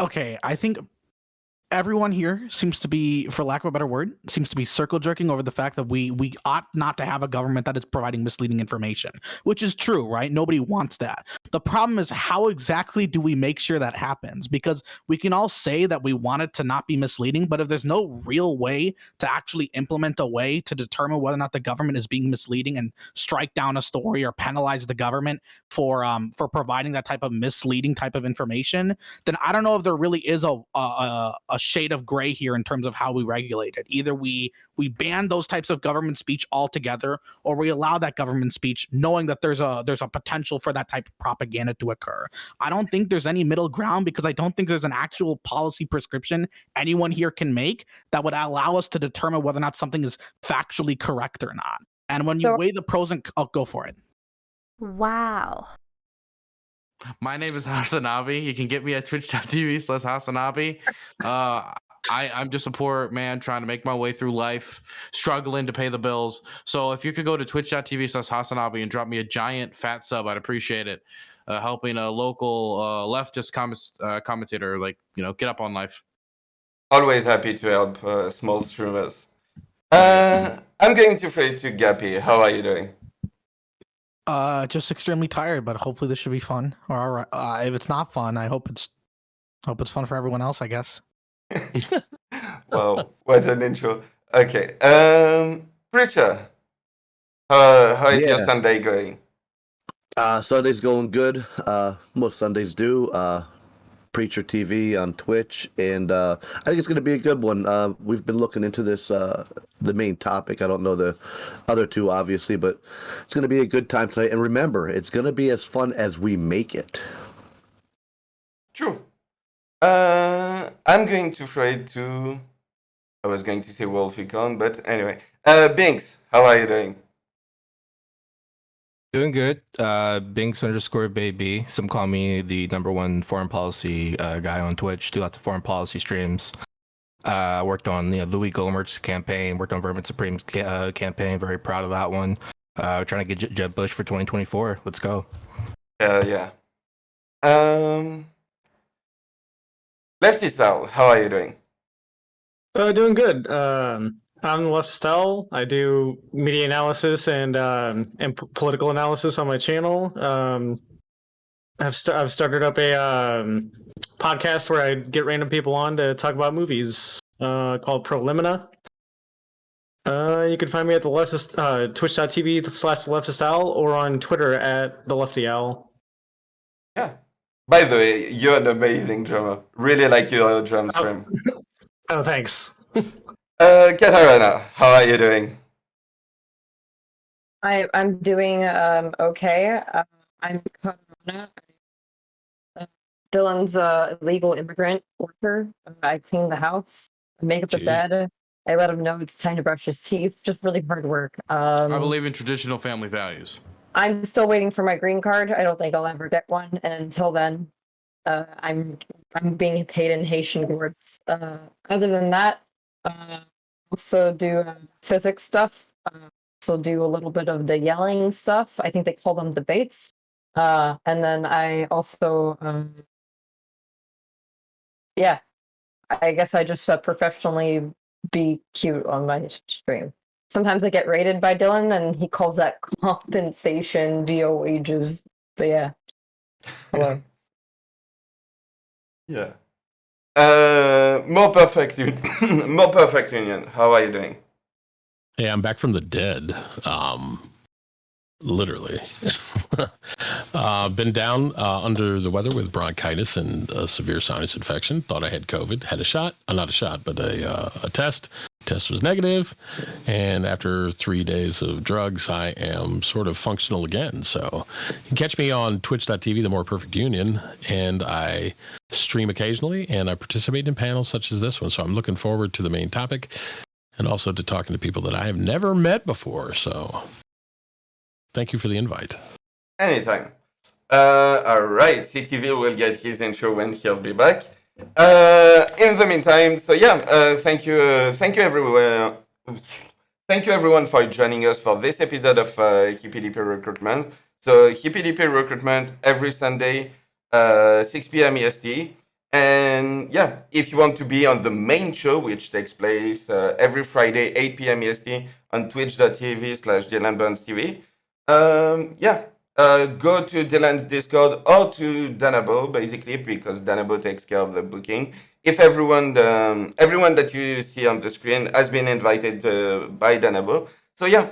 Okay, I think everyone here seems to be, for lack of a better word, seems to be circle jerking over the fact that we ought not to have a government that is providing misleading information, which is true, right? Nobody wants that. The problem is, how exactly do we make sure that happens? Because we can all say that we want it to not be misleading, but if there's no real way to actually implement a way to determine whether or not the government is being misleading and strike down a story or penalize the government for providing that type of misleading type of information, then I don't know if there really is a shade of gray here in terms of how we regulate it. Either we ban those types of government speech altogether, or we allow that government speech knowing that there's a potential for that type of propaganda to occur. I don't think there's any middle ground, because I don't think there's an actual policy prescription anyone here can make that would allow us to determine whether or not something is factually correct or not. And when you So- weigh the pros and go for it. Wow. My name is Hasanabi. You can get me at twitch.tv/Hasanabi. I'm just a poor man trying to make my way through life, struggling to pay the bills. So if you could go to twitch.tv/Hasanabi and drop me a giant fat sub, I'd appreciate it. Helping a local leftist commentator, get up on life. Always happy to help small streamers. I'm going to throw it to Gappy. How are you doing? Just extremely tired, but hopefully this should be fun. Or all right, if it's not fun, I hope it's fun for everyone else, I guess. Wow, what an intro. Okay, Preacher, how is your Sunday going? Sunday's going good. Most Sundays do. Preacher TV on Twitch, and I think it's going to be a good one. We've been looking into this, the main topic. I don't know the other two, obviously, but it's going to be a good time tonight. And remember, it's going to be as fun as we make it. True. I'm going to throw it to... I was going to say Wolficon, but anyway. Binx, how are you doing? Doing good. Binx_baby. Some call me the #1 foreign policy guy on Twitch. Do lots of foreign policy streams. Worked on Louis Gohmert's campaign. Worked on Vermin Supreme's campaign. Very proud of that one. Trying to get Jeb Bush for 2024. Let's go. Yeah. Lefty Style, how are you doing? Doing good. I'm Left Style. I do media analysis and political analysis on my channel. I've started up a podcast where I get random people on to talk about movies called Prolimina. You can find me at the leftist twitch.tv/leftist owl or on Twitter at the Lefty Owl. Yeah. By the way, you're an amazing drummer. Really like your drum stream. Oh, thanks. Katarana, how are you doing? I'm doing okay. I'm Katarana. Dylan's a illegal immigrant worker. I clean the house, make up the bed. I let him know it's time to brush his teeth. Just really hard work. I believe in traditional family values. I'm still waiting for my green card. I don't think I'll ever get one, and until then, I'm being paid in Haitian gourds. Other than that, also do physics stuff. Also do a little bit of the yelling stuff. I think they call them debates. And then I also, I guess I just professionally be cute on my stream. Sometimes I get rated by Dylan, and he calls that compensation via wages. But yeah. Hello. Yeah. More perfect union. How are you doing? Hey, I'm back from the dead. Literally. Been down under the weather with bronchitis and a severe sinus infection. Thought I had COVID. Had a shot. Not a shot, but a test. Test was negative. And after 3 days of drugs, I am sort of functional again. So you can catch me on twitch.tv, The More Perfect Union. And I stream occasionally, and I participate in panels such as this one. So I'm looking forward to the main topic and also to talking to people that I have never met before. So thank you for the invite. Anytime. All right, CTV will get his intro when he'll be back. In the meantime, so yeah, thank you everyone. Thank you everyone for joining us for this episode of Hippy Recruitment. So Hippy Recruitment every Sunday, 6 p.m. EST. And yeah, if you want to be on the main show, which takes place every Friday, 8 p.m. EST on twitch.tv/DylanBurnsTV, go to Dylan's Discord or to Danabo, basically, because Danabo takes care of the booking. If everyone that you see on the screen has been invited by Danabo. So yeah,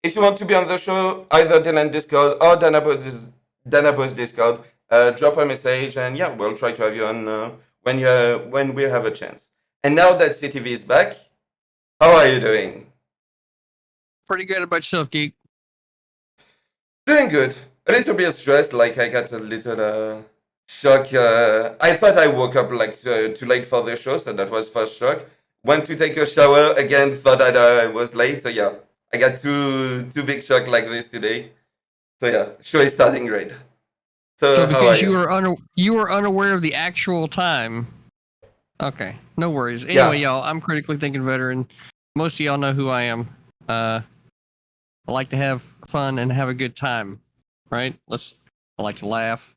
if you want to be on the show, either Dylan's Discord or Danabo's Discord, drop a message, and yeah, we'll try to have you on when we have a chance. And now that CTV is back, how are you doing? Pretty good about yourself, Geek. Doing good. A little bit stressed, like I got a little shock. I thought I woke up like too late for the show, so that was first shock. Went to take a shower again, thought that I was late, so yeah, I got two big shock like this today. So yeah, show is starting great. So because you were unaware of the actual time. Okay, no worries. Anyway, y'all, I'm critically thinking veteran. Most of y'all know who I am. I like to have fun and have a good time, right? I like to laugh,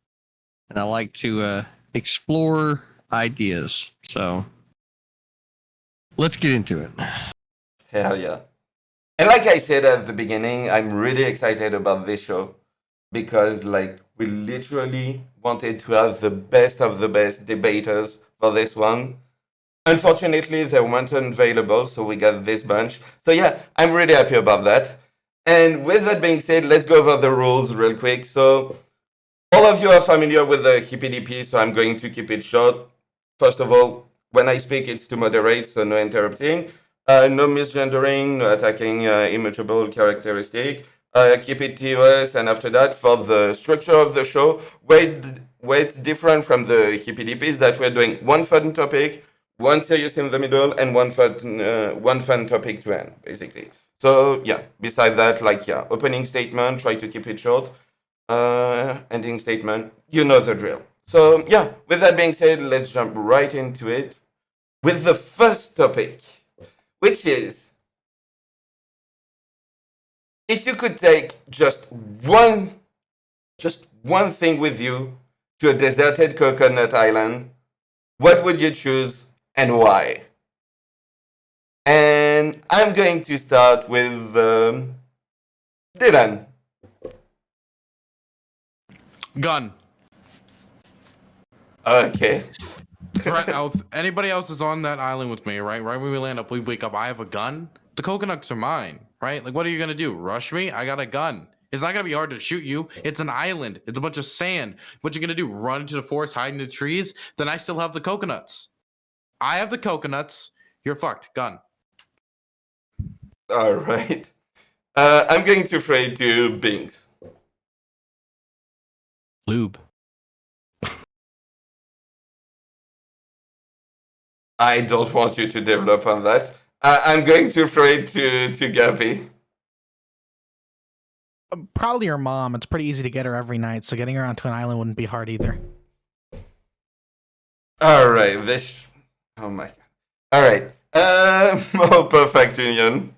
and I like to explore ideas. So let's get into it. Hell yeah. And like I said at the beginning, I'm really excited about this show because like we literally wanted to have the best of the best debaters for this one. Unfortunately, they weren't available, so we got this bunch. So yeah, I'm really happy about that. And with that being said, let's go over the rules real quick. So all of you are familiar with the Hippy, so I'm going to keep it short. First of all, when I speak, it's to moderate, so no interrupting. No misgendering, no attacking immutable characteristic. Keep it TOS, and after that, for the structure of the show, where it's different from the Hippy is that we're doing one fun topic, one serious in the middle, and one fun topic to end, basically. So yeah, beside that, like yeah, opening statement, try to keep it short. Ending statement, you know the drill. So yeah, with that being said, let's jump right into it with the first topic, which is if you could take just one thing with you to a deserted coconut island, what would you choose and why? And I'm going to start with Dylan. Gun. Okay. Anybody else is on that island with me, right? Right when we land up, we wake up. I have a gun. The coconuts are mine, right? Like, what are you gonna do? Rush me? I got a gun. It's not gonna be hard to shoot you. It's an island. It's a bunch of sand. What you gonna do? Run into the forest, hide in the trees? Then I still have the coconuts. I have the coconuts. You're fucked. Gun. All right. I'm going to throw to Binx. Lube. I don't want you to develop on that. I'm going to throw it to Gappy. Probably your mom. It's pretty easy to get her every night, so getting her onto an island wouldn't be hard either. All right. Oh my god. All right. More perfect union.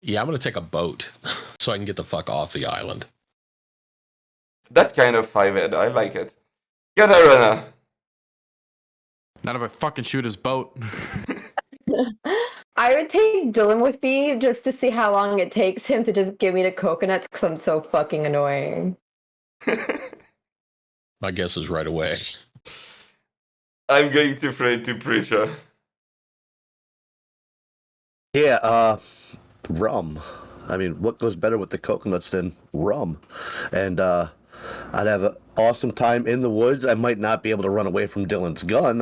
Yeah, I'm gonna take a boat so I can get the fuck off the island. That's kind of 5-ed. I like it. Katarana. Not if I fucking shoot his boat. I would take Dylan with me just to see how long it takes him to just give me the coconuts because I'm so fucking annoying. My guess is right away. I'm going to throw it to Prisha. Yeah, rum. I mean, what goes better with the coconuts than rum? And I'd have an awesome time in the woods. I might not be able to run away from Dylan's gun,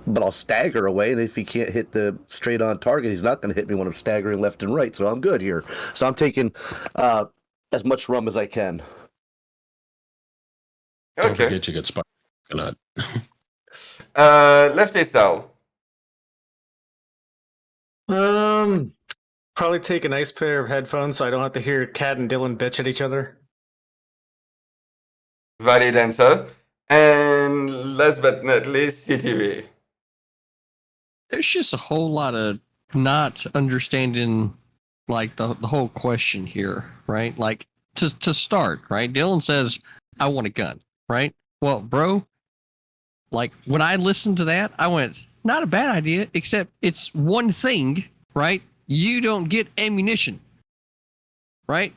but I'll stagger away. And if he can't hit the straight on target, he's not going to hit me when I'm staggering left and right. So I'm good here. So I'm taking as much rum as I can. Don't Okay. forget you get spiked coconut. Lefty style. Probably take a nice pair of headphones so I don't have to hear Kat and Dylan bitch at each other. Valid answer. And last but not least, CTV. There's just a whole lot of not understanding, like the whole question here, right? Like to start, right? Dylan says, "I want a gun," right? Well, bro, Like when I listened to that, I went, not a bad idea, except it's one thing, right? You don't get ammunition, right?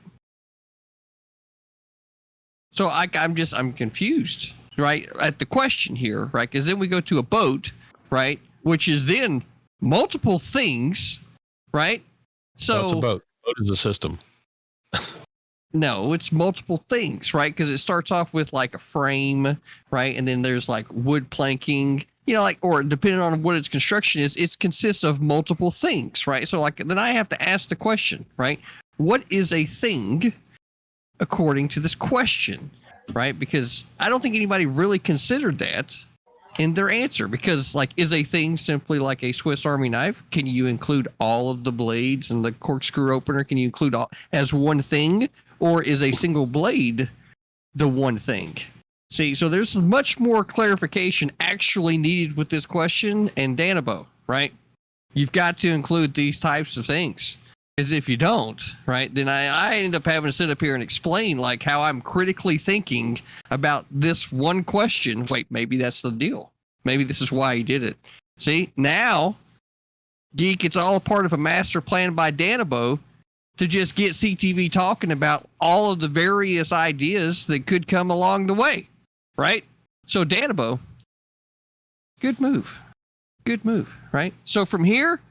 So I'm confused, right? At the question here, right? Because then we go to a boat, right? Which is then multiple things, right? So That's a boat. Boat is a system. No, it's multiple things, right? Because it starts off with like a frame, right? And then there's like wood planking, you know, like, or depending on what its construction is, it consists of multiple things, right? So like, then I have to ask the question, right? What is a thing according to this question, right? Because I don't think anybody really considered that in their answer, because like, is a thing simply like a Swiss Army knife? Can you include all of the blades and the corkscrew opener? Can you include all as one thing? Or is a single blade the one thing? See, so there's much more clarification actually needed with this question and Danabo, right? You've got to include these types of things. Because if you don't, right, then I end up having to sit up here and explain like how I'm critically thinking about this one question. Wait, maybe that's the deal. Maybe this is why he did it. See, now, Geek, it's all a part of a master plan by Danabo to just get CTV talking about all of the various ideas that could come along the way, right? So Danabo, good move, right? So from here,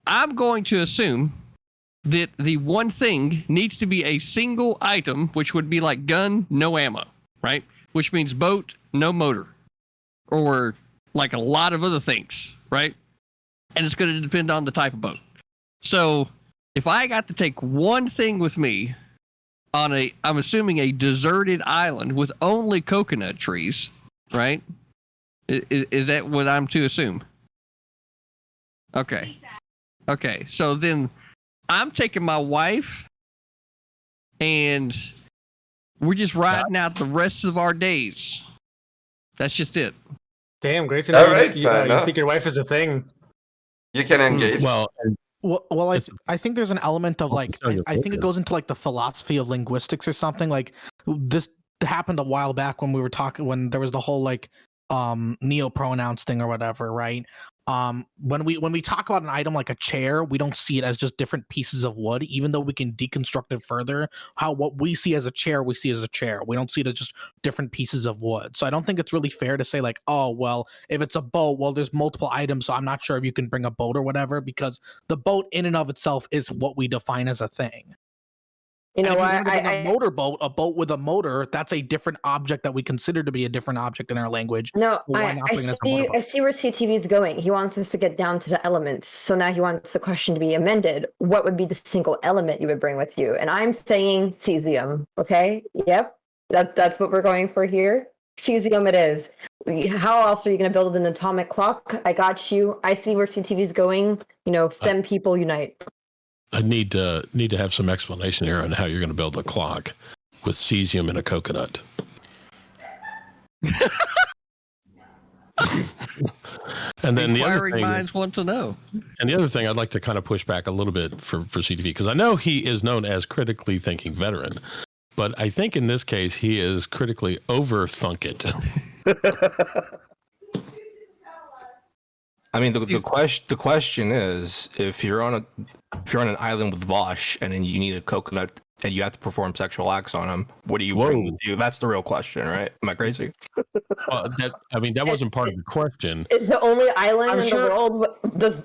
I'm going to assume that the one thing needs to be a single item, which would be like gun, no ammo, right? Which means boat, no motor, or like a lot of other things, right? And it's going to depend on the type of boat. So if I got to take one thing with me on I'm assuming a deserted island with only coconut trees, right? Is that what I'm to assume? Okay. Okay. So then I'm taking my wife and we're just riding out the rest of our days. That's just it. Damn, great to know. All right, you think your wife is a thing. You can engage. Well, I think there's an element of like I think it goes into like the philosophy of linguistics or something. Like this happened a while back when we were talking when there was the whole like neo-pronouns thing or whatever, right? When we talk about an item like a chair, we don't see it as just different pieces of wood, even though we can deconstruct it further. What we see as a chair, we see as a chair. We don't see it as just different pieces of wood. So I don't think it's really fair to say like, oh, well, if it's a boat, well, there's multiple items, so I'm not sure if you can bring a boat or whatever, because the boat in and of itself is what we define as a thing. You know what? A motorboat, a boat with a motor, that's a different object that we consider to be a different object in our language. No, Well, I see where CTV is going. He wants us to get down to the elements. So now he wants the question to be amended. What would be the single element you would bring with you? And I'm saying cesium. Okay. Yep. That's what we're going for here. Cesium it is. How else are you going to build an atomic clock? I got you. I see where CTV is going. You know, STEM people unite. I need to have some explanation here on how you're going to build a clock with cesium in a coconut. And then the other thing, minds want to know. And the other thing I'd like to kind of push back a little bit for CTV, because I know he is known as critically thinking veteran, but I think in this case he is critically overthunk it. I mean, the question is, if you're on an island with Vosh and then you need a coconut and you have to perform sexual acts on him, what do you bring with you? That's the real question, right? Am I crazy? Well, that wasn't part of the question. It's the only island in the world.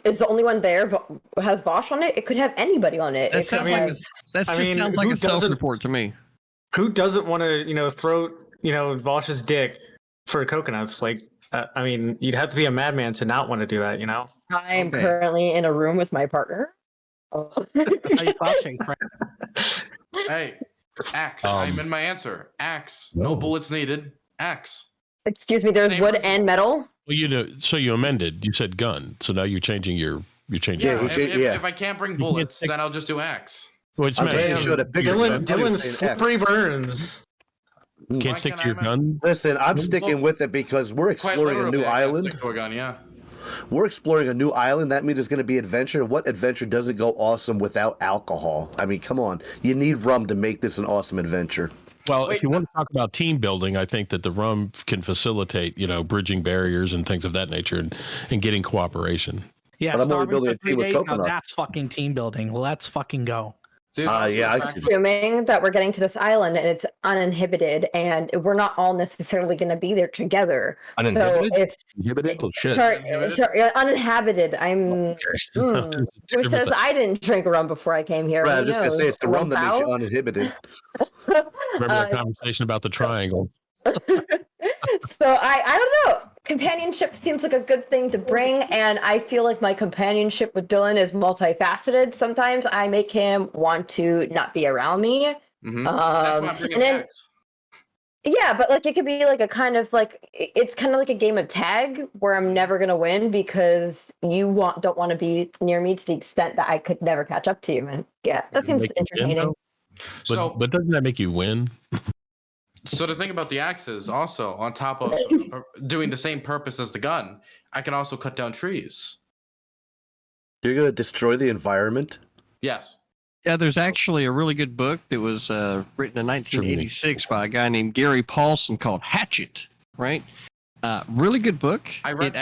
Is the only one there has Vosh on it? It could have anybody on it. That sounds like a self-report to me. Who doesn't want to, throw, Vosh's dick for coconuts? Like, I mean, you'd have to be a madman to not want to do that, I am currently in a room with my partner. Hey, axe. I'm in my answer. Axe. No bullets needed. Axe. Excuse me. There's wood and metal. Well, so you amended. You said gun. So now you're changing your. If I can't bring bullets, then I'll just do axe. Which Dylan's slippery burns. Can't stick to your gun? Listen, I'm sticking with it because we're exploring a new island. Stick to a gun, yeah. We're exploring a new island. That means there's going to be adventure. What adventure doesn't go awesome without alcohol? I mean, come on. You need rum to make this an awesome adventure. Well, if you want to talk about team building, I think that the rum can facilitate, bridging barriers and things of that nature and getting cooperation. Yeah, But I'm only starving building for a 3 team with days. Now coconuts. that's fucking team building. Let's fucking go. There's also yeah, the I fact- Assuming that we're getting to this island and it's uninhibited and we're not all necessarily going to be there together. Uninhibited? So if Inhibited? Oh shit. sorry, uninhabited. I'm. Who says I didn't drink rum before I came here? Right, Who I'm just gonna say knows? it's the rum that makes you Wow. uninhibited. Remember that conversation about the triangle? So I don't know. Companionship seems like a good thing to bring, and I feel like my companionship with Dylan is multifaceted. Sometimes I make him want to not be around me. Mhm. That's why I'm bringing And then X. yeah, but like it could be like a kind of like it's kind of like a game of tag where I'm never gonna win because you don't want to be near me to the extent that I could never catch up to you. And yeah, that seems Make you win, entertaining. though? But doesn't that make you win? So the thing about the axe is also on top of doing the same purpose as the gun, I can also cut down trees. You're gonna destroy the environment. Yes. Yeah, there's actually a really good book that was written in 1986 by a guy named Gary Paulson called Hatchet. Right, really good book. I read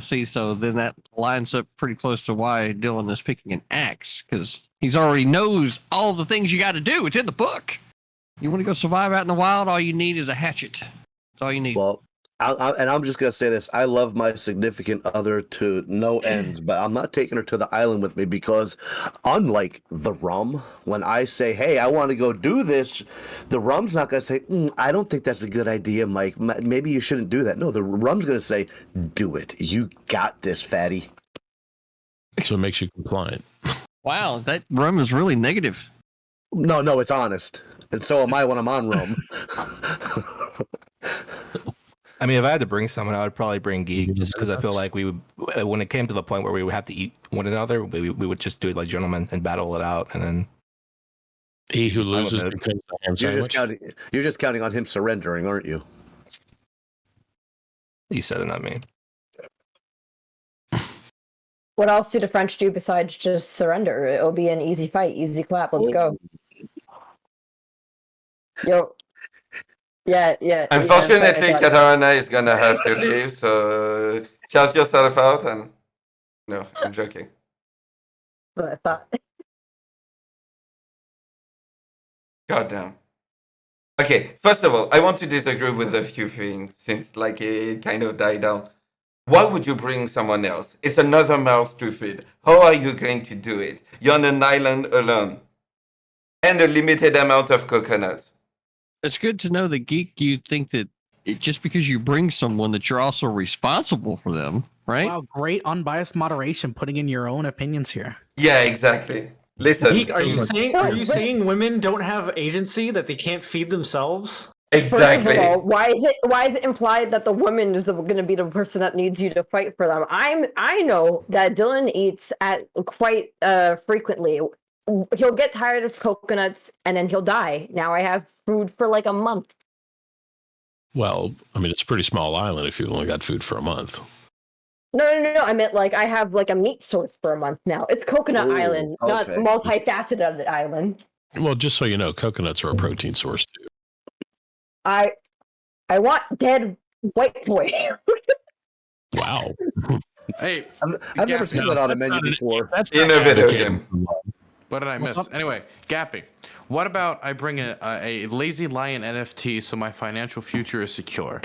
see, so then that lines up pretty close to why Dylan is picking an axe because he's already knows all the things you got to do. It's in the book. You want to go survive out in the wild? All you need is a hatchet. That's all you need. Well, I'm just gonna say this: I love my significant other to no ends, but I'm not taking her to the island with me because, unlike the rum, when I say, "Hey, I want to go do this," the rum's not gonna say, "I don't think that's a good idea, Mike. Maybe you shouldn't do that." No, the rum's gonna say, "Do it. You got this, fatty." So it makes you compliant. Wow, that rum is really negative. No, it's honest, and so am I when I'm on rum. I mean, if I had to bring someone, I would probably bring Geek, just because I feel like we would, when it came to the point where we would have to eat one another, we would just do it like gentlemen and battle it out, and then he who loses becomes a ham sandwich. You're just counting on him surrendering, aren't you? You said it, not me. What else did the French do besides just surrender? It'll be an easy fight, easy clap. Let's go. Yo. Yeah. Unfortunately, Katarana is gonna have to leave, so shout yourself out and. No, I'm joking. What I thought. Goddamn. Okay, first of all, I want to disagree with a few things since it kind of died down. Why would you bring someone else? It's another mouth to feed. How are you going to do it? You're on an island alone. And a limited amount of coconuts. It's good to know that Geek, you think that just because you bring someone that you're also responsible for them, right? Wow, great unbiased moderation, putting in your own opinions here. Yeah, exactly. Listen. Geek, are you saying women don't have agency, that they can't feed themselves? Exactly. First of all, why is it implied that the woman is going to be the person that needs you to fight for them? I know that Dylan eats at quite frequently. He'll get tired of coconuts and then he'll die. Now I have food for like a month. Well, I mean, it's a pretty small island if you only got food for a month. No. I meant like I have like a meat source for a month now. It's Coconut Island, not multifaceted island. Well, just so you know, coconuts are a protein source too. I want dead white boy. Wow. Hey, I've never seen that on a menu before. That's in a video game. What did I miss? Anyway, Gappy, what about I bring a lazy lion NFT so my financial future is secure?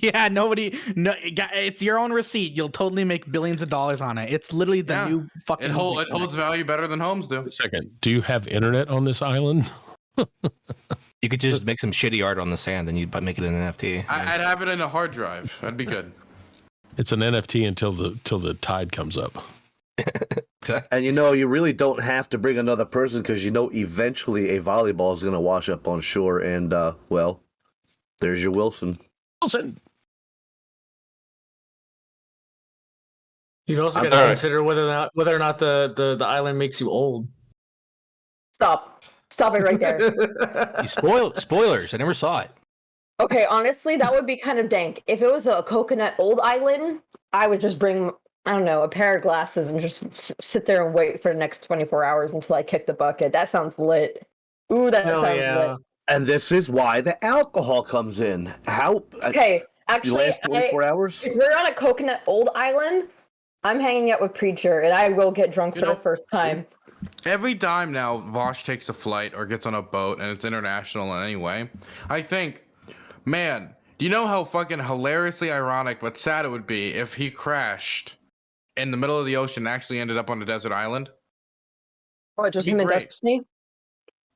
Yeah, it's your own receipt. You'll totally make billions of dollars on it. It's literally the new fucking. It holds value better than homes do. A second, do you have internet on this island? You could just make some shitty art on the sand, and you'd make it an NFT. I'd have it in a hard drive. That'd be good. It's an NFT until the tide comes up. And you really don't have to bring another person because eventually a volleyball is going to wash up on shore, and well, there's your Wilson. You've also got to consider whether or not the island makes you old. Stop it right there. You spoilers. I never saw it. Okay, honestly, that would be kind of dank. If it was a coconut old island, I would just bring, I don't know, a pair of glasses and just sit there and wait for the next 24 hours until I kick the bucket. That sounds lit. Ooh, that Hell sounds yeah. lit. And this is why the alcohol comes in. How? Okay, The actually, last 24 hours? if we're on a coconut old island, I'm hanging out with Preacher, and I will get drunk You for know, the first time. Every time now Vosh takes a flight or gets on a boat and it's international in any way, I think, man, do you know how fucking hilariously ironic but sad it would be if he crashed in the middle of the ocean and actually ended up on a desert island? Oh, just It'd be him and great. Destiny?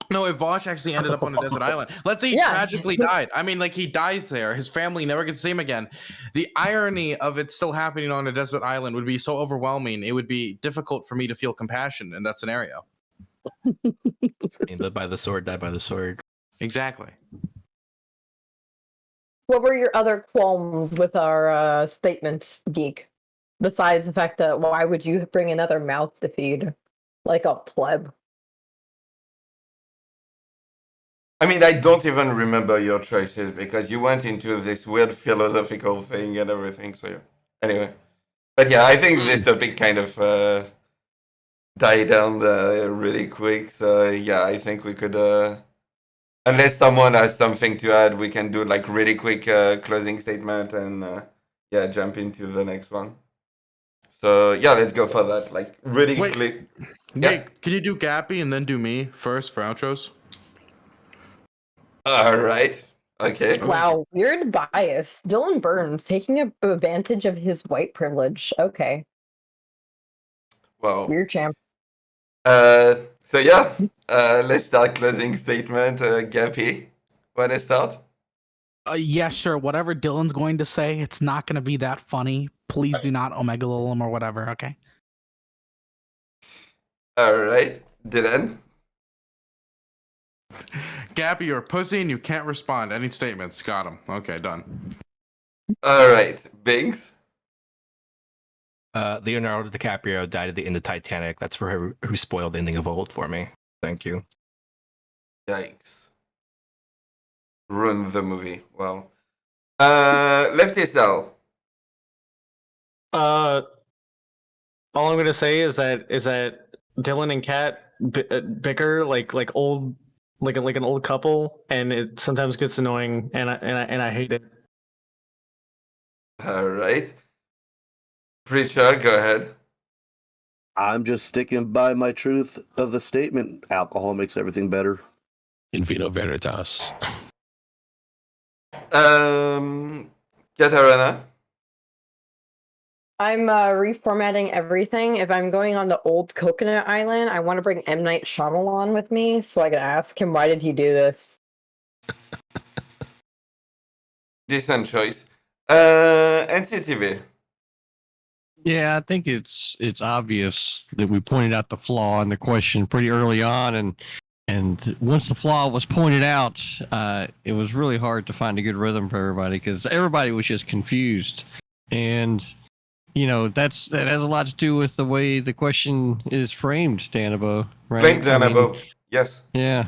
No, if Vosh actually ended up on a desert island. Let's say he Yeah. tragically died. I mean, like he dies there. His family never gets to see him again. The irony of it still happening on a desert island would be so overwhelming. It would be difficult for me to feel compassion in that scenario. Live by the sword, die by the sword. Exactly. What were your other qualms with our statements, Geek? Besides the fact that why would you bring another mouth to feed? Like a pleb. I mean, I don't even remember your choices because you went into this weird philosophical thing and everything. So yeah. Anyway, but yeah, I think this topic kind of died down really quick. So yeah, I think we could, unless someone has something to add, we can do like really quick closing statement and yeah, jump into the next one. So yeah, let's go for that. Like really quick. Yeah. Hey, can you do Gappy and then do me first for outros? All right. Okay. Wow, weird bias. Dylan Burns taking advantage of his white privilege. Okay. Well. Weird champ. So yeah, let's start closing statement. Gappy, wanna start? Yeah, sure. Whatever Dylan's going to say, it's not going to be that funny. Please do not omegalol him or whatever. Okay. All right, Dylan. Gappy, you're a pussy and you can't respond. Any statements? Got him. Okay, done. All right, Binx. Leonardo DiCaprio died at the end of Titanic. That's for who spoiled the ending of Old for me. Thank you. Yikes. Ruined the movie. Well. Lefty Style. All I'm gonna say is that Dylan and Kat bicker like old like an old couple, and it sometimes gets annoying, and I hate it. All right. Preacher, go ahead. I'm just sticking by my truth of the statement. Alcohol makes everything better. In vino veritas. Katarana. I'm reformatting everything. If I'm going on the old Coconut Island, I want to bring M. Night Shyamalan with me so I can ask him why did he do this. Decent choice. NCTV. Yeah, I think it's obvious that we pointed out the flaw in the question pretty early on, and once the flaw was pointed out, it was really hard to find a good rhythm for everybody because everybody was just confused, and you know that has a lot to do with the way the question is framed, Danabo. Right? Blame Danabo. Yes. Yeah.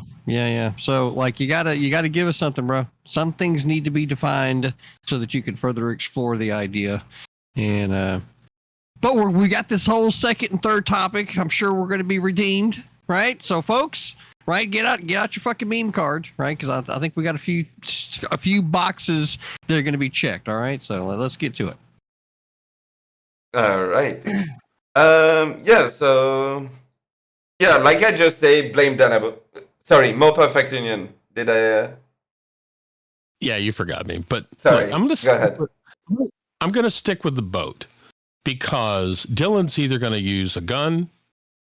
So like you gotta give us something, bro. Some things need to be defined so that you can further explore the idea, and but we got this whole second and third topic. I'm sure we're going to be redeemed, right? So, folks, right, get out your fucking meme card, right? Because I think we got a few boxes that are going to be checked. All right, so let's get to it. All right. Yeah. So yeah, like I just say, blame Danabo. Sorry, more perfect union. Did I? Yeah, you forgot me. But Sorry. Look, I'm gonna stick with the boat because Dylan's either gonna use a gun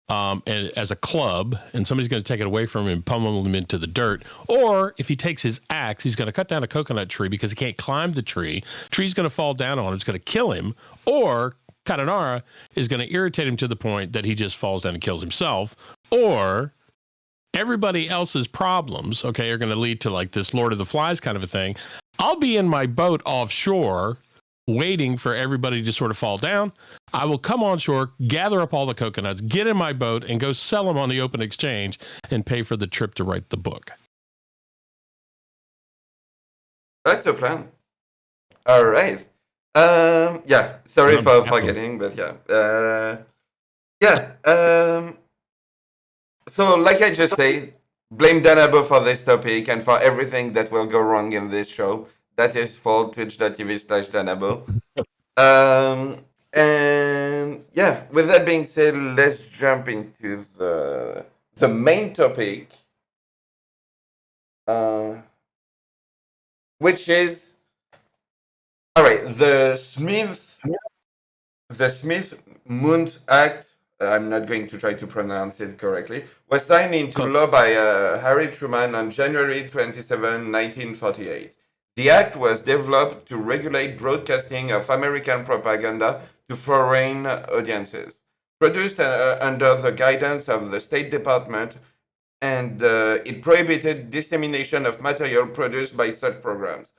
and as a club, and somebody's going to take it away from him and pummel him into the dirt. Or if he takes his axe, he's going to cut down a coconut tree because he can't climb the tree. Tree's going to fall down on him. It's going to kill him. Or Katarana is going to irritate him to the point that he just falls down and kills himself. Or everybody else's problems, okay, are going to lead to like this Lord of the Flies kind of a thing. I'll be in my boat offshore waiting for everybody to sort of fall down. I will come on shore, gather up all the coconuts, get in my boat, and go sell them on the open exchange and pay for the trip to write the book. That's a plan. All right. Yeah. Sorry for forgetting, but yeah. So, like I just said, blame Danabo for this topic and for everything that will go wrong in this show. That is for twitch.tv/Danabo. And yeah, with that being said, let's jump into the main topic, which is all right. The Smith-Mundt Act. I'm not going to try to pronounce it correctly. Was signed into law by Harry Truman on January 27, 1948. The act was developed to regulate broadcasting of American propaganda to foreign audiences. Produced under the guidance of the State Department, and it prohibited dissemination of material produced by such programs.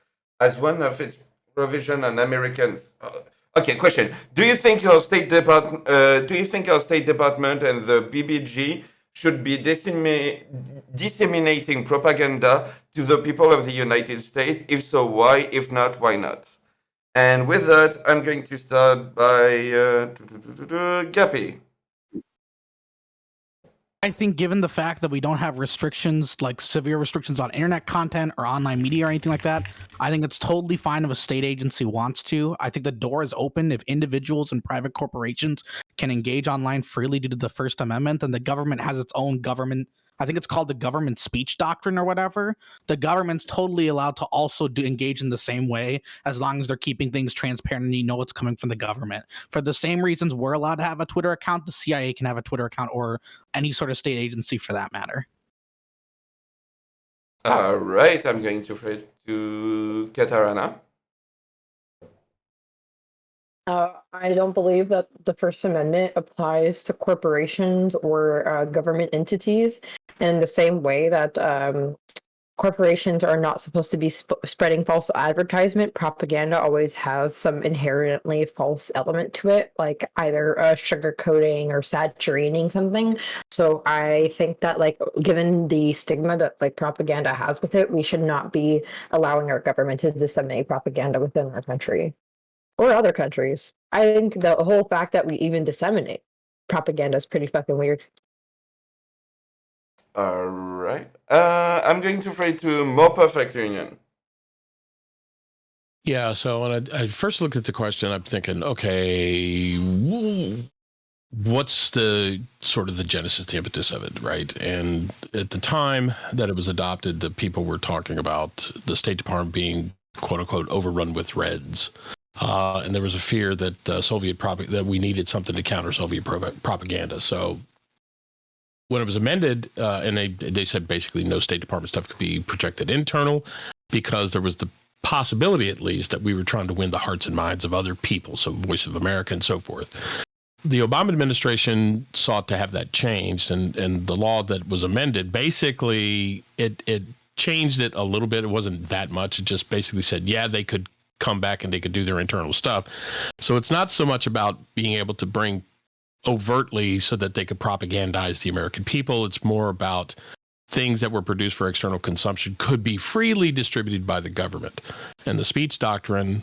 As one of its provision on Americans. Okay, question: Do you think our State Department and the BBG should be disseminating propaganda to the people of the United States? If so, why? If not, why not? And with that, I'm going to start by Gappy. I think given the fact that we don't have restrictions, like severe restrictions on internet content or online media or anything like that, I think it's totally fine if a state agency wants to. I think the door is open if individuals and private corporations can engage online freely due to the First Amendment, and the government has its own government. I think it's called the government speech doctrine or whatever. The government's totally allowed to also engage in the same way as long as they're keeping things transparent and you know what's coming from the government. For the same reasons we're allowed to have a Twitter account, the CIA can have a Twitter account, or any sort of state agency for that matter. All right, I'm going to throw it to Katarana. I don't believe that the First Amendment applies to corporations or government entities in the same way that corporations are not supposed to be spreading false advertisement. Propaganda always has some inherently false element to it, like either sugarcoating or saturating something. So I think that, like, given the stigma that like propaganda has with it, we should not be allowing our government to disseminate propaganda within our country or other countries. I think the whole fact that we even disseminate propaganda is pretty fucking weird. All right. I'm going to throw it to More Perfect Union. Yeah, so when I first looked at the question, I'm thinking, okay, what's the sort of the genesis, the impetus of it, right? And at the time that it was adopted, the people were talking about the State Department being, quote unquote, overrun with Reds. And there was a fear that that we needed something to counter Soviet propaganda. So when it was amended, and they said basically no State Department stuff could be projected internal, because there was the possibility, at least, that we were trying to win the hearts and minds of other people, so Voice of America and so forth. The Obama administration sought to have that changed, and the law that was amended, basically, it changed it a little bit. It wasn't that much. It just basically said, yeah, they could come back and they could do their internal stuff. So it's not so much about being able to bring overtly so that they could propagandize the American people. It's more about things that were produced for external consumption could be freely distributed by the government. And the speech doctrine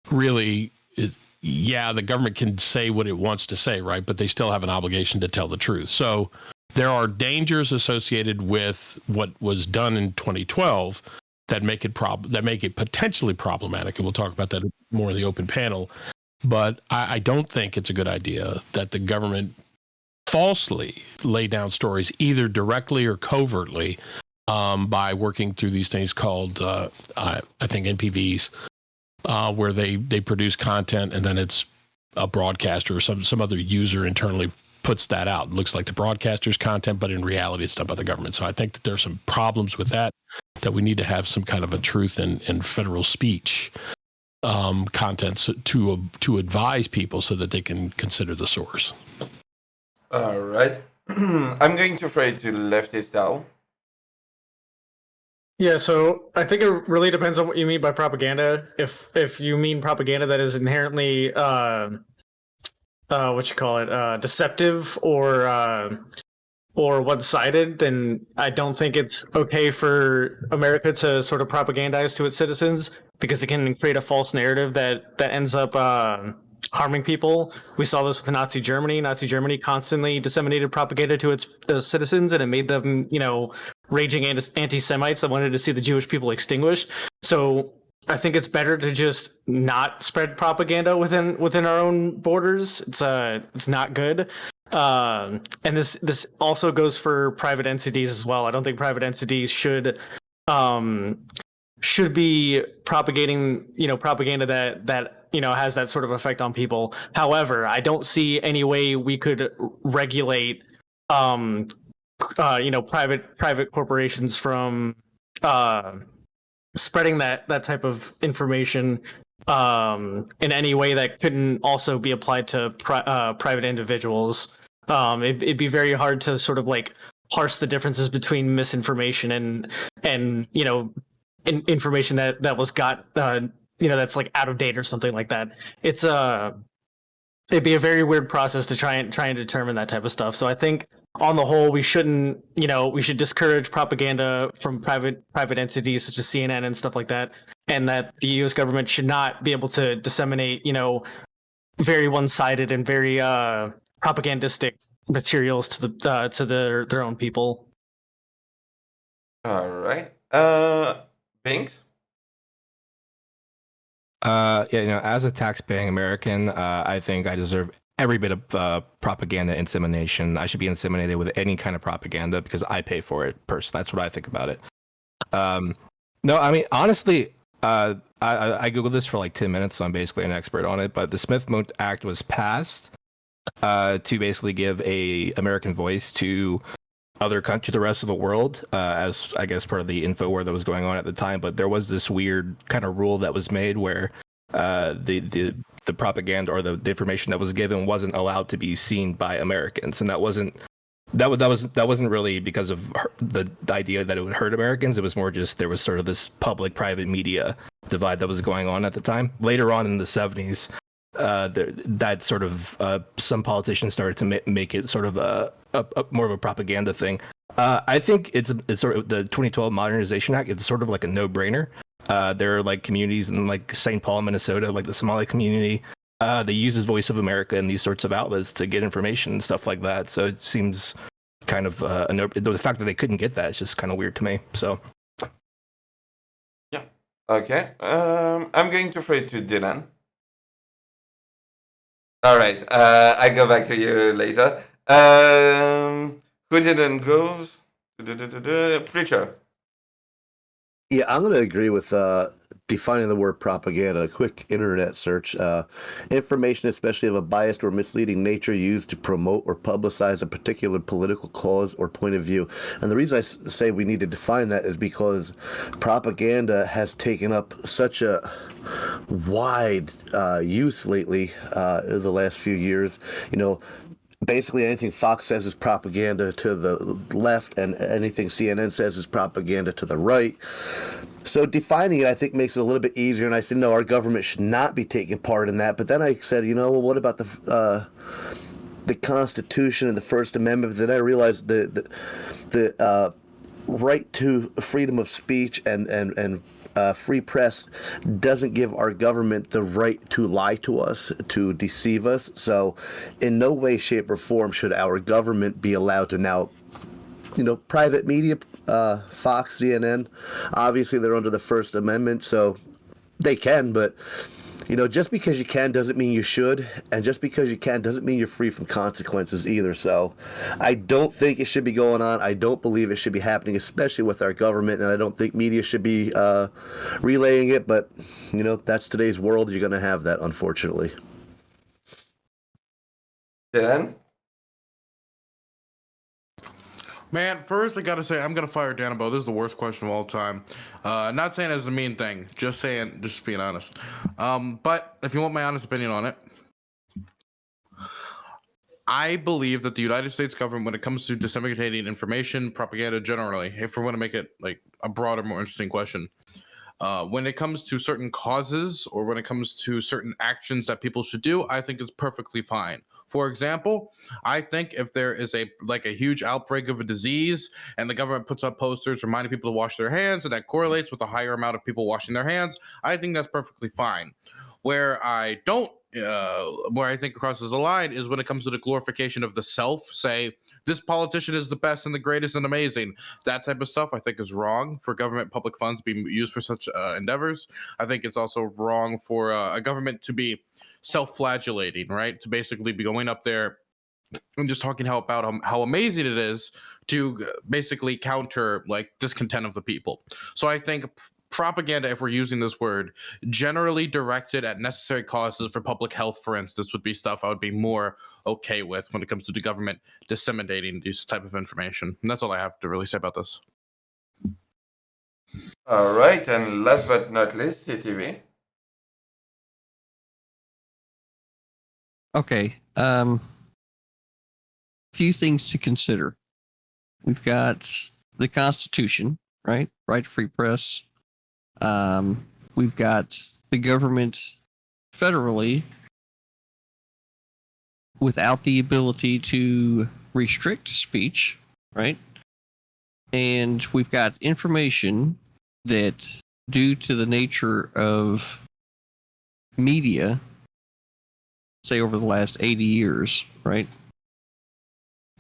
really is, yeah, the government can say what it wants to say, right? But they still have an obligation to tell the truth. So there are dangers associated with what was done in 2012 that make it potentially problematic, and we'll talk about that more in the open panel. But I don't think it's a good idea that the government falsely lay down stories, either directly or covertly, by working through these things called, I think, NPVs, where they produce content and then it's a broadcaster or some other user internally puts that out. It looks like the broadcaster's content, but in reality, it's done by the government. So I think that there's some problems with that we need to have some kind of a truth in federal speech contents to advise people so that they can consider the source. All right. I'm going to throw it to Leftist Al. Yeah, so I think it really depends on what you mean by propaganda. If you mean propaganda that is inherently deceptive or one-sided, then I don't think it's okay for America to sort of propagandize to its citizens, because it can create a false narrative that ends up harming people. We saw this with Nazi Germany. Nazi Germany constantly disseminated propaganda to its citizens, and it made them, raging anti-Semites that wanted to see the Jewish people extinguished. So I think it's better to just not spread propaganda within our own borders. It's not good. And this also goes for private entities as well. I don't think private entities should be propagating propaganda that has that sort of effect on people. However, I don't see any way we could regulate private corporations from spreading that type of information in any way that couldn't also be applied to private individuals. It'd be very hard to sort of like parse the differences between misinformation and information that was got that's like out of date or something like that. It'd be a very weird process to try and determine that type of stuff. So I think on the whole, we shouldn't, we should discourage propaganda from private entities such as CNN and stuff like that, and that the U.S. government should not be able to disseminate, very one-sided and very propagandistic materials to their own people. All right. Binx? As a tax-paying American, I think I deserve every bit of propaganda insemination. I should be inseminated with any kind of propaganda because I pay for it. Personally, that's what I think about it. No, I mean, honestly, I Googled this for like 10 minutes, so I'm basically an expert on it. But the Smith-Moat Act was passed to basically give a American voice to other country, the rest of the world, as I guess part of the info war that was going on at the time. But there was this weird kind of rule that was made where the propaganda or the information that was given wasn't allowed to be seen by Americans, and that wasn't really because of the idea that it would hurt Americans. It was more just there was sort of this public-private media divide that was going on at the time. Later on in the 70s, that sort of some politicians started to make it sort of a more of a propaganda thing. I think it's sort of the 2012 Modernization Act. It's sort of like a no-brainer. There are like communities in like St. Paul, Minnesota, like the Somali community. They use Voice of America and these sorts of outlets to get information and stuff like that. So it seems kind of the fact that they couldn't get that is just kind of weird to me. So yeah, okay. I'm going to throw it to Dylan. All right, I go back to you later. Who didn't go? Preacher. Yeah, I'm going to agree with defining the word propaganda. A quick internet search. Information, especially of a biased or misleading nature, used to promote or publicize a particular political cause or point of view. And the reason I say we need to define that is because propaganda has taken up such a wide use lately in the last few years. Basically anything Fox says is propaganda to the left, and anything CNN says is propaganda to the right. So defining it, I think, makes it a little bit easier. And I said, no, our government should not be taking part in that. But then I said, well, what about the Constitution and the First Amendment? Then I realized the right to freedom of speech and free press doesn't give our government the right to lie to us, to deceive us. So in no way, shape, or form should our government be allowed to now, private media, Fox, CNN, obviously they're under the First Amendment, so they can, but just because you can doesn't mean you should, and just because you can doesn't mean you're free from consequences either. So I don't think it should be going on. I don't believe it should be happening, especially with our government, and I don't think media should be relaying it, but that's today's world. You're going to have that, unfortunately. Dan? Man, first I gotta say I'm gonna fire Danabo. This is the worst question of all time. Not saying it's a mean thing, just being honest. But if you want my honest opinion on it, I believe that the United States government, when it comes to disseminating information, propaganda generally, if we want to make it like a broader, more interesting question, when it comes to certain causes or when it comes to certain actions that people should do, I think it's perfectly fine. For example, I think if there is a huge outbreak of a disease and the government puts up posters reminding people to wash their hands, and that correlates with a higher amount of people washing their hands, I think that's perfectly fine. Where I don't where I think crosses the line is when it comes to the glorification of the self. Say this politician is the best and the greatest and amazing. That type of stuff I think is wrong for government public funds being used for such endeavors. I think it's also wrong for a government to be self-flagellating, right? To basically be going up there and just talking about how amazing it is to basically counter like discontent of the people. So I think propaganda, if we're using this word, generally directed at necessary causes for public health, for instance, would be stuff I would be more okay with when it comes to the government disseminating this type of information. And that's all I have to really say about this. All right, and last but not least, CTV. Okay. Few things to consider. We've got the Constitution, right? Right to free press. We've got the government federally without the ability to restrict speech, right? And we've got information that, due to the nature of media, say over the last 80 years, right?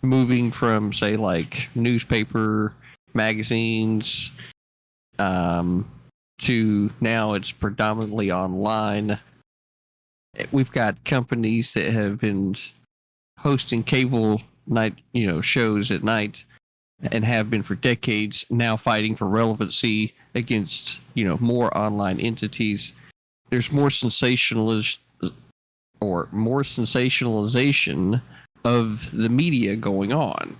Moving from, say, like newspaper, magazines, to now it's predominantly online. We've got companies that have been hosting cable night, shows at night, and have been for decades, now fighting for relevancy against, more online entities. There's more sensationalization of the media going on.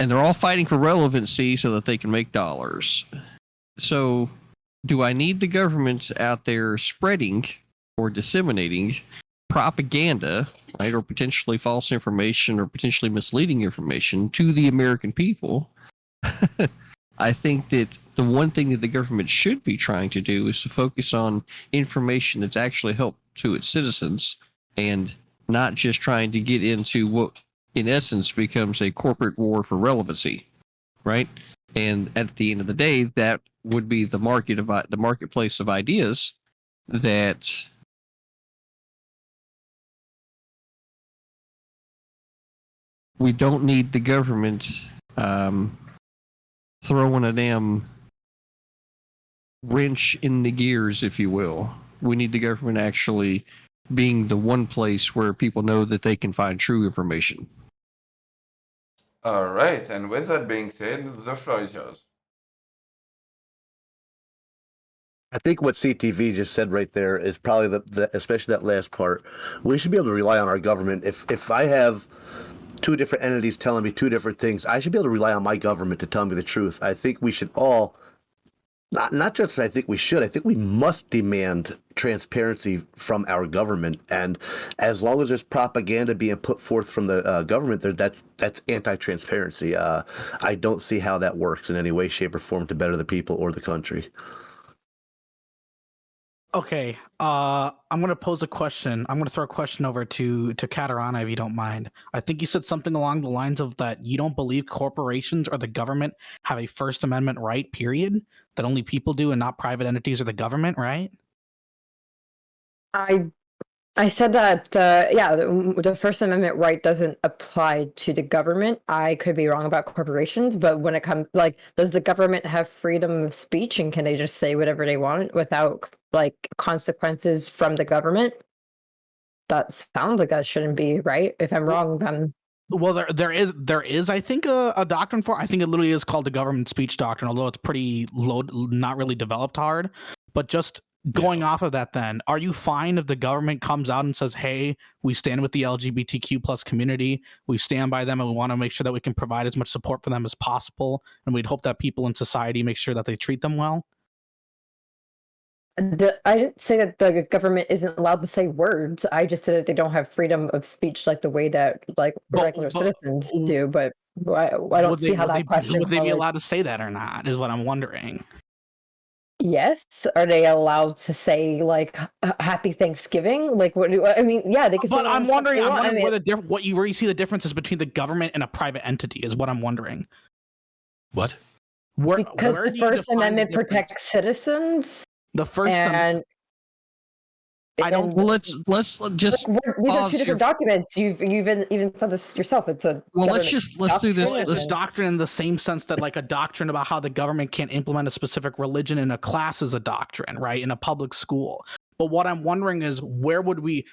And they're all fighting for relevancy so that they can make dollars. So, do I need the government out there spreading or disseminating propaganda, right, or potentially false information or potentially misleading information to the American people? I think that the one thing that the government should be trying to do is to focus on information that's actually helpful to its citizens, and not just trying to get into what, in essence, becomes a corporate war for relevancy, right? And at the end of the day, that would be the marketplace of ideas that we don't need the government throwing a damn wrench in the gears, if you will. We need the government actually being the one place where people know that they can find true information. All right, and with that being said, the floor is yours. I think what CTV just said right there is probably especially that last part. We should be able to rely on our government. If I have two different entities telling me two different things, I should be able to rely on my government to tell me the truth. I think we should all, not just I think we should, I think we must demand transparency from our government. And as long as there's propaganda being put forth from the government, that's anti-transparency. I don't see how that works in any way, shape, or form to better the people or the country. Okay, I'm gonna pose a question. I'm gonna throw a question over to Katarana, if you don't mind. I think you said something along the lines of that you don't believe corporations or the government have a First Amendment right, period, that only people do and not private entities or the government, right? I said that, the First Amendment right doesn't apply to the government. I could be wrong about corporations, but when it comes, does the government have freedom of speech, and can they just say whatever they want without, consequences from the government? That sounds like that shouldn't be, right? If I'm wrong, then... Well, there is I think a doctrine for. I think it literally is called the government speech doctrine, although it's pretty low, not really developed hard. But just going off of that, then, are you fine if the government comes out and says, "Hey, we stand with the LGBTQ plus community. We stand by them, and we want to make sure that we can provide as much support for them as possible, and we'd hope that people in society make sure that they treat them well"? I didn't say that the government isn't allowed to say words. I just said that they don't have freedom of speech like the way that regular citizens do. But I don't see how that question. Would they be allowed to say that or not? Is what I'm wondering. Yes, are they allowed to say Happy Thanksgiving? What do I mean? Yeah, they can. But I'm wondering where you see the differences between the government and a private entity is what I'm wondering. What? Because the First Amendment protects citizens. The First Amendment. I don't. And Well, let's just these are pause two different here. documents. You've even said this yourself. It's a Well, let's do this. Well, it's a doctrine in the same sense that like a doctrine about how the government can't implement a specific religion in a class is a doctrine, right? In a public school. But what I'm wondering is where would we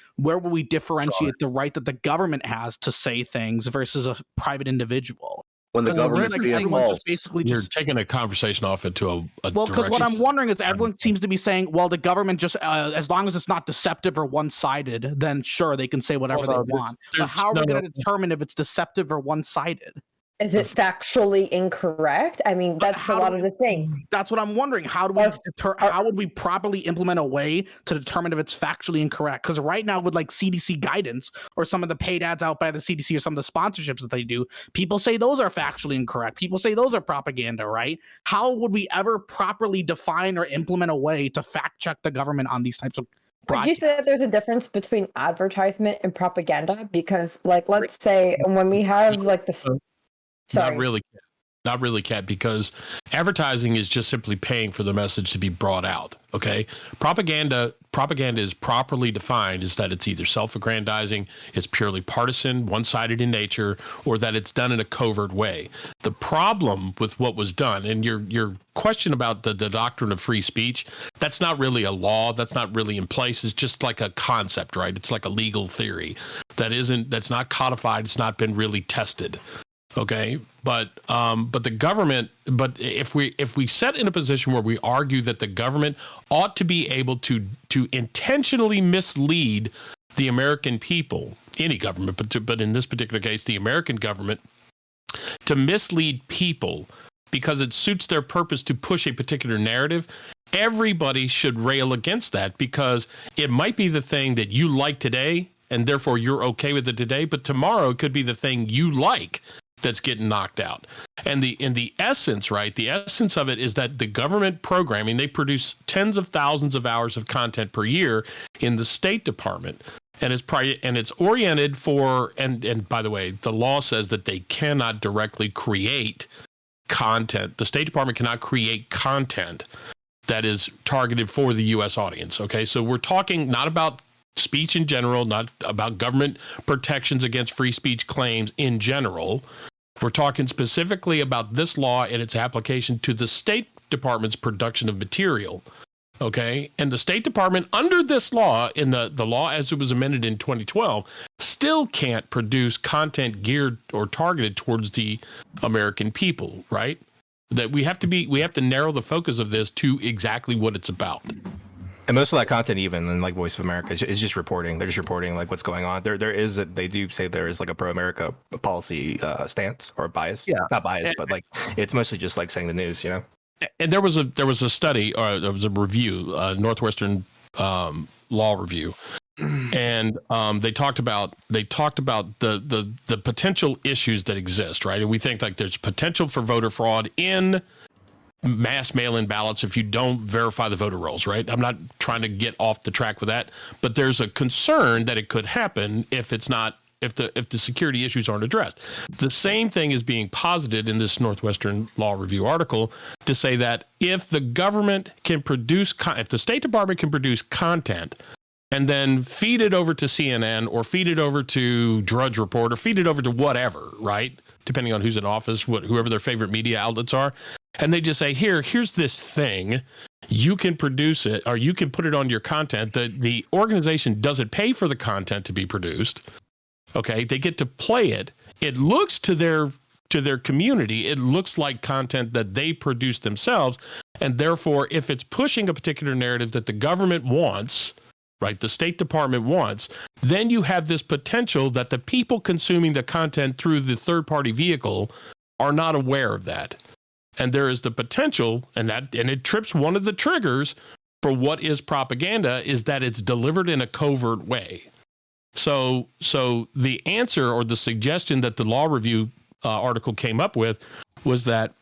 differentiate the right that the government has to say things versus a private individual? When the Well, government's everything- being everyone's false. just basically You're just taking a conversation off into a well, because what I'm direction. wondering is everyone seems to be saying, well, the government just as long as it's not deceptive or one-sided, then sure they can say whatever Well, no, they want. But there's- how are we no, going to determine if it's deceptive or one-sided? Is it factually incorrect? I mean, But that's how a do lot we- of the thing. That's what I'm wondering. How do we how would we properly implement a way to determine if it's factually incorrect? Because right now, with like CDC guidance or some of the paid ads out by the CDC or some of the sponsorships that they do, people say those are factually incorrect. People say those are propaganda, right? How would we ever properly define or implement a way to fact check the government on these types of Would you broadcasts? say that there's a difference between advertisement and propaganda? Because, like, let's say when we have like this. Sorry. Not really, Kat, because advertising is just simply paying for the message to be brought out. Okay, propaganda is properly defined is that it's either self-aggrandizing, it's purely partisan, one-sided in nature, or that it's done in a covert way. The problem with what was done, and your question about the doctrine of free speech, that's not really a law, that's not really in place. It's just like a concept, right? It's like a legal theory that's not codified. It's not been really tested. Okay, but the government, but if we set in a position where we argue that the government ought to be able to intentionally mislead the American people, any government, but in this particular case, the American government, to mislead people because it suits their purpose to push a particular narrative, everybody should rail against that because it might be the thing that you like today, and therefore you're okay with it today, but tomorrow it could be the thing you like that's getting knocked out. And the essence, right? The essence of it is that the government programming, they produce tens of thousands of hours of content per year in the State Department. And it's oriented for, and by the way, the law says that they cannot directly create content. The State Department cannot create content that is targeted for the U.S. audience. Okay, so we're talking not about speech in general, not about government protections against free speech claims in general. We're talking specifically about this law and its application to the State Department's production of material. Okay, and the State Department under this law, in the law as it was amended in 2012, still can't produce content geared or targeted towards the American people, right? That we have to narrow the focus of this to exactly what it's about. And most of that content, even in like Voice of America, is just reporting. They're just reporting like what's going on. They do say there is like a pro-America policy stance or bias. Yeah. Not bias, but like it's mostly just like saying the news, you know. And there was a study, or there was a review, Northwestern Law Review, and they talked about the potential issues that exist, right? And we think like there's potential for voter fraud in mass mail-in ballots if you don't verify the voter rolls, right? I'm not trying to get off the track with that, but there's a concern that it could happen if the security issues aren't addressed. The same thing is being posited in this Northwestern Law Review article to say that if the government can produce, if the State Department can produce content and then feed it over to CNN or feed it over to Drudge Report or feed it over to whatever, right? Depending on who's in office, whoever their favorite media outlets are. And they just say, here's this thing, you can produce it or you can put it on your content. The organization doesn't pay for the content to be produced. Okay, they get to play it. It looks to their community, it looks like content that they produce themselves. And therefore, if it's pushing a particular narrative that the government wants, right, the State Department wants, then you have this potential that the people consuming the content through the third-party vehicle are not aware of that. And there is the potential, and it trips one of the triggers for what is propaganda is that it's delivered in a covert way. So the answer or the suggestion that the law review article came up with was that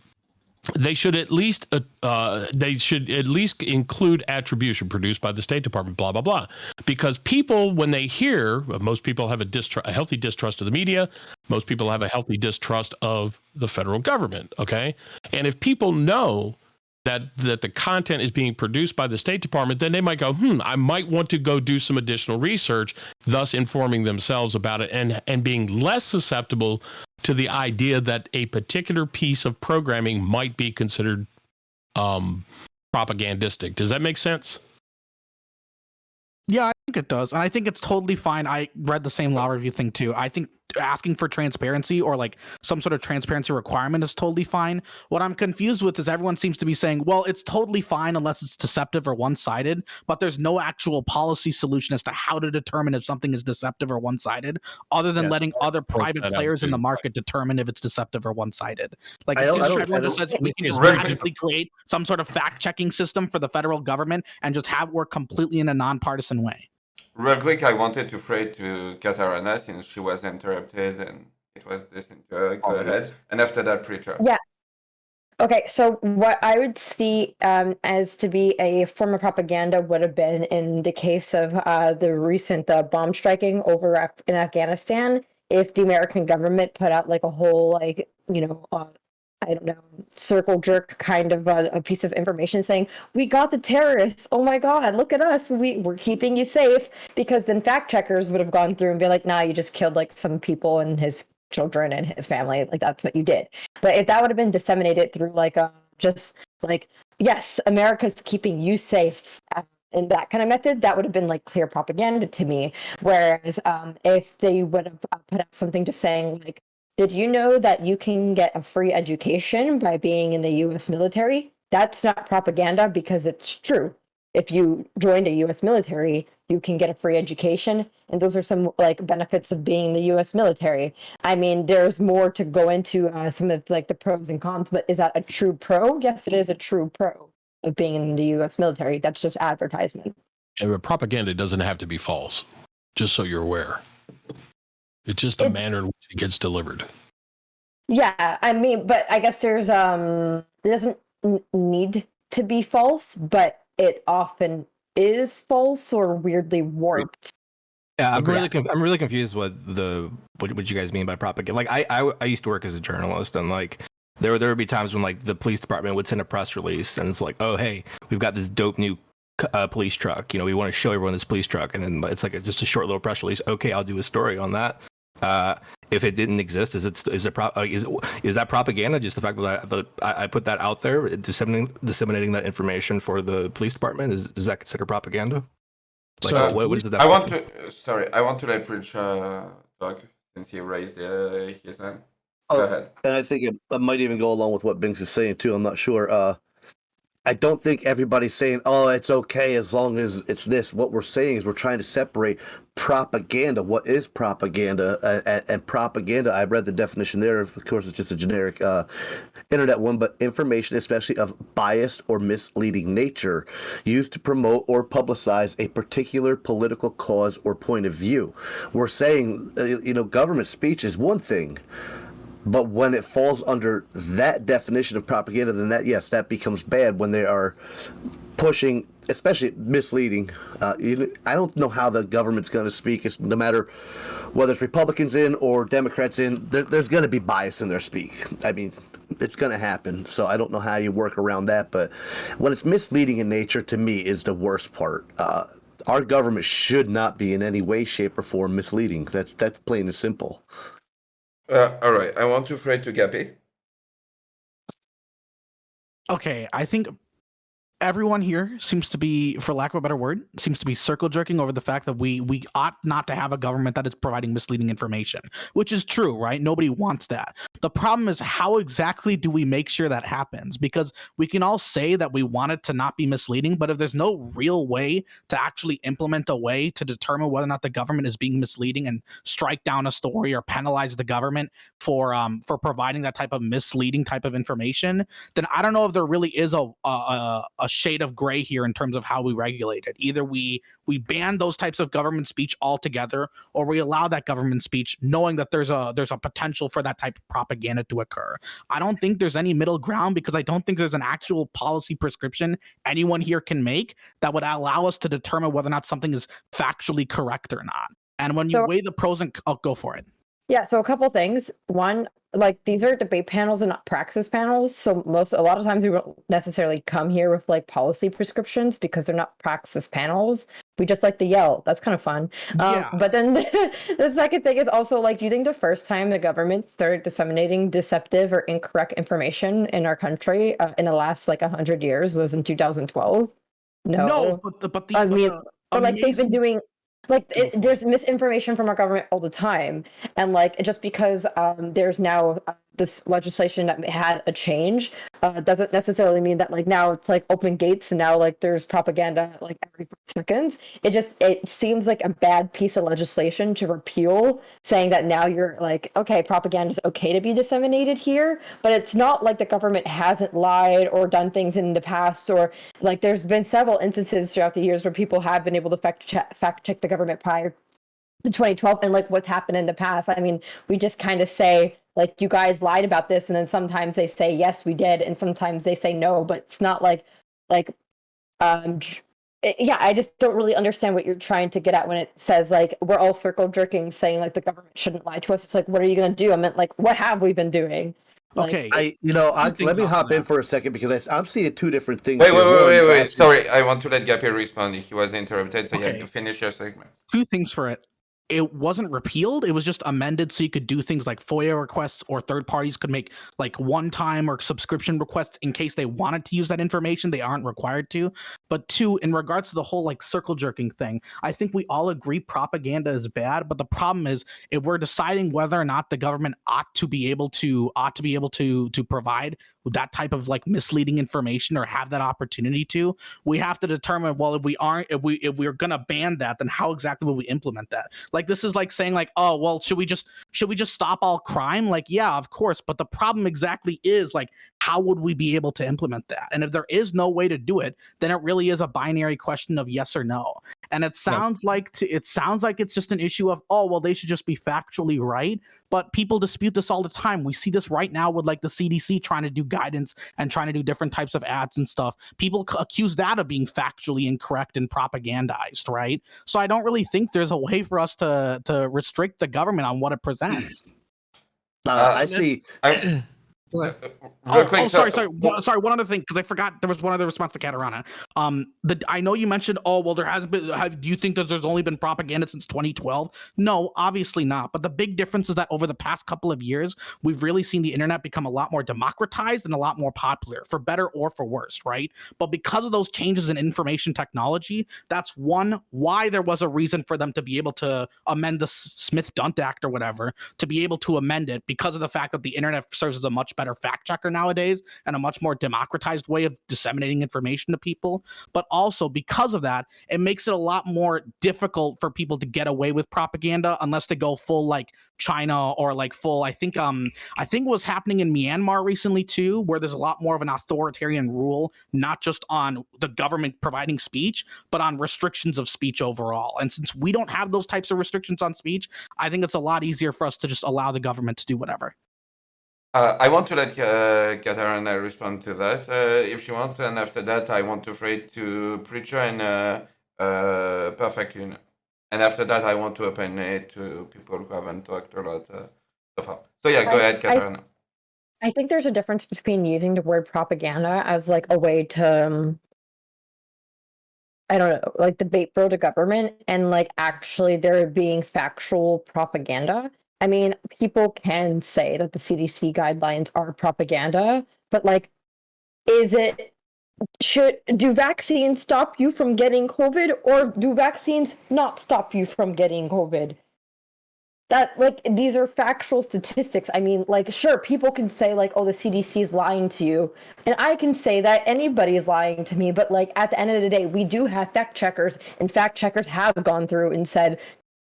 they should at least include attribution produced by the State Department, blah, blah, blah. Because people, when they hear, most people have a healthy distrust of the media. Most people have a healthy distrust of the federal government, okay? And if people know that the content is being produced by the State Department, then they might go, I might want to go do some additional research, thus informing themselves about it and being less susceptible to the idea that a particular piece of programming might be considered propagandistic. Does that make sense? Yeah, I think it does. And I think it's totally fine. I read the same law review thing too. I think asking for transparency or like some sort of transparency requirement is totally fine. What I'm confused with is everyone seems to be saying, well, it's totally fine unless it's deceptive or one-sided, but there's no actual policy solution as to how to determine if something is deceptive or one-sided, other than letting other private players in the market determine if it's deceptive or one-sided. Like everyone just says we can just magically create some sort of fact-checking system for the federal government and just have work completely in a nonpartisan way. Real quick, I wanted to throw it to Katarana since she was interrupted and it was this. Go ahead. And after that, preacher. Yeah. Okay, so what I would see as to be a form of propaganda would have been in the case of the recent bomb striking over in Afghanistan. If the American government put out like a whole I don't know, circle jerk kind of a piece of information saying, we got the terrorists. Oh my God, look at us. We're keeping you safe. Because then fact checkers would have gone through and be like, nah, you just killed like some people and his children and his family. Like that's what you did. But if that would have been disseminated through like just like, yes, America's keeping you safe. In that kind of method, that would have been like clear propaganda to me. Whereas if they would have put out something just saying like, did you know that you can get a free education by being in the U.S. military? That's not propaganda because it's true. If you join the U.S. military, you can get a free education. And those are some like benefits of being in the U.S. military. I mean, there's more to go into some of like the pros and cons, but is that a true pro? Yes, it is a true pro of being in the U.S. military. That's just advertisement. And propaganda doesn't have to be false, just so you're aware. It's just the manner in which it gets delivered. Yeah, I mean, but I guess there's it doesn't need to be false, but it often is false or weirdly warped. Yeah, I'm really confused what you guys mean by propaganda. Like I used to work as a journalist, and like there would be times when like the police department would send a press release, and it's like, oh hey, we've got this dope new police truck. We want to show everyone this police truck, and then it's like just a short little press release. Okay, I'll do a story on that. If it didn't exist, is that propaganda? Just the fact that I put that out there, disseminating that information for the police department, is that considered propaganda? Like, so what is it? I want to let Preach talk since he raised his hand. Go ahead. And I think it might even go along with what Binx is saying too. I'm not sure. I don't think everybody's saying, oh, it's okay as long as it's this. What we're saying is we're trying to separate propaganda. What is propaganda? And propaganda, I read the definition there. Of course, it's just a generic internet one, but information, especially of biased or misleading nature, used to promote or publicize a particular political cause or point of view. We're saying, government speech is one thing. But when it falls under that definition of propaganda, then that becomes bad when they are pushing, especially misleading. I don't know how the government's going to speak. No matter whether it's Republicans in or Democrats in, there's going to be bias in their speak. I mean, it's going to happen. So I don't know how you work around that. But when it's misleading in nature, to me, is the worst part. Our government should not be in any way, shape, or form misleading. That's plain and simple. All right, I want to throw it to Gappy. Okay, I think everyone here seems to be, for lack of a better word, seems to be circle jerking over the fact that we ought not to have a government that is providing misleading information, which is true, right? Nobody wants that. The problem is, how exactly do we make sure that happens? Because we can all say that we want it to not be misleading, but if there's no real way to actually implement a way to determine whether or not the government is being misleading and strike down a story or penalize the government for providing that type of misleading type of information, then I don't know if there really is a shade of gray here in terms of how we regulate it. Either we ban those types of government speech altogether, or we allow that government speech knowing that there's a potential for that type of propaganda to occur. I don't think there's any middle ground, because I don't think there's an actual policy prescription anyone here can make that would allow us to determine whether or not something is factually correct or not. And when you weigh the pros and go for it. Yeah, so a couple things. One, like these are debate panels and not praxis panels. So a lot of times we don't necessarily come here with like policy prescriptions because they're not praxis panels. We just like to yell. That's kind of fun. Yeah. But then the second thing is also like, do you think the first time the government started disseminating deceptive or incorrect information in our country in the last like 100 years was in 2012? No, I mean, but like they've been amazing doing there's misinformation from our government all the time, and like just because there's now this legislation that had a change doesn't necessarily mean that like now it's like open gates and now like there's propaganda like every 5 seconds. It seems like a bad piece of legislation to repeal, saying that now you're like, okay, propaganda is okay to be disseminated here, but it's not like the government hasn't lied or done things in the past, or like there's been several instances throughout the years where people have been able to fact check the government prior to 2012 and like what's happened in the past. I mean, we just kind of say like, you guys lied about this, and then sometimes they say yes we did, and sometimes they say no, but it's not like um yeah, I just don't really understand what you're trying to get at when it says like we're all circle jerking saying like the government shouldn't lie to us. It's like, what are you going to do? I meant like, what have we been doing? Like, Okay. Let me hop in for a second because I'm seeing two different things. Wait. Sorry, I want to let Gappy respond. He was interrupted, so Okay. yeah, finish your segment. Two things for it. It wasn't repealed. It was just amended so you could do things like FOIA requests, or third parties could make like one-time or subscription requests in case they wanted to use that information. They aren't required to. But two, in regards to the whole like circle jerking thing, I think we all agree propaganda is bad. But the problem is, if we're deciding whether or not the government ought to be able to provide that type of like misleading information or have that opportunity to, we have to determine, well, if we're gonna ban that, then how exactly will we implement that? Like, this is like saying like, oh well, should we just stop all crime? Like, yeah, of course, but the problem exactly is like, how would we be able to implement that? And if there is no way to do it, then it really is a binary question of yes or no. And it sounds like it's just an issue of, oh well, they should just be factually right. But people dispute this all the time. We see this right now with like the CDC trying to do guidance and trying to do different types of ads and stuff. People accuse that of being factually incorrect and propagandized, right? So I don't really think there's a way for us to restrict the government on what it presents. I see. Real quick, Sorry. One other thing, because I forgot there was one other response to Katarana. I know you mentioned, oh well, there hasn't been. Do you think that there's only been propaganda since 2012? No, obviously not. But the big difference is that over the past couple of years, we've really seen the internet become a lot more democratized and a lot more popular, for better or for worse, right? But because of those changes in information technology, that's why there was a reason for them to be able to amend the Smith-Dunt Act or whatever, to be able to amend it, because of the fact that the internet serves as a much better fact checker nowadays and a much more democratized way of disseminating information to people. But also because of that, it makes it a lot more difficult for people to get away with propaganda unless they go full like China or like full, I think what's happening in Myanmar recently too, where there's a lot more of an authoritarian rule, not just on the government providing speech, but on restrictions of speech overall. And since we don't have those types of restrictions on speech, I think it's a lot easier for us to just allow the government to do whatever. I want to let Katarana respond to that if she wants, and after that, I want to throw it to Preacher and Perfect Union. And after that, I want to open it to people who haven't talked a lot so far. So yeah, go ahead, Katarana. I think there's a difference between using the word propaganda as like a way to, I don't know, like debate for the government, and like actually there being factual propaganda. I mean, people can say that the CDC guidelines are propaganda, but like, do vaccines stop you from getting COVID, or do vaccines not stop you from getting COVID? That, like, these are factual statistics. I mean, like, sure, people can say like, oh, the CDC is lying to you, and I can say that anybody is lying to me, but like at the end of the day, we do have fact checkers, and fact checkers have gone through and said,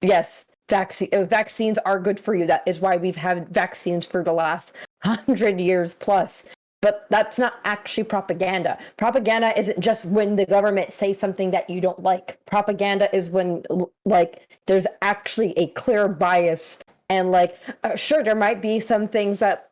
yes, vaccines are good for you. That is why we've had vaccines for the last 100 years plus. But that's not actually propaganda. Propaganda isn't just when the government says something that you don't like. Propaganda is when like there's actually a clear bias, and like sure, there might be some things that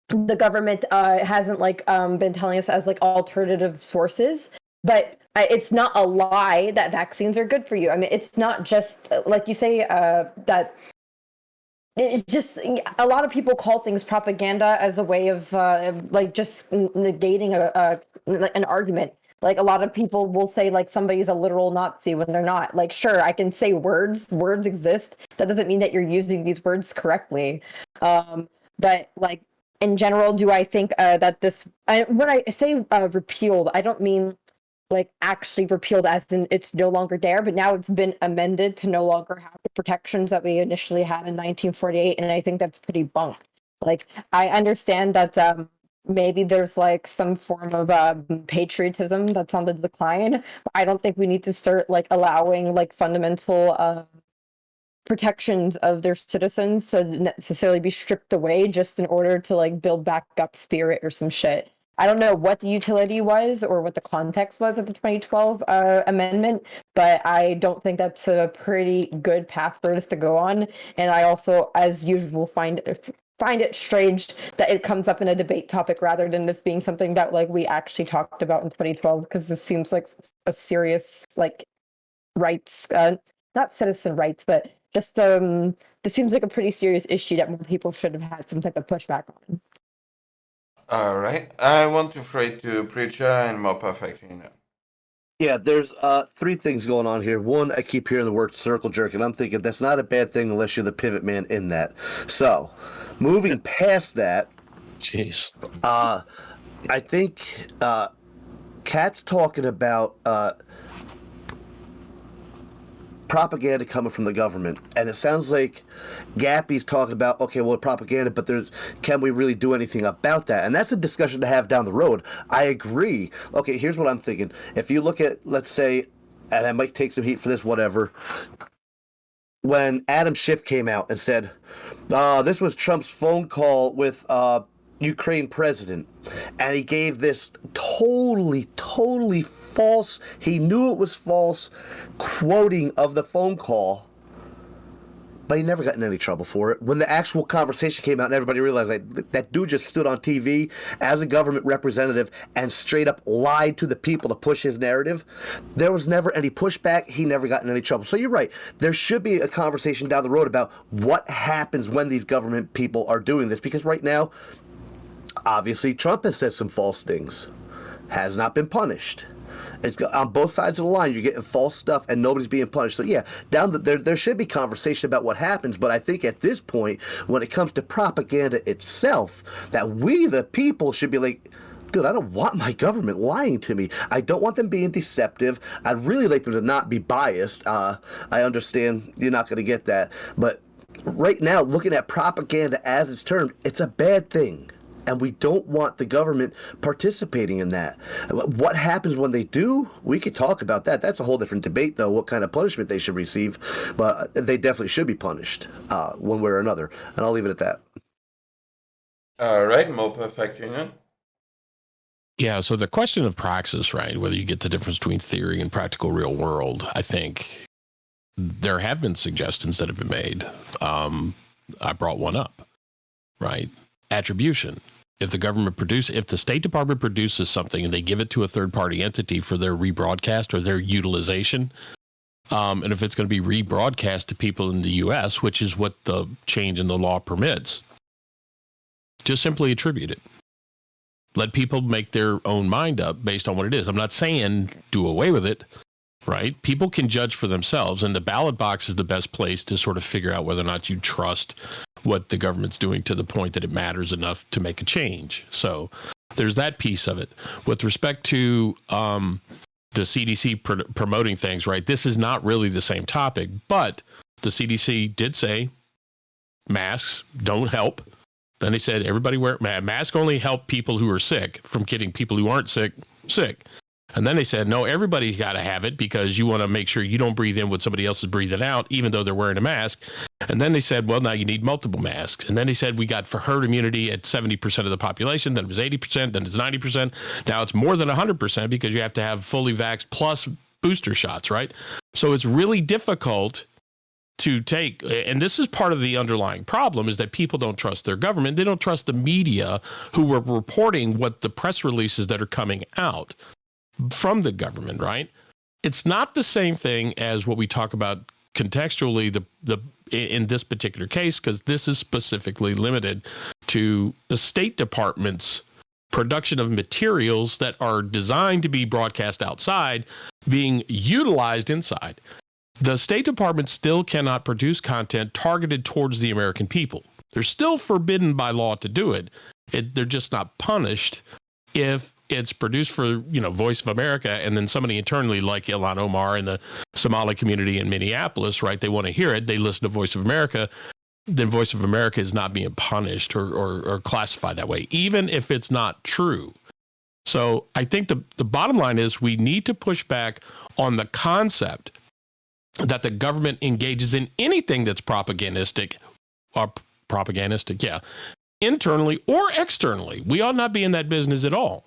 the government hasn't like been telling us as like alternative sources, but it's not a lie that vaccines are good for you. I mean, it's not just like you say that it's just a lot of people call things propaganda as a way of like just negating an argument. Like a lot of people will say like somebody's a literal Nazi when they're not. Like, sure, I can say words exist. That doesn't mean that you're using these words correctly. But like in general, do I think that when I say repealed, I don't mean like actually repealed as in it's no longer there, but now it's been amended to no longer have the protections that we initially had in 1948, and I think that's pretty bunk. Like I understand that maybe there's like some form of patriotism that's on the decline, but I don't think we need to start like allowing like fundamental protections of their citizens to necessarily be stripped away just in order to like build back up spirit or some shit. I don't know what the utility was or what the context was of the 2012 amendment, but I don't think that's a pretty good path for us to go on. And I also, as usual, find it strange that it comes up in a debate topic rather than this being something that like we actually talked about in 2012, because this seems like a serious like rights, not citizen rights, but just this seems like a pretty serious issue that more people should have had some type of pushback on. All right. I want to throw it to Preacher and more perfect. Yeah, there's three things going on here. One, I keep hearing the word circle jerk, and I'm thinking that's not a bad thing unless you're the pivot man in that. So, moving past that, Jeez. I think Kat's talking about propaganda coming from the government, and it sounds like Gappy's talking about, okay, well, propaganda, but can we really do anything about that? And that's a discussion to have down the road. I agree. Okay, here's what I'm thinking. If you look at, let's say, and I might take some heat for this, whatever, when Adam Schiff came out and said, this was Trump's phone call with Ukraine president, and he gave this totally false, he knew it was false quoting of the phone call, but he never got in any trouble for it. When the actual conversation came out and everybody realized that dude just stood on TV as a government representative and straight up lied to the people to push his narrative, there was never any pushback. He never got in any trouble. So you're right. There should be a conversation down the road about what happens when these government people are doing this, because right now, obviously, Trump has said some false things, has not been punished. It's on both sides of the line. You're getting false stuff, and nobody's being punished. So yeah, there should be conversation about what happens. But I think at this point, when it comes to propaganda itself, that we the people should be like, dude, I don't want my government lying to me. I don't want them being deceptive. I'd really like them to not be biased. I understand you're not going to get that, but right now, looking at propaganda as it's termed, it's a bad thing. And we don't want the government participating in that. What happens when they do? We could talk about that. That's a whole different debate, though, what kind of punishment they should receive. But they definitely should be punished one way or another. And I'll leave it at that. All right, more perfect union. Yeah, so the question of praxis, right, whether you get the difference between theory and practical real world, I think there have been suggestions that have been made. I brought one up, right? Attribution. If the State Department produces something and they give it to a third-party entity for their rebroadcast or their utilization, and if it's going to be rebroadcast to people in the U.S., which is what the change in the law permits, just simply attribute it. Let people make their own mind up based on what it is. I'm not saying do away with it, right? People can judge for themselves, and the ballot box is the best place to sort of figure out whether or not you trust what the government's doing to the point that it matters enough to make a change. So there's that piece of it. With respect to the CDC promoting things, right, this is not really the same topic, but the CDC did say masks don't help. Then they said everybody wear masks only help people who are sick from getting people who aren't sick. And then they said, no, everybody's got to have it because you want to make sure you don't breathe in what somebody else is breathing out, even though they're wearing a mask. And then they said, well, now you need multiple masks. And then they said we got for herd immunity at 70% of the population. Then it was 80%. Then it's 90%. Now it's more than 100% because you have to have fully vaxxed plus booster shots, right? So it's really difficult to take, and this is part of the underlying problem, is that people don't trust their government. They don't trust the media who are reporting what the press releases that are coming out from the government, right? It's not the same thing as what we talk about contextually, the in this particular case, because this is specifically limited to the State Department's production of materials that are designed to be broadcast outside being utilized inside. The State Department still cannot produce content targeted towards the American people. They're still forbidden by law to do it. They're just not punished if it's produced for, Voice of America, and then somebody internally like Ilhan Omar in the Somali community in Minneapolis, right? They want to hear it. They listen to Voice of America. Then Voice of America is not being punished or classified that way, even if it's not true. So I think the bottom line is we need to push back on the concept that the government engages in anything that's propagandistic, internally or externally. We ought not be in that business at all.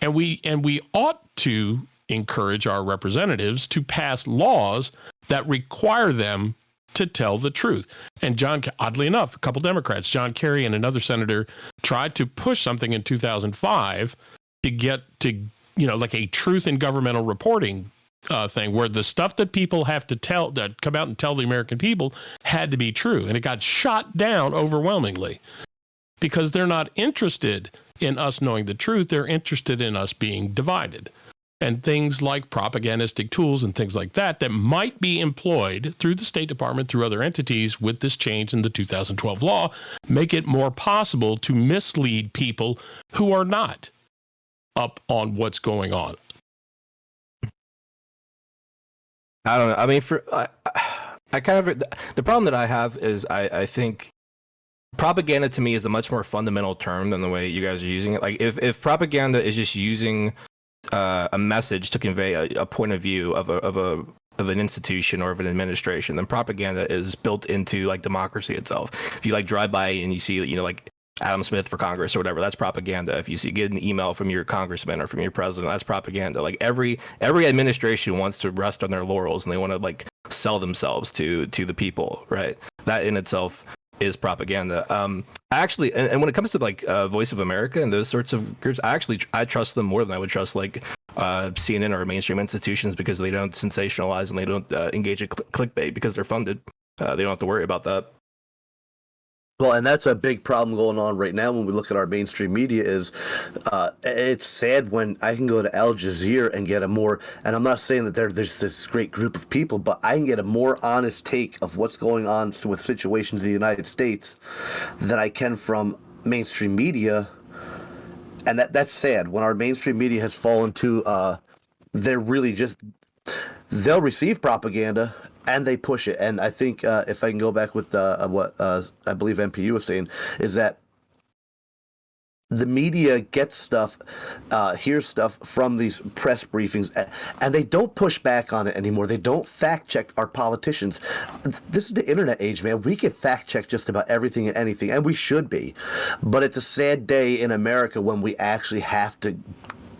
And we ought to encourage our representatives to pass laws that require them to tell the truth. And oddly enough, a couple Democrats, John Kerry and another senator, tried to push something in 2005 to get to, like a truth in governmental reporting thing, where the stuff that people have to tell, that come out and tell the American people, had to be true. And it got shot down overwhelmingly because they're not interested in us knowing the truth. They're interested in us being divided. And things like propagandistic tools and things like that might be employed through the State Department, through other entities, with this change in the 2012 law, make it more possible to mislead people who are not up on what's going on. I don't know. I mean, I kind of, the problem that I have is I think propaganda to me is a much more fundamental term than the way you guys are using it. Like if propaganda is just using a message to convey a point of view of an institution or of an administration, then propaganda is built into like democracy itself. If you like drive by and you see, like Adam Smith for Congress or whatever, that's propaganda. If you get an email from your congressman or from your president, that's propaganda. Like every administration wants to rest on their laurels and they want to like sell themselves to the people, right? That in itself is propaganda. Actually, and when it comes to like Voice of America and those sorts of groups, I trust them more than I would trust like CNN or mainstream institutions, because they don't sensationalize and they don't engage in clickbait because they're funded. They don't have to worry about that. Well, and that's a big problem going on right now when we look at our mainstream media is it's sad when I can go to Al Jazeera and get a more, and I'm not saying that there's this great group of people, but I can get a more honest take of what's going on with situations in the United States than I can from mainstream media. And that's sad when our mainstream media has fallen to, they're really just, they'll receive propaganda and they push it. And I think if I can go back with what I believe MPU was saying, is that the media gets stuff, hears stuff from these press briefings, and they don't push back on it anymore. They don't fact check our politicians. This is the internet age, man. We can fact check just about everything and anything, and we should be. But it's a sad day in America when we actually have to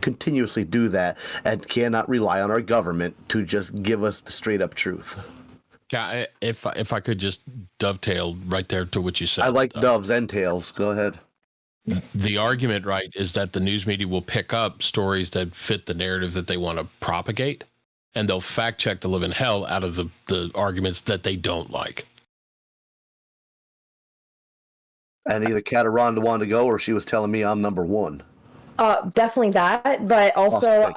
continuously do that and cannot rely on our government to just give us the straight up truth. Yeah, if I could just dovetail right there to what you said. I like doves and tails. Go ahead. The argument, right, is that the news media will pick up stories that fit the narrative that they want to propagate, and they'll fact check the living hell out of the arguments that they don't like. And either Katarana wanted to go, or she was telling me I'm number one. Definitely that, but also,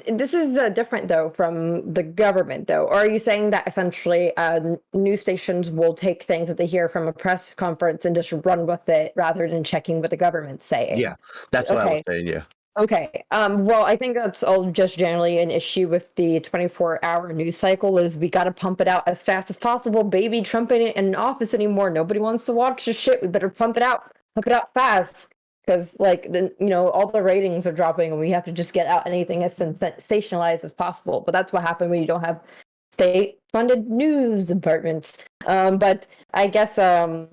this is different though from the government though. Or are you saying that essentially news stations will take things that they hear from a press conference and just run with it rather than checking what the government's saying? Yeah, that's what I was saying, yeah. Okay. Well, I think that's all just generally an issue with the 24-hour news cycle is we got to pump it out as fast as possible. Baby Trump ain't in office anymore. Nobody wants to watch this shit. We better pump it out fast. Because, like, all the ratings are dropping and we have to just get out anything as sensationalized as possible. But that's what happened when you don't have state-funded news departments. But I guess all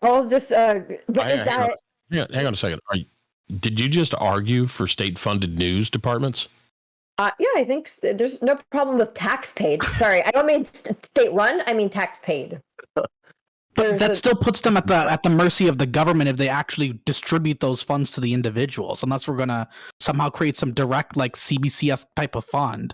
of this... hang on a second. Did you just argue for state-funded news departments? Yeah, I think there's no problem with tax paid. Sorry, I don't mean state-run. I mean tax paid. But that still puts them at the mercy of the government if they actually distribute those funds to the individuals, unless we're gonna somehow create some direct like CBCF type of fund.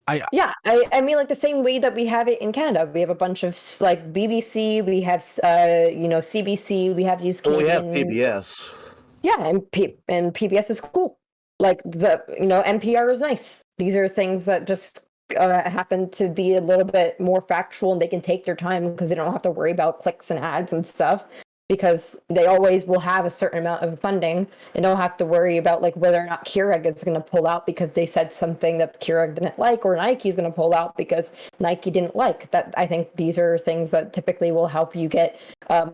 I mean, like the same way that we have it in Canada. We have a bunch of like BBC, we have CBC, we have these We have Canadian. PBS. Yeah, and PBS is cool. Like NPR is nice. These are things that just happen to be a little bit more factual, and they can take their time because they don't have to worry about clicks and ads and stuff, because they always will have a certain amount of funding and don't have to worry about like whether or not Keurig is going to pull out because they said something that Keurig didn't like, or Nike is going to pull out because Nike didn't like that. I think these are things that typically will help you get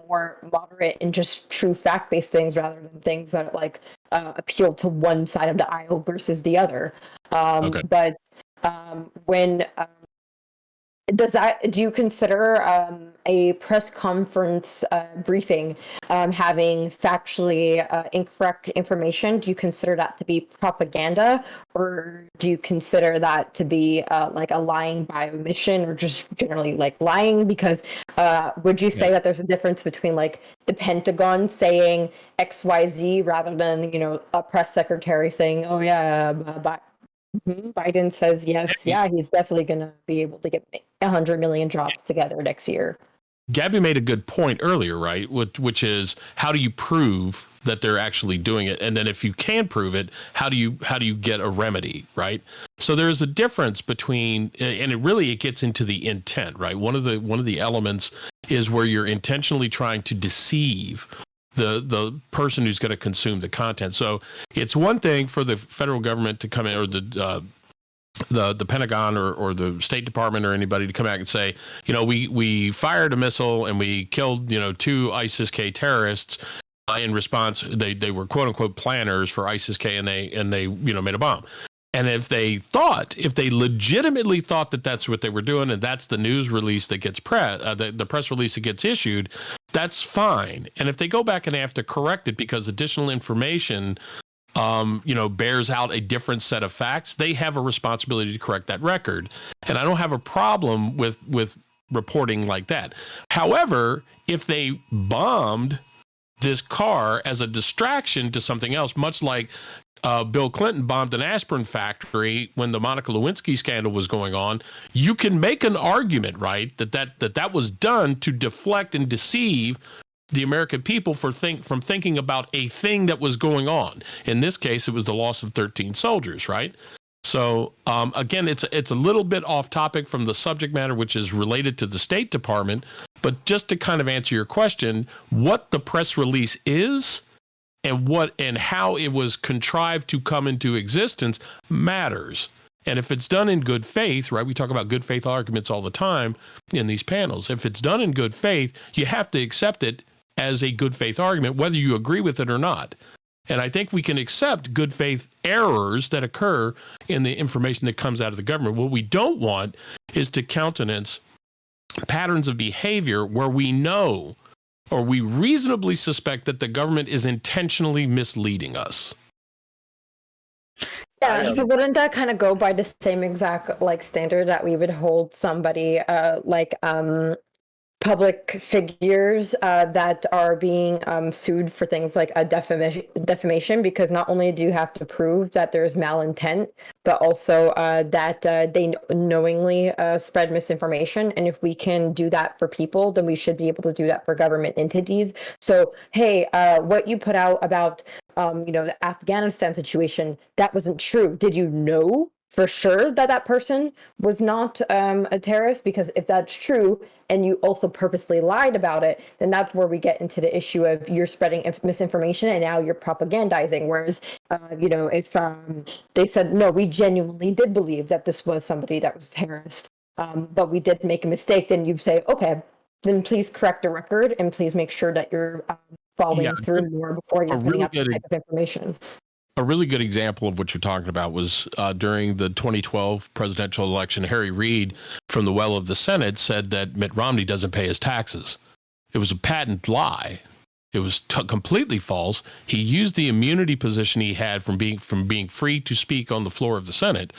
more moderate and just true fact-based things, rather than things that like appeal to one side of the aisle versus the other. Okay. But when do you consider a press conference briefing having factually incorrect information? Do you consider that to be propaganda, or do you consider that to be like a lying by omission, or just generally like lying? Because would you say that there's a difference between like the Pentagon saying XYZ rather than a press secretary saying, oh yeah, Biden says yes, he's definitely going to be able to get 100 million jobs together next year. Gabby made a good point earlier, right? Which is, how do you prove that they're actually doing it? And then if you can prove it, how do you get a remedy, right? So there's a difference between, and it gets into the intent, right? One of the elements is where you're intentionally trying to deceive the person who's going to consume the content. So it's one thing for the federal government to come in, or the Pentagon or the State Department or anybody to come out and say, we fired a missile and we killed 2 ISIS-K terrorists. In response, they were quote unquote planners for ISIS-K, and they made a bomb. And if they legitimately thought that that's what they were doing, and that's the news release that gets the press release that gets issued, that's fine. And if they go back and have to correct it because additional information, bears out a different set of facts, they have a responsibility to correct that record. And I don't have a problem with reporting like that. However, if they bombed this car as a distraction to something else, much like Bill Clinton bombed an aspirin factory when the Monica Lewinsky scandal was going on, you can make an argument, right, that was done to deflect and deceive the American people from thinking about a thing that was going on. In this case, it was the loss of 13 soldiers, right? So again, it's a little bit off topic from the subject matter, which is related to the State Department. But just to kind of answer your question, what the press release is and how it was contrived to come into existence matters. And if it's done in good faith, right? We talk about good faith arguments all the time in these panels. If it's done in good faith, you have to accept it as a good faith argument, whether you agree with it or not. And I think we can accept good faith errors that occur in the information that comes out of the government. What we don't want is to countenance patterns of behavior where we know or we reasonably suspect that the government is intentionally misleading us. Yeah, so wouldn't that kind of go by the same exact like standard that we would hold somebody public figures that are being sued for things like a defamation, because not only do you have to prove that there's malintent, but also that they knowingly spread misinformation. And if we can do that for people, then we should be able to do that for government entities. So, hey, what you put out about the Afghanistan situation, that wasn't true. Did you know for sure that person was not a terrorist? Because if that's true, and you also purposely lied about it, then that's where we get into the issue of you're spreading misinformation and now you're propagandizing. Whereas, if they said, no, we genuinely did believe that this was somebody that was a terrorist, but we did make a mistake, then you say, okay, then please correct the record and please make sure that you're following through more before you're putting out that type of information. A really good example of what you're talking about was during the 2012 presidential election. Harry Reid from the well of the Senate said that Mitt Romney doesn't pay his taxes. It was a patent lie. It was completely false. He used the immunity position he had from being free to speak on the floor of the Senate,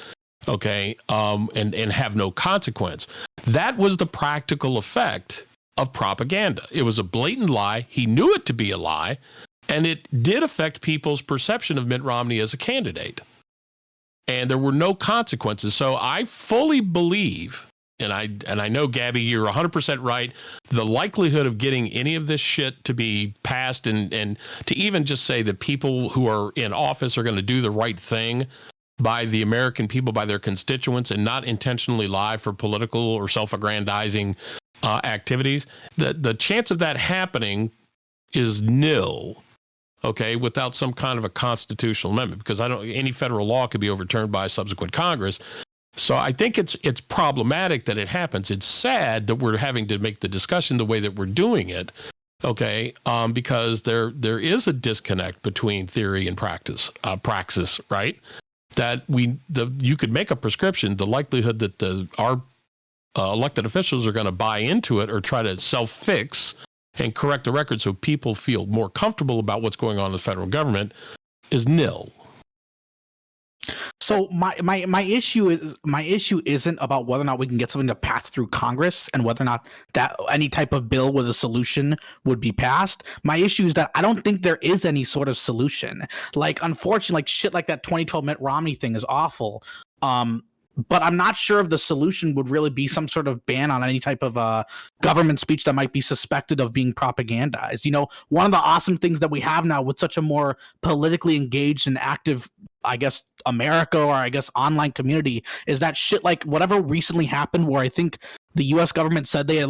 okay, and have no consequence. That was the practical effect of propaganda. It was a blatant lie. He knew it to be a lie. And it did affect people's perception of Mitt Romney as a candidate. and there were no consequences. So I fully believe, and I know, Gabby, you're 100% right. The likelihood of getting any of this shit to be passed and to even just say that people who are in office are going to do the right thing by the American people, by their constituents, and not intentionally lie for political or self-aggrandizing activities, the chance of that happening is nil. Okay, without some kind of a constitutional amendment, because any federal law could be overturned by a subsequent Congress. So I think it's problematic that it happens. It's sad that we're having to make the discussion the way that we're doing it. Okay, because there is a disconnect between theory and praxis, right? That you could make a prescription. The likelihood that our elected officials are going to buy into it or try to self-fix and correct the record so people feel more comfortable about what's going on in the federal government is nil. So my issue isn't about whether or not we can get something to pass through Congress and whether or not that any type of bill with a solution would be passed. My issue is that I don't think there is any sort of solution. Like, unfortunately, like shit like that 2012 Mitt Romney thing is awful. But I'm not sure if the solution would really be some sort of ban on any type of government speech that might be suspected of being propagandized. You know, one of the awesome things that we have now with such a more politically engaged and active, I guess, America, or I guess online community, is that shit like whatever recently happened where I think the US government said they had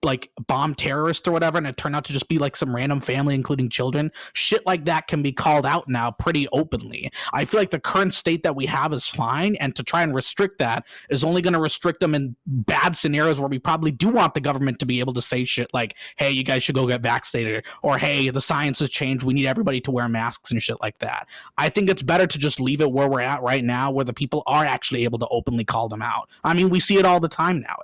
like bombed terrorists or whatever, and it turned out to just be like some random family, including children. Shit like that can be called out now pretty openly. I feel like the current state that we have is fine, and to try and restrict that is only going to restrict them in bad scenarios where we probably do want the government to be able to say shit like, hey, you guys should go get vaccinated, or hey, the science has changed, we need everybody to wear masks and shit like that. I think it's better to just leave it where we're at right now, where the people are actually able to openly call them out. I mean, we see it all the time now.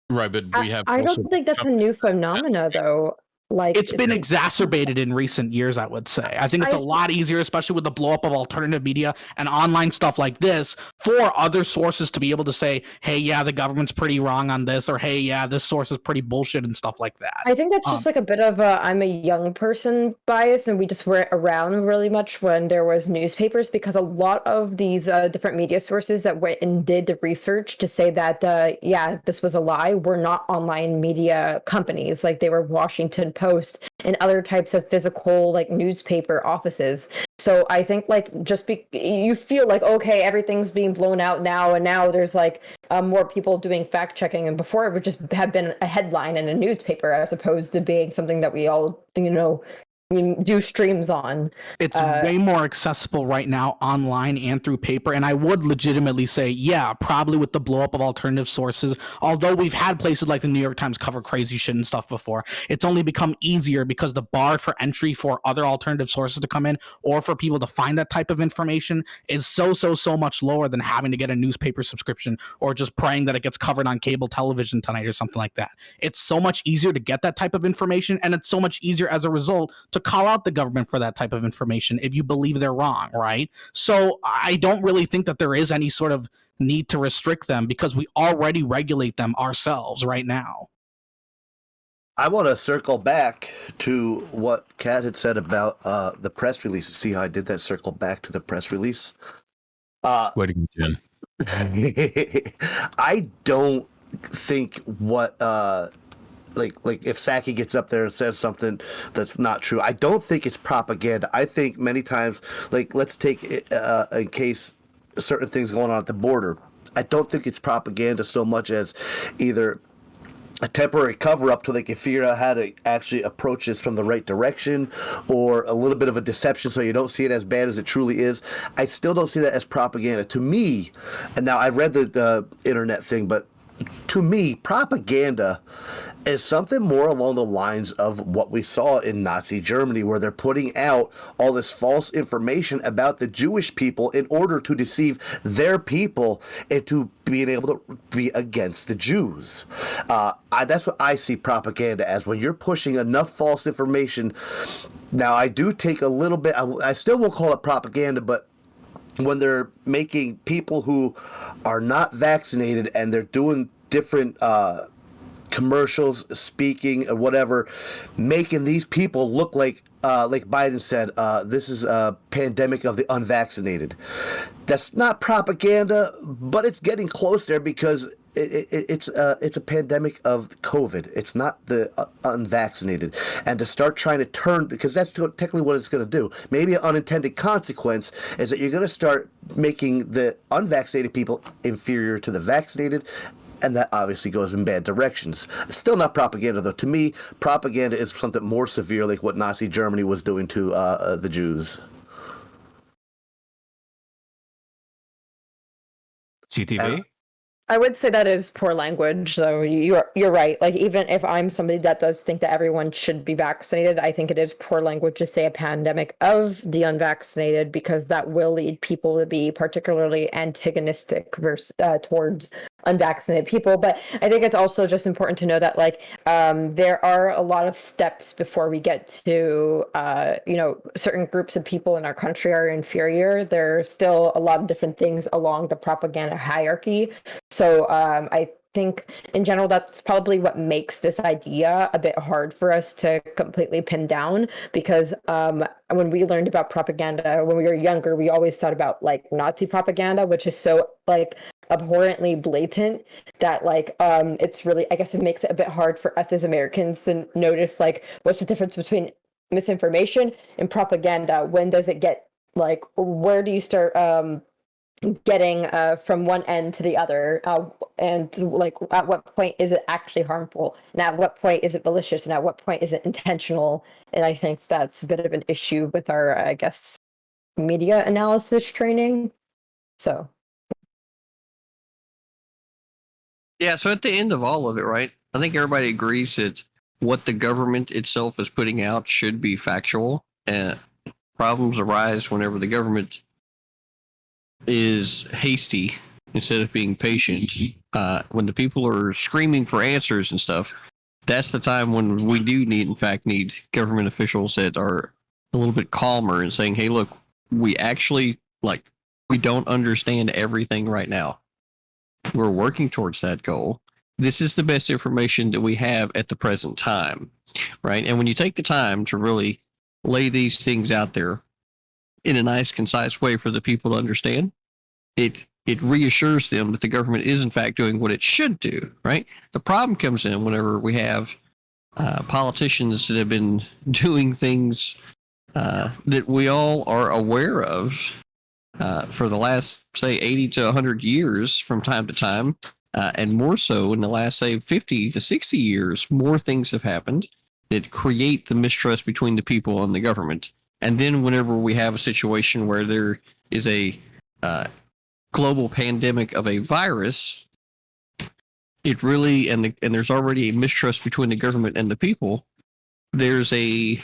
Right, but we have. I don't think that's a new phenomena, though. Like, it's been exacerbated in recent years, I would say. I think it's a lot easier, especially with the blow up of alternative media and online stuff like this, for other sources to be able to say, hey, yeah, the government's pretty wrong on this, or hey, yeah, this source is pretty bullshit and stuff like that. I think that's just like a bit of a I'm a young person bias, and we just weren't around really much when there was newspapers, because a lot of these different media sources that went and did the research to say that, yeah, this was a lie, were not online media companies. Like, they were Washington Post and other types of physical like newspaper offices. So I think like you feel like, okay, everything's being blown out now, and now there's like more people doing fact checking, and before it would just have been a headline in a newspaper as opposed to being something that we all do streams on. It's way more accessible right now online and through paper, and I would legitimately say, yeah, probably with the blow up of alternative sources, although we've had places like the New York Times cover crazy shit and stuff before, it's only become easier because the bar for entry for other alternative sources to come in or for people to find that type of information is so much lower than having to get a newspaper subscription or just praying that it gets covered on cable television tonight or something like that. It's so much easier to get that type of information, and it's so much easier as a result to call out the government for that type of information if you believe they're wrong, right? So I don't really think that there is any sort of need to restrict them, because we already regulate them ourselves right now. I want to circle back to what Kat had said about the press release. See how I did that? Circle back to the press release. What do you, Jen? I don't think what like if Saki gets up there and says something that's not true, I don't think it's propaganda. I think many times, like, let's take in case certain things going on at the border, I don't think it's propaganda so much as either a temporary cover-up till they can figure out how to actually approach this from the right direction, or a little bit of a deception so you don't see it as bad as it truly is. I still don't see that as propaganda. To me, and now I read the internet thing, but to me, propaganda is something more along the lines of what we saw in Nazi Germany, where they're putting out all this false information about the Jewish people in order to deceive their people into being able to be against the Jews. That's what I see propaganda as, when you're pushing enough false information. Now, I do take a little bit, I still won't call it propaganda, but when they're making people who are not vaccinated and they're doing different commercials, speaking or whatever, making these people look like like Biden said, this is a pandemic of the unvaccinated. That's not propaganda, but it's getting close there because it's a pandemic of COVID. It's not the unvaccinated. And to start trying to turn, because that's technically what it's going to do. Maybe an unintended consequence is that you're going to start making the unvaccinated people inferior to the vaccinated. And that obviously goes in bad directions. Still not propaganda, though. To me, propaganda is something more severe, like what Nazi Germany was doing to the Jews. CTV? I would say that is poor language, though. You're right. Like, even if I'm somebody that does think that everyone should be vaccinated, I think it is poor language to say a pandemic of the unvaccinated, because that will lead people to be particularly antagonistic towards unvaccinated people. But I think it's also just important to know that, like, there are a lot of steps before we get to, certain groups of people in our country are inferior. There's still a lot of different things along the propaganda hierarchy. So I think in general, that's probably what makes this idea a bit hard for us to completely pin down, because when we learned about propaganda when we were younger, we always thought about like Nazi propaganda, which is so like abhorrently blatant that like it's really, I guess it makes it a bit hard for us as Americans to notice like what's the difference between misinformation and propaganda. When does it get like, where do you start getting from one end to the other, and like at what point is it actually harmful, and at what point is it malicious, and at what point is it intentional? And I think that's a bit of an issue with our, I guess, media analysis training. So Yeah, so at the end of all of it, right? I think everybody agrees that what the government itself is putting out should be factual, and problems arise whenever the government is hasty instead of being patient. When the people are screaming for answers and stuff, that's the time when we do need government officials that are a little bit calmer and saying, hey, look, we actually, like, we don't understand everything right now. We're working towards that goal. This is the best information that we have at the present time, right? And when you take the time to really lay these things out there in a nice, concise way for the people to understand, it reassures them that the government is in fact doing what it should do, right? The problem comes in whenever we have politicians that have been doing things that we all are aware of for the last, say, 80 to 100 years from time to time, and more so in the last, say, 50 to 60 years, more things have happened that create the mistrust between the people and the government. And then whenever we have a situation where there is a global pandemic of a virus, it really, and there's already a mistrust between the government and the people, there's a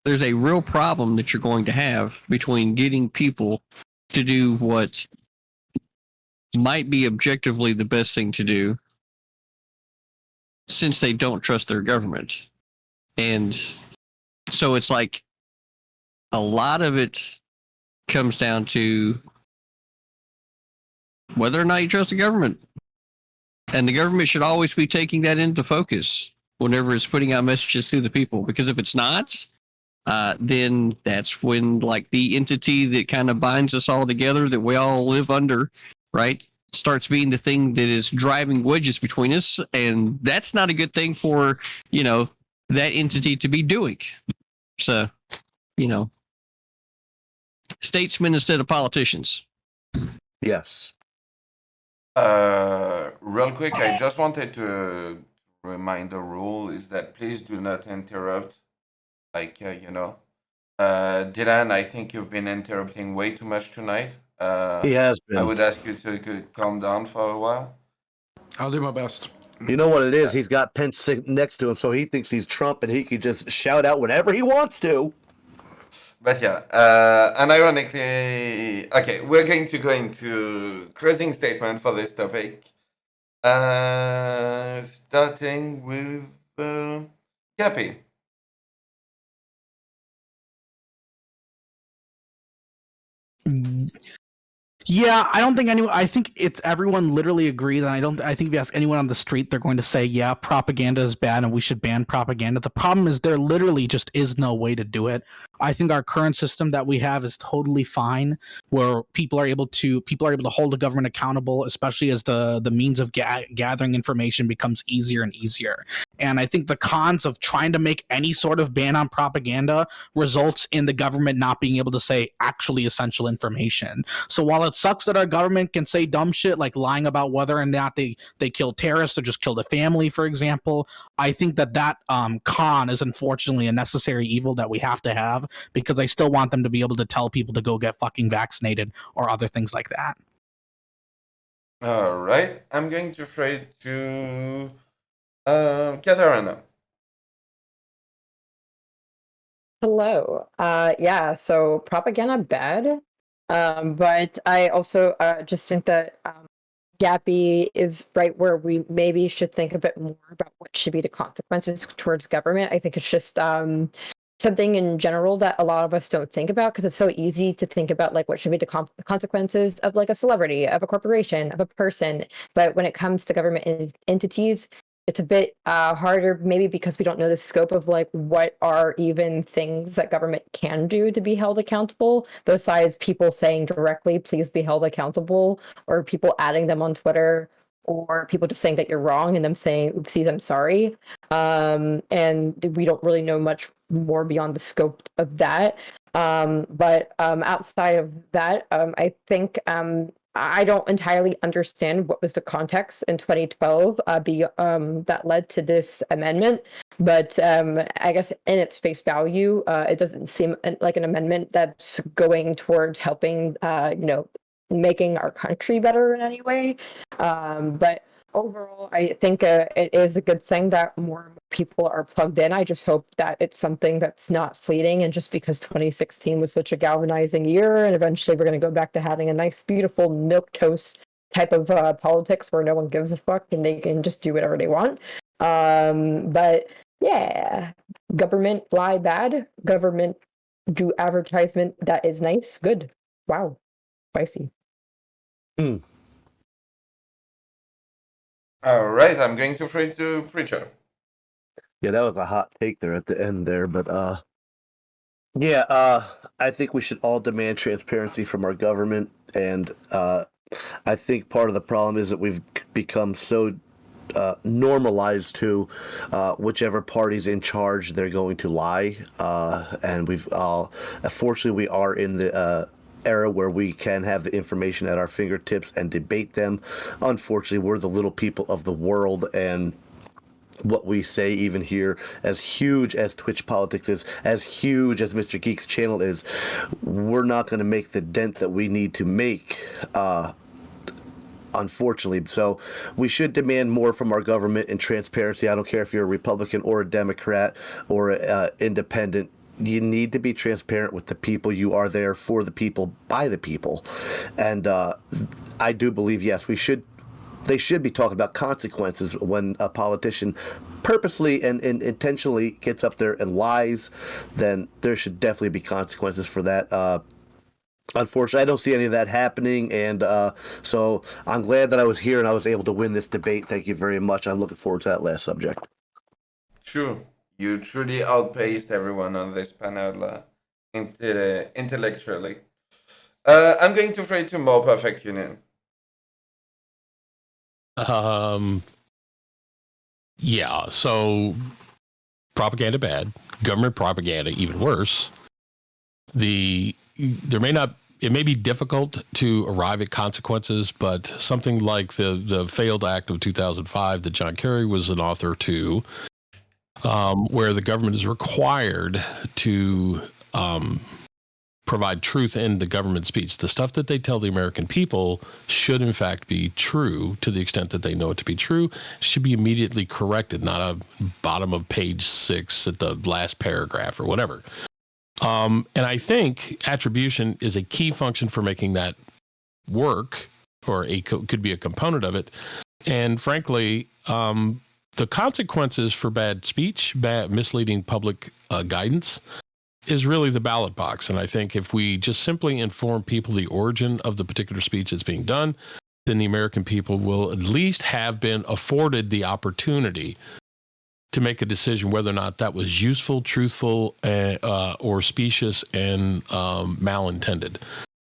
real problem that you're going to have between getting people to do what might be objectively the best thing to do, since they don't trust their government. And so it's like a lot of it comes down to whether or not you trust the government. And the government should always be taking that into focus whenever it's putting out messages to the people. Because if it's not, then that's when, like, the entity that kind of binds us all together, that we all live under, right, starts being the thing that is driving wedges between us. And that's not a good thing for, that entity to be doing. So, statesmen instead of politicians. Yes. Real quick, I just wanted to remind the rule is that please do not interrupt. Like, Dylan, I think you've been interrupting way too much tonight. He has been. I would ask you to calm down for a while. I'll do my best. You know what it is? He's got Pence sitting next to him, so he thinks he's Trump and he can just shout out whenever he wants to. But yeah, and ironically, okay, we're going to go into closing statement for this topic. Starting with Gappy. Yeah, I don't think anyone. I think it's everyone literally agrees, and I think if you ask anyone on the street, they're going to say, "Yeah, propaganda is bad, and we should ban propaganda." The problem is there literally just is no way to do it. I think our current system that we have is totally fine, where people are able to hold the government accountable, especially as the means of gathering information becomes easier and easier. And I think the cons of trying to make any sort of ban on propaganda results in the government not being able to say actually essential information. So while it sucks that our government can say dumb shit like lying about whether or not they killed terrorists or just killed a family, for example, I think that con is unfortunately a necessary evil that we have to have, because I still want them to be able to tell people to go get fucking vaccinated or other things like that. All right, I'm going to trade to Katarana. Hello. Yeah, so propaganda bad. But I also just think that Gappy is right where we maybe should think a bit more about what should be the consequences towards government. I think it's just something in general that a lot of us don't think about, because it's so easy to think about like what should be the consequences of like a celebrity, of a corporation, of a person. But when it comes to government entities, it's a bit harder, maybe because we don't know the scope of like what are even things that government can do to be held accountable, besides people saying directly, please be held accountable, or people adding them on Twitter, or people just saying that you're wrong and them saying, oopsies, I'm sorry. And we don't really know much more beyond the scope of that. But outside of that, I think I don't entirely understand what was the context in 2012 that led to this amendment. But I guess in its face value, it doesn't seem like an amendment that's going towards helping, making our country better in any way. But overall, I think it is a good thing that more people are plugged in. I just hope that it's something that's not fleeting. And just because 2016 was such a galvanizing year, and eventually we're going to go back to having a nice, beautiful milquetoast type of politics where no one gives a fuck and they can just do whatever they want. But yeah, government fly bad, government do advertisement that is nice, good. Wow, spicy. All right, I'm going to trade to Preacher. Yeah, that was a hot take there at the end there, but I think we should all demand transparency from our government, and I think part of the problem is that we've become so normalized to whichever party's in charge, they're going to lie, and we've unfortunately we are in the era where we can have the information at our fingertips and debate them. Unfortunately, we're the little people of the world, and what we say, even here, as huge as Twitch politics is, as huge as Mr. Geek's channel is, we're not going to make the dent that we need to make, unfortunately. So we should demand more from our government and transparency. I don't care if you're a Republican or a Democrat or an independent. You need to be transparent with the people. You are there for the people, by the people. And I do believe, yes, they should be talking about consequences when a politician purposely and intentionally gets up there and lies. Then there should definitely be consequences for that. Unfortunately, I don't see any of that happening, and so I'm glad that I was here and I was able to win this debate. Thank you very much. I'm looking forward to that last subject. True. You truly outpaced everyone on this panel intellectually. I'm going to trade to More Perfect Union. Yeah, so propaganda bad, government propaganda even worse. It may be difficult to arrive at consequences, but something like the failed act of 2005 that John Kerry was an author to, where the government is required to provide truth in the government speech. The stuff that they tell the American people should in fact be true to the extent that they know it to be true, should be immediately corrected, not a bottom of page 6 at the last paragraph or whatever. And I think attribution is a key function for making that work, or could be a component of it. And frankly, the consequences for bad speech, bad misleading public guidance, is really the ballot box. And I think if we just simply inform people the origin of the particular speech that's being done, then the American people will at least have been afforded the opportunity to make a decision whether or not that was useful, truthful, or specious and malintended.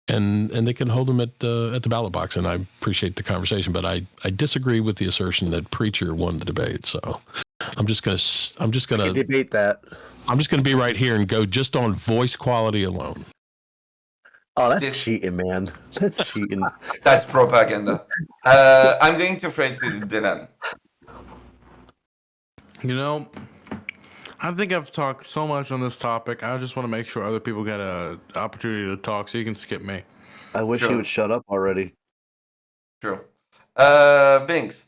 And they can hold them at the ballot box. And I appreciate the conversation, but I disagree with the assertion that Preacher won the debate. So I'm just gonna debate that. I'm just gonna be right here and go just on voice quality alone. Oh, that's cheating, man. That's cheating. That's propaganda. I'm going to throw it to Dylan. You know, I think I've talked so much on this topic. I just want to make sure other people get an opportunity to talk, so you can skip me. I wish you would shut up already. True. Binx.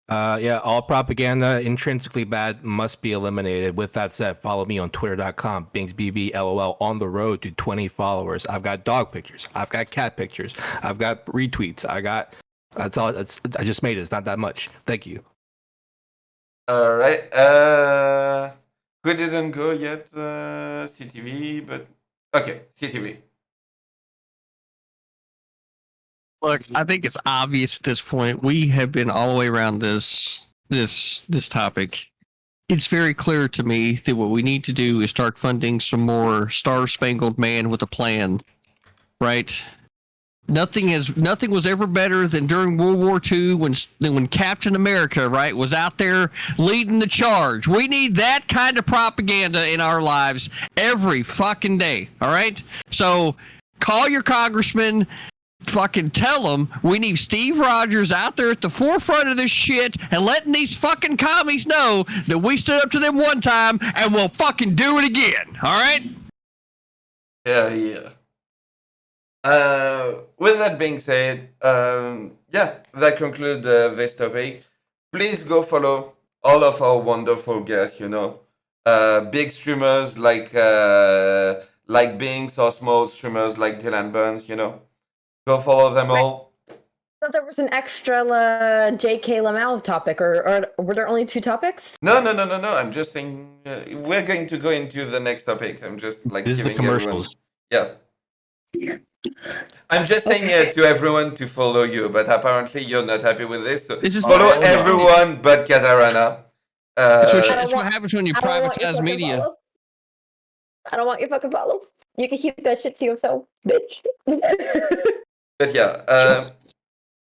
Yeah, all propaganda intrinsically bad must be eliminated. With that said, follow me on twitter.com, BinxBBLOL, on the road to 20 followers. I've got dog pictures. I've got cat pictures. I've got retweets. That's all. I just made it. It's not that much. Thank you. All right. We didn't go yet, CTV, but okay, CTV. Look, I think it's obvious at this point. We have been all the way around this topic. It's very clear to me that what we need to do is start funding some more Star-Spangled Man with a plan, right? Nothing was ever better than during World War II when Captain America, right, was out there leading the charge. We need that kind of propaganda in our lives every fucking day. All right, so call your congressman. Fucking tell them we need Steve Rogers out there at the forefront of this shit and letting these fucking commies know that we stood up to them one time and we'll fucking do it again. All right? Yeah. With that being said, that concludes this topic. Please go follow all of our wonderful guests. Big streamers like Binx, or small streamers like Dylan Burns. Go follow them all. So there was an extra J.K. Lamau topic, or were there only 2 topics? No. I'm just saying we're going to go into the next topic. I'm just This is the giving commercials. everyone... Yeah. I'm just saying to everyone to follow you, but apparently you're not happy with this. So This is follow everyone but Katarana. That's what happens when you privatize media. Follows. I don't want your fucking follows. You can keep that shit to yourself, bitch. But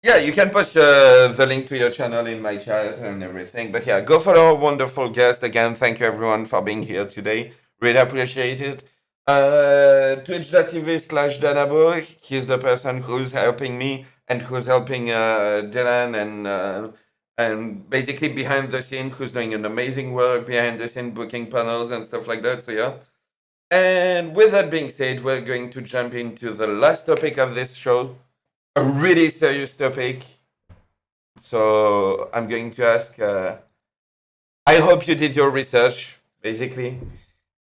you can post the link to your channel in my chat and everything. But yeah, go follow our wonderful guest. Again, thank you everyone for being here today. Really appreciate it. Twitch.tv/Danabo. He's the person who's helping me and who's helping Dylan and basically behind the scene, who's doing an amazing work behind the scene, booking panels and stuff like that. So yeah. And with that being said, we're going to jump into the last topic of this show, a really serious topic. So I'm going to ask, I hope you did your research, basically.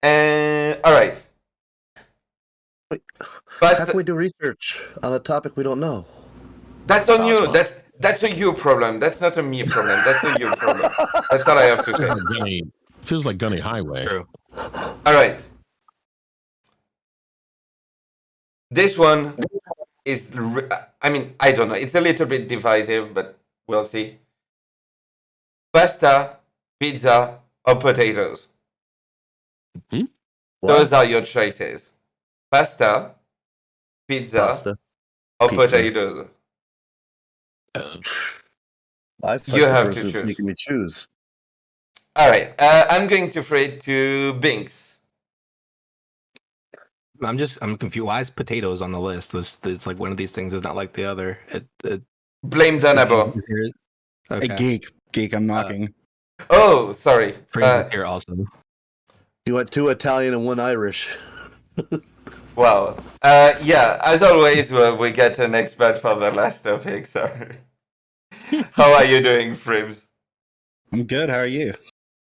And all right. How can we do research on a topic we don't know? That's on you. That's a you problem. That's not a me problem. That's a you problem. That's all I have to say. Feels like Gunny Highway. True. All right. This one is, I don't know. It's a little bit divisive, but we'll see. Pasta, pizza, or potatoes? Mm-hmm. Those are your choices. Pasta, pizza, or potatoes? You have to choose. Making me choose. All right. I'm going to throw it to Binx. I'm confused. Why is potatoes on the list? It's like one of these things is not like the other. Blame Danabo. Okay. Geek, I'm knocking. Oh, sorry. Frames is here also. You went 2 Italian and 1 Irish. Wow. As always, we get an expert for the last topic. Sorry. How are you doing, Frames? I'm good. How are you?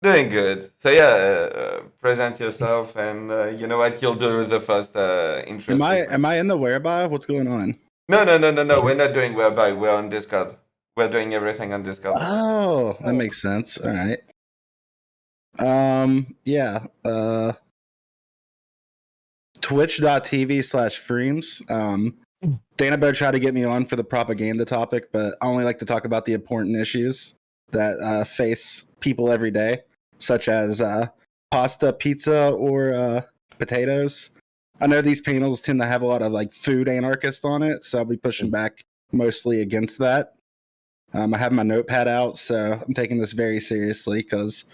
Doing good. So present yourself, and you know what? You'll do the first intro. Am I in the whereby? What's going on? No. We're not doing whereby. We're on Discord. We're doing everything on Discord. Oh, that makes sense. All right. Yeah. Twitch.tv/Freems. Dana Bear tried to get me on for the propaganda topic, but I only like to talk about the important issues that face people every day, such as pasta, pizza, or potatoes. I know these panels tend to have a lot of like food anarchists on it, so I'll be pushing back mostly against that. I have my notepad out, so I'm taking this very seriously because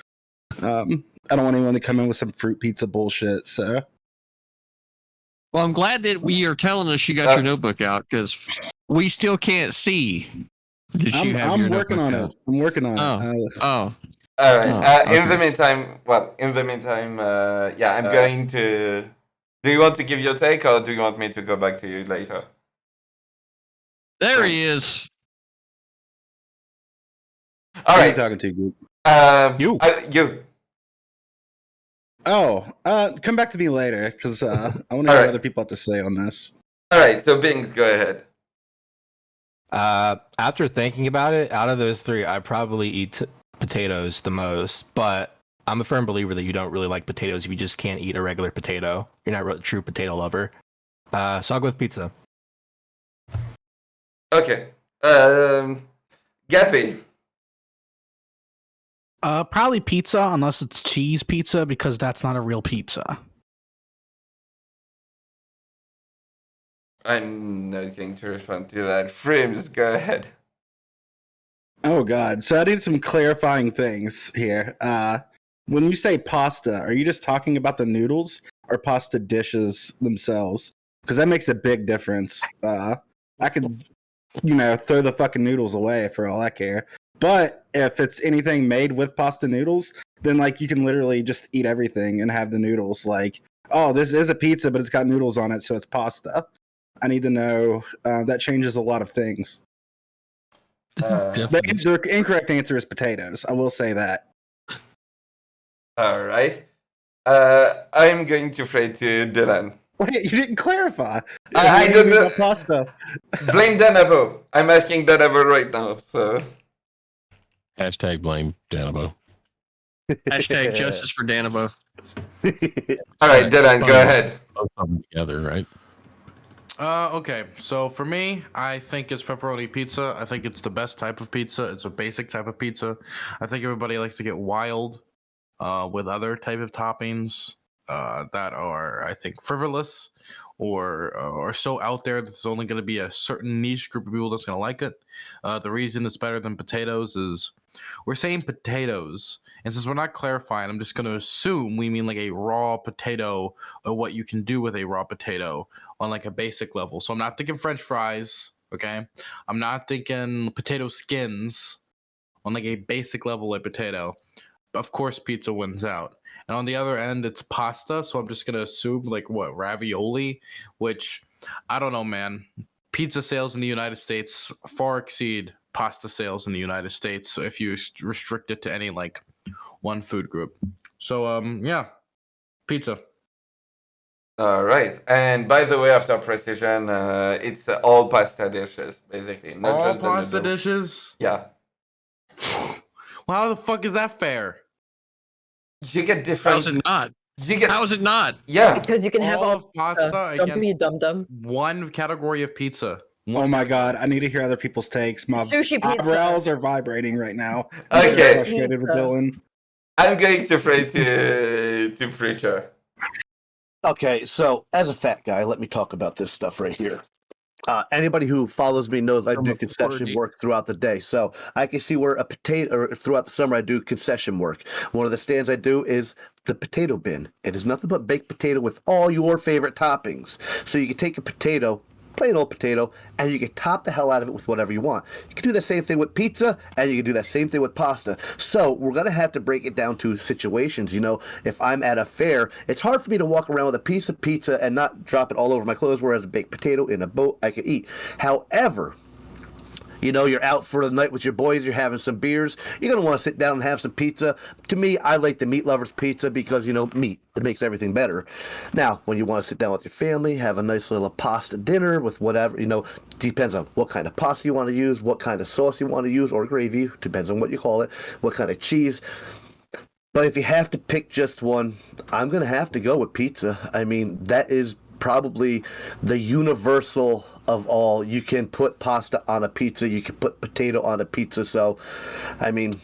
I don't want anyone to come in with some fruit pizza bullshit. So, Well, I'm glad that you're telling us you got your notebook out because we still can't see that you have your I'm working notebook on out. it. I'm working on it. Oh. All right. Oh, In the okay. meantime, yeah, I'm going to. Do you want to give your take, or do you want me to go back to you later? There he is. All Who are you right. talking to, Goop? You. You. Oh, come back to me later because I want to hear what other people have to say on this. All right. So, Binx, go ahead. After thinking about it, out of those three, I probably eat potatoes the most, but I'm a firm believer that you don't really like potatoes if you just can't eat a regular potato. You're not a true potato lover. So I'll go with pizza. Okay. Gappy. Probably pizza, unless it's cheese pizza, because that's not a real pizza. I'm not going to respond to that. Frames, go ahead. Oh God! So I need some clarifying things here. When you say pasta, are you just talking about the noodles or pasta dishes themselves? Because that makes a big difference. I could, throw the fucking noodles away for all I care. But if it's anything made with pasta noodles, then like you can literally just eat everything and have the noodles. Like, oh, this is a pizza, but it's got noodles on it, so it's pasta. I need to know. That changes a lot of things. The incorrect answer is potatoes. I will say that. All right. I'm going to pray to Dylan. Wait, you didn't clarify. I don't know. Pasta. Blame Danabo. I'm asking Danabo right now. So. Hashtag blame Danabo. Hashtag justice for Danabo. All right, Dylan, go ahead. Both of them together, right? Okay, so for me, I think it's pepperoni pizza. I think it's the best type of pizza. It's a basic type of pizza. I think everybody likes to get wild with other type of toppings that are, I think, frivolous or so out there that there's only going to be a certain niche group of people that's going to like it. The reason it's better than potatoes is we're saying potatoes, and since we're not clarifying, I'm just going to assume we mean like a raw potato or what you can do with a raw potato on like a basic level. So I'm not thinking French fries, okay? I'm not thinking potato skins on like a basic level like potato. Of course, pizza wins out. And on the other end, it's pasta. So I'm just going to assume like what, ravioli, which I don't know, man. Pizza sales in the United States far exceed pasta sales in the United States. So if you restrict it to any like one food group. So, yeah, pizza. All right. And by the way, after precision, it's all pasta dishes, basically. Not all just pasta the dishes? Yeah. Well, how the fuck is that fair? You get different. How is it not? You get. How is it not? Yeah. Because you can have all of pasta don't be a against dum dum. one category of pizza. Oh my God! I need to hear other people's takes. My Sushi pizza. eyebrows are vibrating right now. Okay. I'm frustrated with Dylan. I'm going to pray to Preacher. Okay, so as a fat guy, let me talk about this stuff right here. Anybody who follows me knows I do concession work throughout the day. So I can see where a potato, or throughout the summer, I do concession work. One of the stands I do is the potato bin. It is nothing but baked potato with all your favorite toppings. So you can take a potato, plain old potato, and you can top the hell out of it with whatever you want. You can do the same thing with pizza, and you can do that same thing with pasta. So we're going to have to break it down to situations. You know, if I'm at a fair, it's hard for me to walk around with a piece of pizza and not drop it all over my clothes, whereas a baked potato in a boat I could eat. However, you know, you're out for the night with your boys, you're having some beers, you're going to want to sit down and have some pizza. To me, I like the meat lovers pizza because, you know, meat, it makes everything better. Now, when you want to sit down with your family, have a nice little pasta dinner with whatever, you know, depends on what kind of pasta you want to use, what kind of sauce you want to use, or gravy, depends on what you call it, what kind of cheese. But if you have to pick just one, I'm going to have to go with pizza. I mean, that is probably the universal of all. You can put pasta on a pizza, you can put potato on a pizza. So, I mean,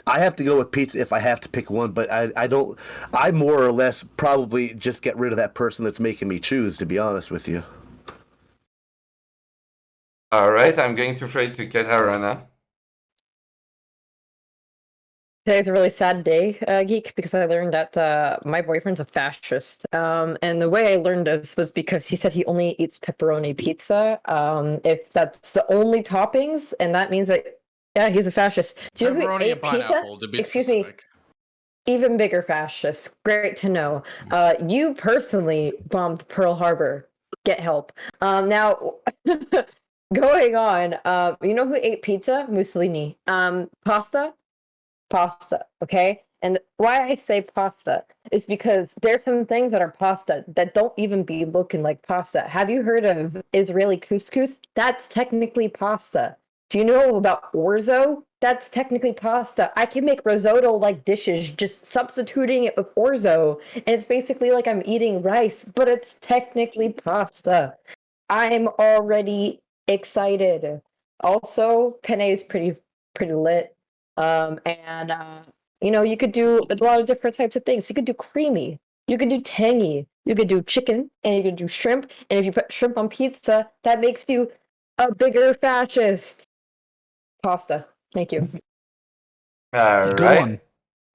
I have to go with pizza if I have to pick one, but I don't, I more or less probably just get rid of that person that's making me choose, to be honest with you. All right, I'm going to throw it to Katarana. Today's a really sad day, Geek, because I learned that my boyfriend's a fascist. And the way I learned this was because he said he only eats pepperoni pizza. If that's the only toppings, and that means that, yeah, he's a fascist. Do you know who Pepperoni ate and pineapple, pizza? to be Excuse me. specific. Even bigger fascist. Great to know. You personally bombed Pearl Harbor. Get help. Now, going on, you know who ate pizza? Mussolini. Pasta, okay? And why I say pasta is because there's some things that are pasta that don't even be looking like pasta. Have you heard of Israeli couscous? That's technically pasta. Do you know about orzo? That's technically pasta. I can make risotto-like dishes just substituting it with orzo, and it's basically like I'm eating rice, but it's technically pasta. I'm already excited. Also, penne is pretty lit. And you know, you could do a lot of different types of things. You could do creamy, you could do tangy, you could do chicken, and you could do shrimp. And if you put shrimp on pizza, that makes you a bigger fascist. Pasta. Thank you. All Good right. one.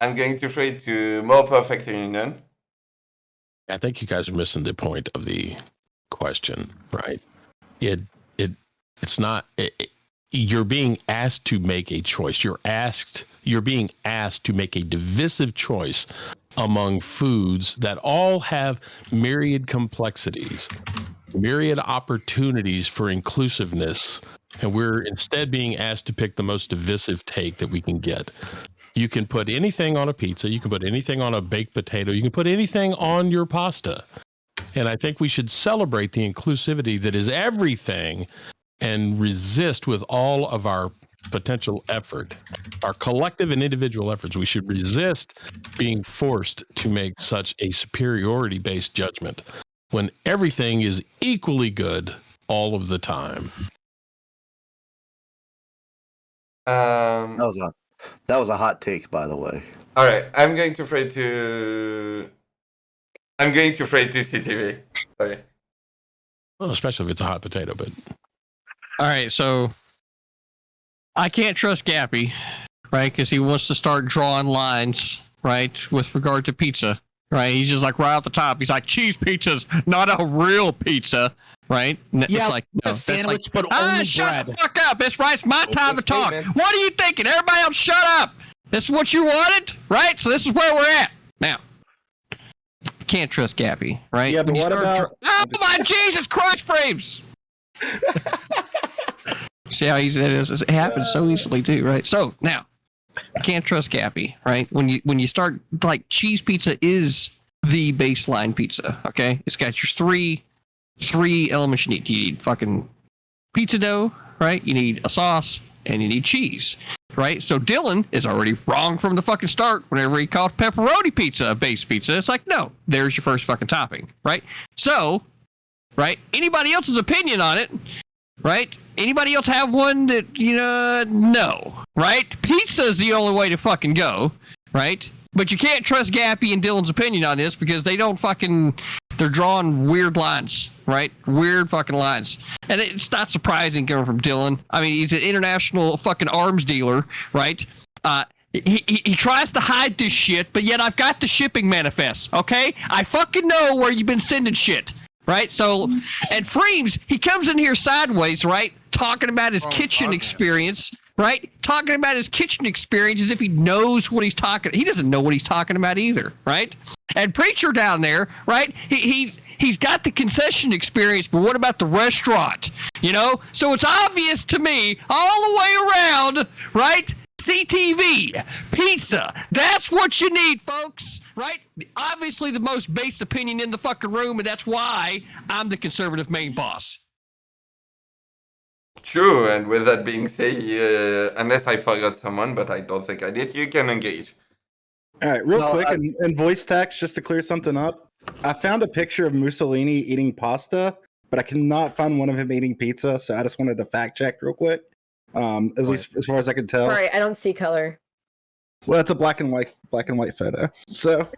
I'm going to throw it to More Perfect Union. I think you guys are missing the point of the question, right? It's not. You're being asked to make a choice. You're being asked to make a divisive choice among foods that all have myriad complexities, myriad opportunities for inclusiveness, and we're instead being asked to pick the most divisive take that we can get. You can put anything on a pizza, you can put anything on a baked potato, you can put anything on your pasta. And I think we should celebrate the inclusivity that is everything and resist with all of our potential effort, our collective and individual efforts. We should resist being forced to make such a superiority-based judgment when everything is equally good all of the time. That was a hot take, by the way. All right, I'm going to throw it to CTV. Sorry. Well, especially if it's a hot potato, but All right, so I can't trust Gappy, right? Because he wants to start drawing lines, right, with regard to pizza, right? He's just like right off the top. He's like, cheese pizza's not a real pizza, right? Yeah, it's like a no, sandwich, that's like, but only shut bread. the fuck up. It's right. It's my time to talk. statement. What are you thinking? Everybody else, shut up. This is what you wanted, right? So this is where we're at now. Can't trust Gappy, right? Yeah, but When you what start about? oh my Jesus Christ, frames! See how easy that is? It happens so easily too, right? So now, can't trust Gappy, right? When you start like cheese pizza is the baseline pizza, okay? It's got your three elements you need. You need fucking pizza dough, right? You need a sauce and you need cheese, right? So Dylan is already wrong from the fucking start whenever he called pepperoni pizza a base pizza. It's like, no, there's your first fucking topping, right? So, right? Anybody else's opinion on it, right? Anybody else have one that, you know, no, right? Pizza is the only way to fucking go, right? But you can't trust Gappy and Dylan's opinion on this because they don't fucking, they're drawing weird lines, right? Weird fucking lines. And it's not surprising coming from Dylan. I mean, he's an international fucking arms dealer, right? He tries to hide this shit, but yet I've got the shipping manifest, okay? I fucking know where you've been sending shit, right? So, and Freems, he comes in here sideways, right? Talking about his kitchen experience, right? Talking about his kitchen experience as if he knows what he's talking. He doesn't know what he's talking about either, right? And Preacher down there, right? He's got the concession experience, but what about the restaurant? You know? So it's obvious to me all the way around, right? CTV, pizza. That's what you need, folks. Right? Obviously the most base opinion in the fucking room, and that's why I'm the conservative main boss. True, and with that being said, unless I forgot someone, but I don't think I did, you can engage. All right, real No, quick, in voice text, just to clear something up, I found a picture of Mussolini eating pasta, but I cannot find one of him eating pizza. So I just wanted to fact check real quick. At least as far as I can tell. Sorry, I don't see color. Well, it's a black and white photo. So,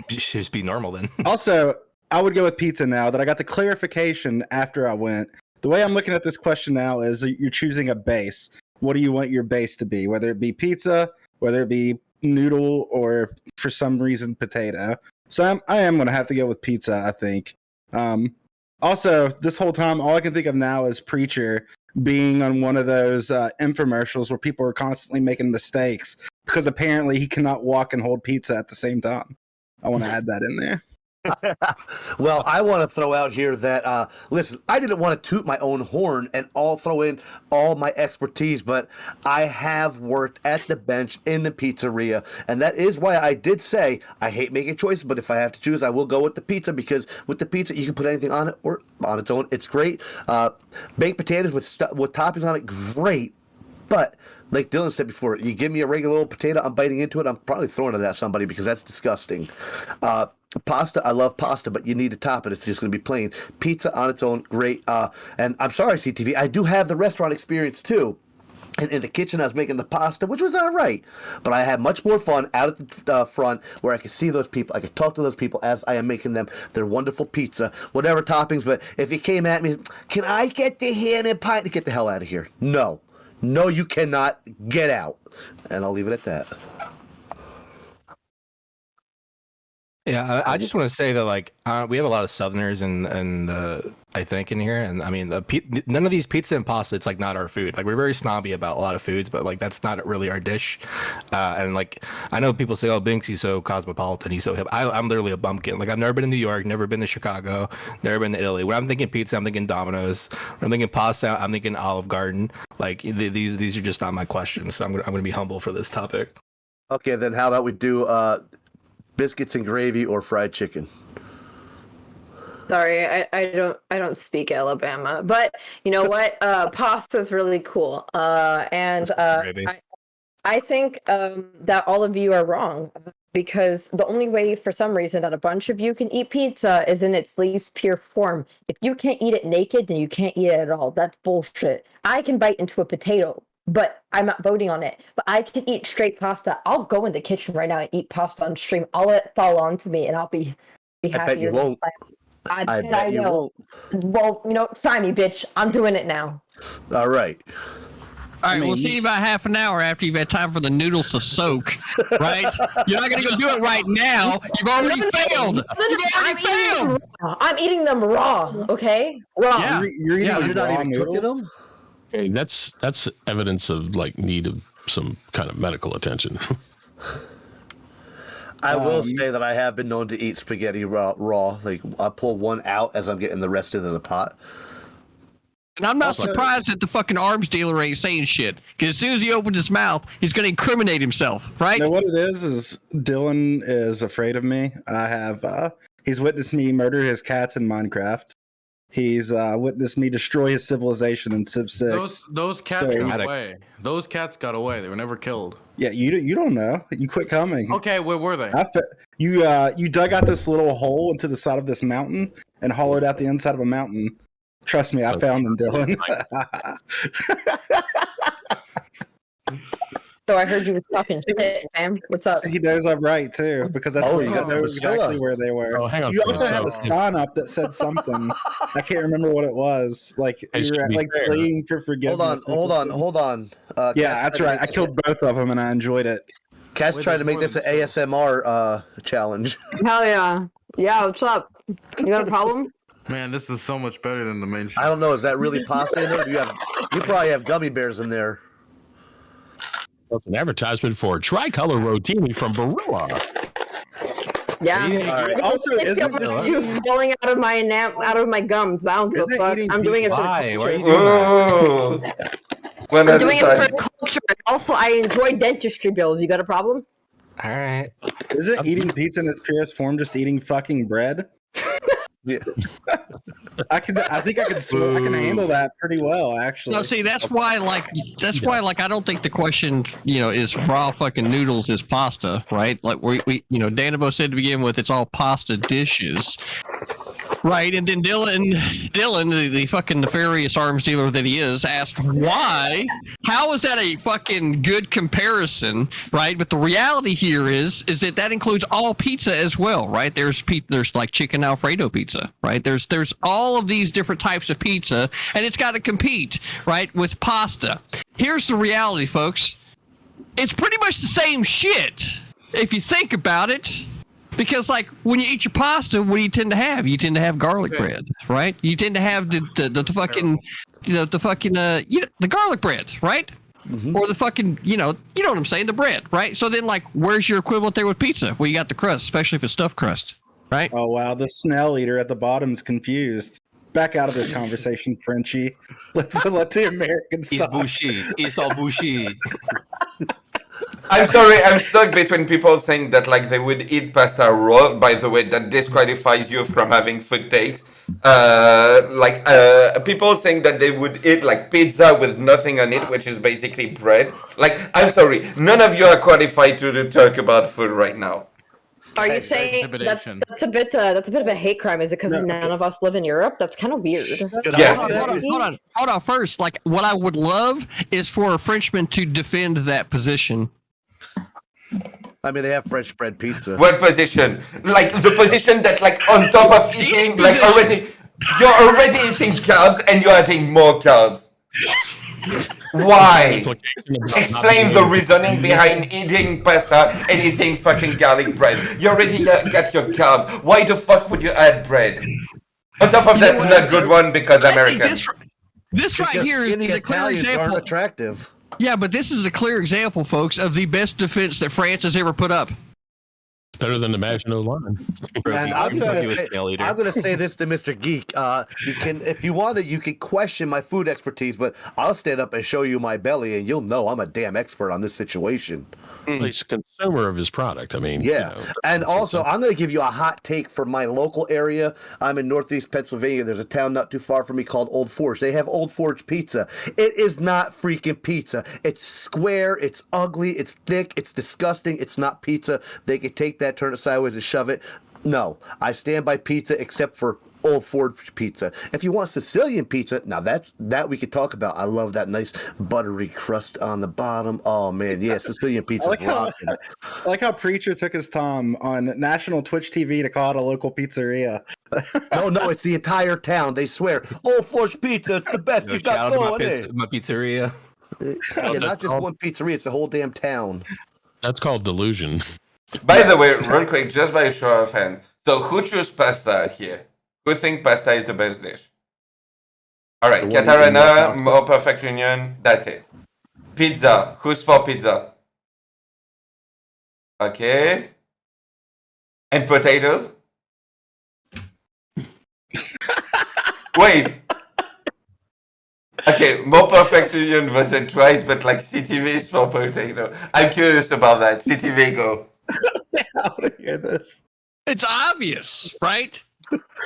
Just be normal then. also, I would go with pizza now that I got the clarification after I went. The way I'm looking at this question now is you're choosing a base. What do you want your base to be? Whether it be pizza, whether it be noodle, or for some reason potato. So I am going to have to go with pizza, I think. Also, this whole time, all I can think of now is Preacher being on one of those infomercials where people are constantly making mistakes because apparently he cannot walk and hold pizza at the same time. I want to add that in there. Well, I want to throw out here that, listen, I didn't want to toot my own horn and throw in all my expertise, but I have worked at the bench in the pizzeria, and that is why I did say I hate making choices, but if I have to choose, I will go with the pizza, because with the pizza, you can put anything on it or on its own. It's great. Baked potatoes with toppings on it, great. But like Dylan said before, you give me a regular old potato, I'm biting into it, I'm probably throwing it at somebody because that's disgusting. Pasta, I love pasta, but you need to top it. It's just going to be plain. Pizza on its own, great. And I'm sorry, CTV, I do have the restaurant experience too. And in the kitchen, I was making the pasta, which was all right. But I had much more fun out at the front where I could see those people. I could talk to those people as I am making them their wonderful pizza, whatever toppings. But if you came at me, can I get the ham and pie? Get the hell out of here. No. No, you cannot. Get out. And I'll leave it at that. Yeah, I just want to say that like we have a lot of Southerners and I think in here, and I mean none of these pizza and pasta, it's like not our food. Like we're very snobby about a lot of foods, but like that's not really our dish. And like I know people say, "Oh, Binx, he's so cosmopolitan, he's so hip." I'm literally a bumpkin. Like I've never been to New York, never been to Chicago, never been to Italy. When I'm thinking pizza, I'm thinking Domino's. When I'm thinking pasta, I'm thinking Olive Garden. Like these are just not my questions. So I'm gonna be humble for this topic. Okay, then how about we do biscuits and gravy or fried chicken? Sorry, I don't speak Alabama, but you know what? Pasta's really cool. And I think that all of you are wrong, because the only way, for some reason, that a bunch of you can eat pizza is in its least pure form. If you can't eat it naked, then you can't eat it at all. That's bullshit. I can bite into a potato, but I'm not voting on it. But I can eat straight pasta. I'll go in the kitchen right now and eat pasta on stream. I'll let it fall onto me, and I'll be happy. I bet you won't. I bet you won't. Well, try me, bitch. I'm doing it now. All right. All right, we'll see you about half an hour after you've had time for the noodles to soak, right? You're not going to go do it right now. You've already failed. You've already failed. I'm eating them raw, okay? Raw. Yeah. You're not even cooking them? Okay, that's evidence of like need of some kind of medical attention. I will say that I have been known to eat spaghetti raw. Like I pull one out as I'm getting the rest into the pot. And I'm not surprised that the fucking arms dealer ain't saying shit. Because as soon as he opens his mouth, he's going to incriminate himself, right? You know what it is Dylan is afraid of me. I have, he's witnessed me murder his cats in Minecraft. He's witnessed me destroy his civilization in Civ 6. Those cats got away. Those cats got away. They were never killed. Yeah, you don't know. You quit coming. Okay, where were they? You dug out this little hole into the side of this mountain and hollowed out the inside of a mountain. Trust me, I found them, Dylan. So I heard you was talking shit, man. What's up? He knows I'm right too, because that's where you know exactly where they were. Oh, hang on. You also had a sign up that said something. I can't remember what it was. Like you were like pleading for forgiveness. Hold on. Yeah, that's right. I killed both of them and I enjoyed it. Cat's trying to make this an ASMR challenge. Hell yeah. Yeah, what's up? You got a problem? Man, this is so much better than the main show. I don't know. Is that really pasta in there? You probably have gummy bears in there. That's an advertisement for Tricolor Rotini from Barilla. Yeah. Right. Also, isn't this too falling out of my gums? But I don't give a fuck. I'm doing it for Why? Why are you doing that? I'm doing it for culture. Also, I enjoy dentistry bills. You got a problem? All right. Isn't eating pizza in its purest form just eating fucking bread? Yeah. I think I can handle that pretty well, actually. No, see, that's why I don't think the question, is raw fucking noodles is pasta, right? Like we Danabo said to begin with, it's all pasta dishes. Right, and then Dylan, the fucking nefarious arms dealer that he is, asked why. How is that a fucking good comparison, right? But the reality here is that includes all pizza as well, right? There's like chicken Alfredo pizza, right? There's all of these different types of pizza, and it's got to compete, right, with pasta. Here's the reality, folks. It's pretty much the same shit if you think about it. Because, like, when you eat your pasta, what do you tend to have? You tend to have garlic bread, right? You tend to have the garlic bread, right? Mm-hmm. Or the fucking, you know what I'm saying, the bread, right? So then, like, where's your equivalent there with pizza? Well, you got the crust, especially if it's stuffed crust, right? Oh, wow. The snail eater at the bottom's confused. Back out of this conversation, Frenchie. Let the Americans It's bullshit. It's all bullshit. I'm sorry, I'm stuck between people saying that like they would eat pasta raw. By the way, that disqualifies you from having food takes. People saying that they would eat like pizza with nothing on it, which is basically bread. Like, I'm sorry, none of you are qualified to talk about food right now. Are you saying that's a bit of a hate crime? Is it because none of us live in Europe? That's kind of weird. Yes. Hold on. First, like, what I would love is for a Frenchman to defend that position. I mean, they have French bread pizza. What position? Like the position that, like, on top of eating, like you're already eating carbs and you're adding more carbs. Why? Explain the reasoning behind eating pasta and eating fucking garlic bread. You already got your carbs. Why the fuck would you add bread? On top of that, not good one because American. This right here is a clear example. Attractive. Yeah, but this is a clear example, folks, of the best defense that France has ever put up. Better than the Maginot Line. And I'm going to say this to Mr. Geek. You can, if you want to, you can question my food expertise, but I'll stand up and show you my belly, and you'll know I'm a damn expert on this situation. Well, he's a consumer of his product. I mean, yeah. And also, I'm going to give you a hot take for my local area. I'm in Northeast Pennsylvania. There's a town not too far from me called Old Forge. They have Old Forge pizza. It is not freaking pizza. It's square. It's ugly. It's thick. It's disgusting. It's not pizza. They can take that, turn it sideways, and shove it. No, I stand by pizza except for Old Forge pizza. If you want Sicilian pizza, now that we could talk about. I love that nice buttery crust on the bottom. Oh man, yeah, Sicilian pizza. I like how Preacher took his time on national Twitch TV to call it a local pizzeria. No, it's the entire town. They swear Old Forge pizza. It's the best you got going in. My pizzeria. Yeah, not just one pizzeria. It's the whole damn town. That's called delusion. By the way, real quick, just by a show of hands. So who chose pasta here? Who think pasta is the best dish? All right, Katarana, more perfect union. That's it. Pizza. Who's for pizza? Okay. And potatoes? Wait. Okay, more perfect union voted twice, but like CTV is for potato. I'm curious about that. CTV, go. I want to hear this. It's obvious, right?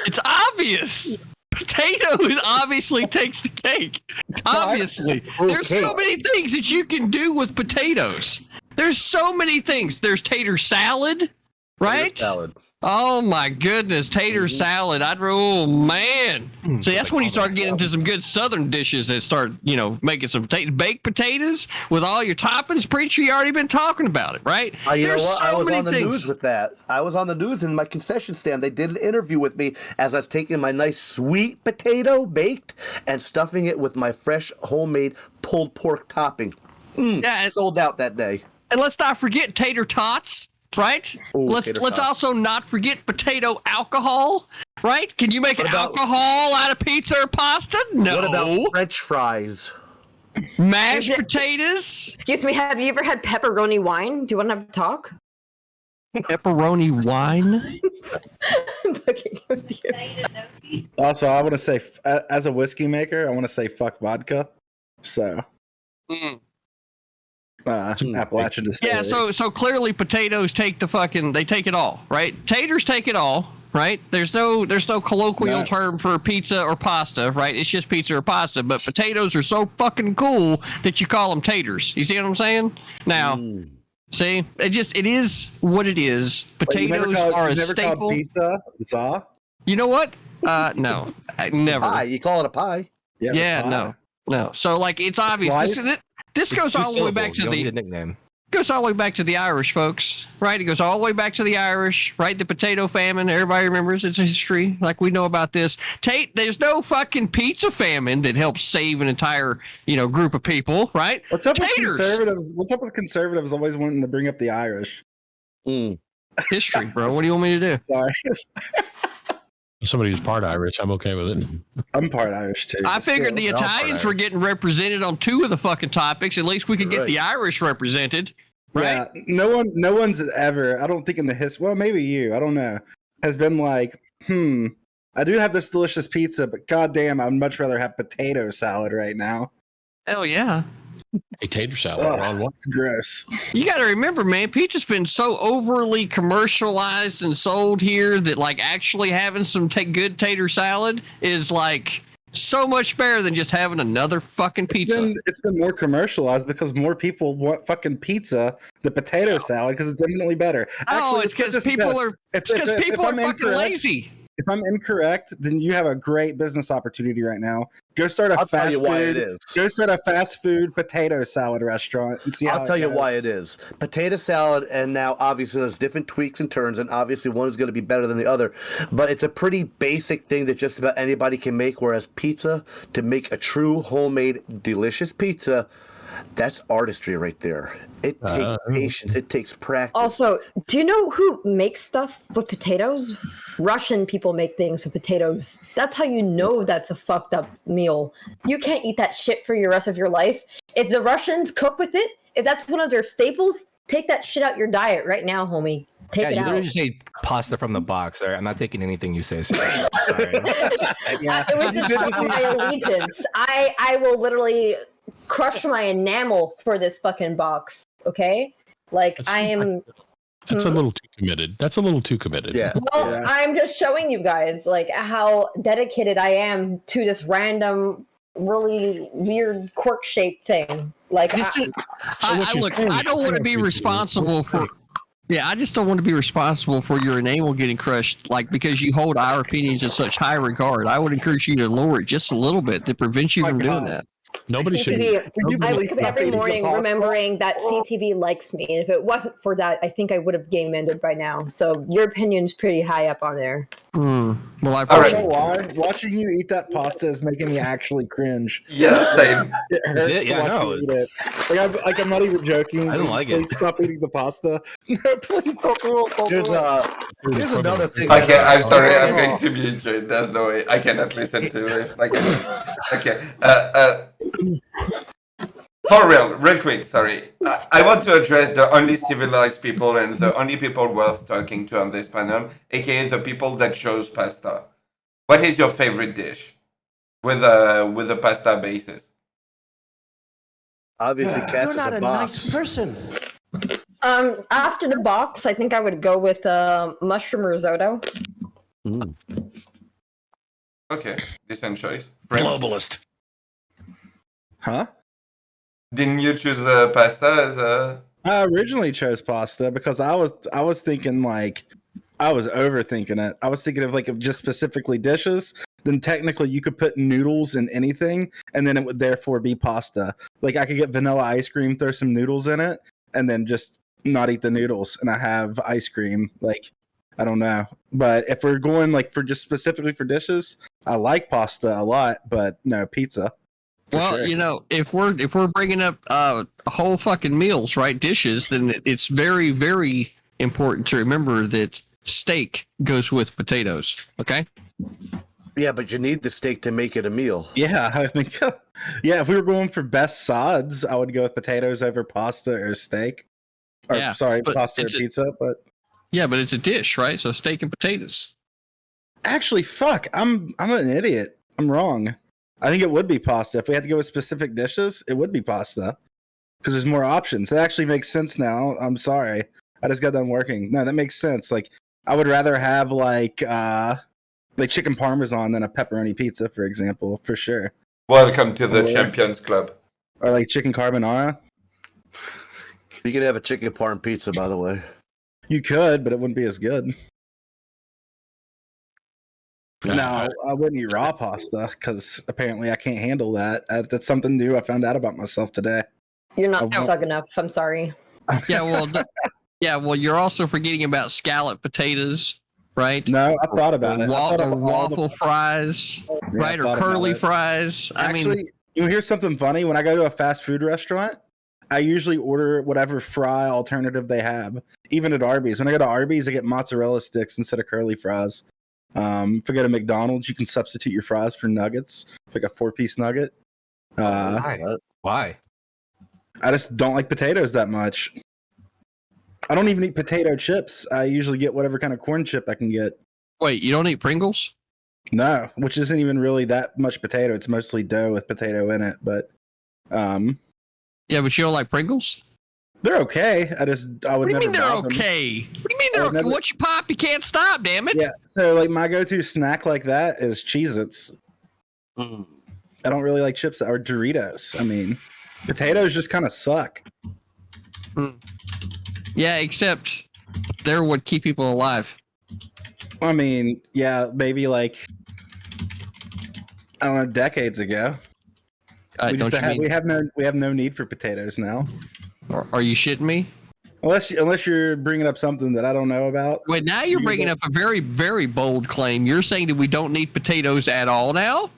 It's obvious. Potato obviously takes the cake. Obviously. There's so many things that you can do with potatoes. There's so many things. There's tater salad, right? Tater salad. Oh my goodness, tater salad. Oh man. See, that's when you start getting into some good southern dishes that start, making some baked potatoes with all your toppings. Preacher, you already been talking about it, right? You know what? I was on the news with that. I was on the news in my concession stand. They did an interview with me as I was taking my nice sweet potato baked and stuffing it with my fresh homemade pulled pork topping. Sold out that day. And let's not forget tater tots. Right? Ooh, let's also not forget potato alcohol. Right? Can you make alcohol out of pizza or pasta? No. What about French fries? Mashed potatoes? Excuse me, have you ever had pepperoni wine? Do you want to talk? Pepperoni wine? Also, I want to say, as a whiskey maker, I want to say fuck vodka. So. Appalachian Distillery. Yeah, so clearly potatoes take they take it all, right? Taters take it all, right? There's no colloquial term for pizza or pasta, right? It's just pizza or pasta. But potatoes are so fucking cool that you call them taters. You see what I'm saying? Now, see, it is what it is. Potatoes are a staple. Pizza za? You know what? No, never. Pie. You call it a pie? Yeah, no. So like, it's obvious. This goes all the way back to the nickname. Goes all the way back to the Irish, folks. Right? It goes all the way back to the Irish. Right? The potato famine. Everybody remembers it's a history. Like, we know about this. There's no fucking pizza famine that helps save an entire group of people. Right? What's up with conservatives? What's up with conservatives always wanting to bring up the Irish? History, bro. What do you want me to do? Sorry. Somebody who's part Irish, I'm okay with it. I'm part Irish too. I figured the Italians were getting represented on 2 of the fucking topics. At least we could get the Irish represented, right? Yeah, no one's ever. I don't think in the history. Well, maybe you. I don't know. Has been like, I do have this delicious pizza, but goddamn, I'd much rather have potato salad right now. Hell yeah. A tater salad. Ron, It's gross. You got to remember, man, pizza's been so overly commercialized and sold here that like actually having some good tater salad is like so much better than just having another fucking pizza. It's been more commercialized because more people want fucking pizza than potato salad because it's infinitely better. Actually, it's because people are fucking lazy. If I'm incorrect, then you have a great business opportunity right now. Go start a fast food potato salad restaurant and see how I'll tell you why it is. Potato salad, and now obviously there's different tweaks and turns, and obviously one is going to be better than the other. But it's a pretty basic thing that just about anybody can make, whereas pizza, to make a true homemade delicious pizza, that's artistry right there. It takes patience. It takes practice. Also, do you know who makes stuff with potatoes? Russian people make things with potatoes. That's how you know that's a fucked up meal. You can't eat that shit for your rest of your life. If the Russians cook with it, if that's one of their staples, take that shit out your diet right now, homie. Take it you out. literally just say pasta from the box. All right? I'm not taking anything you say. Sorry. It was just my allegiance. I will literally crush my enamel for this fucking box. Okay, That's a little too committed. That's a little too committed. Yeah. Well, I'm just showing you guys like how dedicated I am to this random, really weird cork-shaped thing. Like, I don't want to be responsible for. Yeah, I just don't want to be responsible for your enamel getting crushed, like, because you hold our opinions in such high regard. I would encourage you to lower it just a little bit to prevent you from doing that. Nobody should. I wake up every morning remembering that CTV likes me, and if it wasn't for that, I think I would have game ended by now. So your opinion's pretty high up on there. Well, I appreciate it. Watching you eat that pasta is making me actually cringe. Yeah, same. It hurts to watch you eat it. I'm not even joking. I don't like Please stop eating the pasta. No, please don't do it. Here's another thing. Okay, I'm sorry. I'm going to mute you. There's no way. I cannot listen to this. Okay. For real quick, sorry. I want to address the only civilized people and the only people worth talking to on this panel, aka the people that chose pasta. What is your favorite dish with a pasta basis? Obviously, cats You're is not a a box. nice person. After the box, I think I would go with mushroom risotto. Okay, decent choice. Globalist. Huh? Didn't you choose pasta as a? I originally chose pasta because I was thinking like I was overthinking it. I was thinking of just specifically dishes. Then technically you could put noodles in anything, and then it would therefore be pasta. Like I could get vanilla ice cream, throw some noodles in it, and then just not eat the noodles, and I have ice cream. Like I don't know, but if we're going for just specifically for dishes, I like pasta a lot, but no pizza. Well, sure. if we're bringing up whole fucking meals, right, dishes, then it's very, very important to remember that steak goes with potatoes. Okay. Yeah, but you need the steak to make it a meal. Yeah, I mean, if we were going for best sides, I would go with potatoes over pasta or steak. Or pasta or pizza. But it's a dish, right? So steak and potatoes. Actually, fuck, I'm an idiot. I'm wrong. I think it would be pasta. If we had to go with specific dishes, it would be pasta. Because there's more options. That actually makes sense now. I'm sorry. I just got done working. No, that makes sense. Like, I would rather have like chicken parmesan than a pepperoni pizza, for example, for sure. Welcome to the Or- Champions Club. Or like chicken carbonara. You can have a chicken parm pizza, by the way. You could, but it wouldn't be as good. No, I wouldn't eat raw pasta because apparently I can't handle that. That's something new I found out about myself today. You're not Oh, thug enough. I'm sorry. Yeah, well, you're also forgetting about scallop potatoes, right? No, I thought about it. I thought Or of all the- waffle fries, Yeah, I right? Or thought about curly it. fries. Actually, you hear something funny? When I go to a fast food restaurant, I usually order whatever fry alternative they have. Even at Arby's. When I go to Arby's, I get mozzarella sticks instead of curly fries. If I go to McDonald's, you can substitute your fries for nuggets, like a 4-piece nugget. Why? I just don't like potatoes that much. I don't even eat potato chips. I usually get whatever kind of corn chip I can get. Wait, you don't eat Pringles? No, which isn't even really that much potato. It's mostly dough with potato in it, but Yeah, but you don't like Pringles? they're okay. I What would do you never mean they're buy them. okay? What do you mean they're I okay? would never- Once you pop, you can't stop, damn it. Yeah, so like my go-to snack like that is Cheez-Its. I don't really like chips or Doritos. I mean, potatoes just kind of suck. Yeah, except they're what keep people alive. I mean, yeah, maybe like I don't know, decades ago. We have no need for potatoes now. Are you shitting me? Unless you're bringing up something that I don't know about. Wait, now you're bringing up a very, very bold claim. You're saying that we don't need potatoes at all now?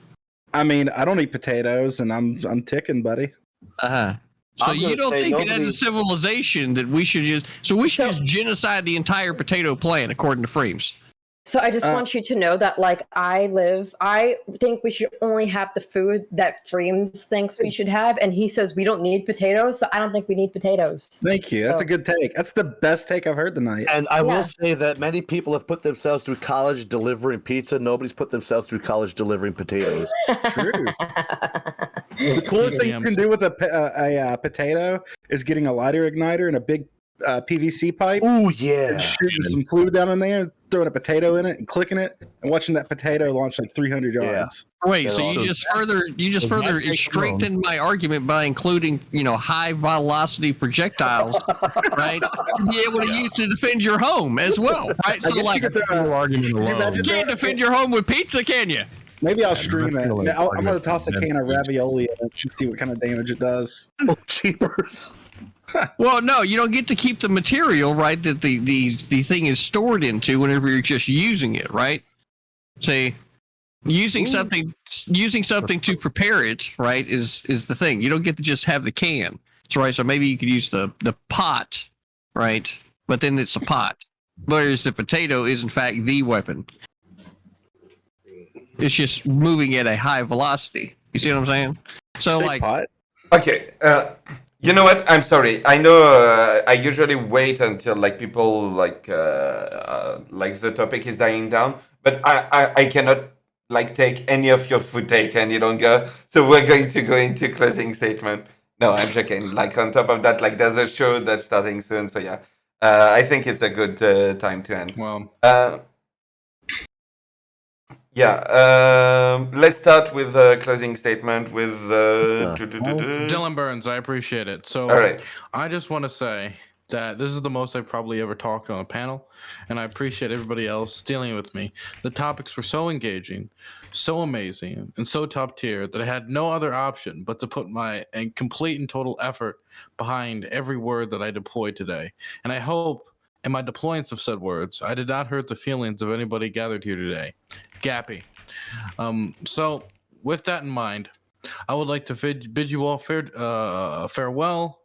I mean, I don't eat potatoes, and I'm ticking, buddy. Uh-huh. So I'm you gonna don't say think that as nobody- a civilization that we should just just genocide the entire potato plant according to Freems? So I just want you to know that, like, I think we should only have the food that Freems thinks we should have, and he says we don't need potatoes, so I don't think we need potatoes. Thank you. That's a good take. That's the best take I've heard tonight. And I will say that many people have put themselves through college delivering pizza. Nobody's put themselves through college delivering potatoes. True. The coolest thing you can do with a potato is getting a lighter igniter and a big PVC pipe. Oh yeah, and shooting some fluid down in there, throwing a potato in it, and clicking it, and watching that potato launch like 300 yards. Wait, so you just further strengthened my argument by including, high velocity projectiles, right? To be able to use to defend your home as well, right? So like, you can't defend your home with pizza, can you? Maybe I'll stream it. I'm going to toss a can of ravioli in it and see what kind of damage it does. Oh, cheapers. Well, no, you don't get to keep the material, right, that the thing is stored into whenever you're just using it, right? Say, using something to prepare it, right, is the thing. You don't get to just have the can. So, right, so maybe you could use the pot, right? But then it's a pot. Whereas the potato is in fact the weapon. It's just moving at a high velocity. You see what I'm saying? So like pot? Okay. You know what? I'm sorry. I know I usually wait until like people like the topic is dying down, but I cannot like take any of your food take any longer. So we're going to go into closing statement. No, I'm joking. Like on top of that, like there's a show that's starting soon. So yeah, I think it's a good time to end. Well. Yeah, let's start with the closing statement with Dylan Burns, I appreciate it. So All right. I just want to say that this is the most I've probably ever talked on a panel, and I appreciate everybody else dealing with me. The topics were so engaging, so amazing, and so top tier that I had no other option but to put my complete and total effort behind every word that I deployed today. And I hope in my deployance of said words, I did not hurt the feelings of anybody gathered here today. Gappy. So, with that in mind, I would like to bid you all farewell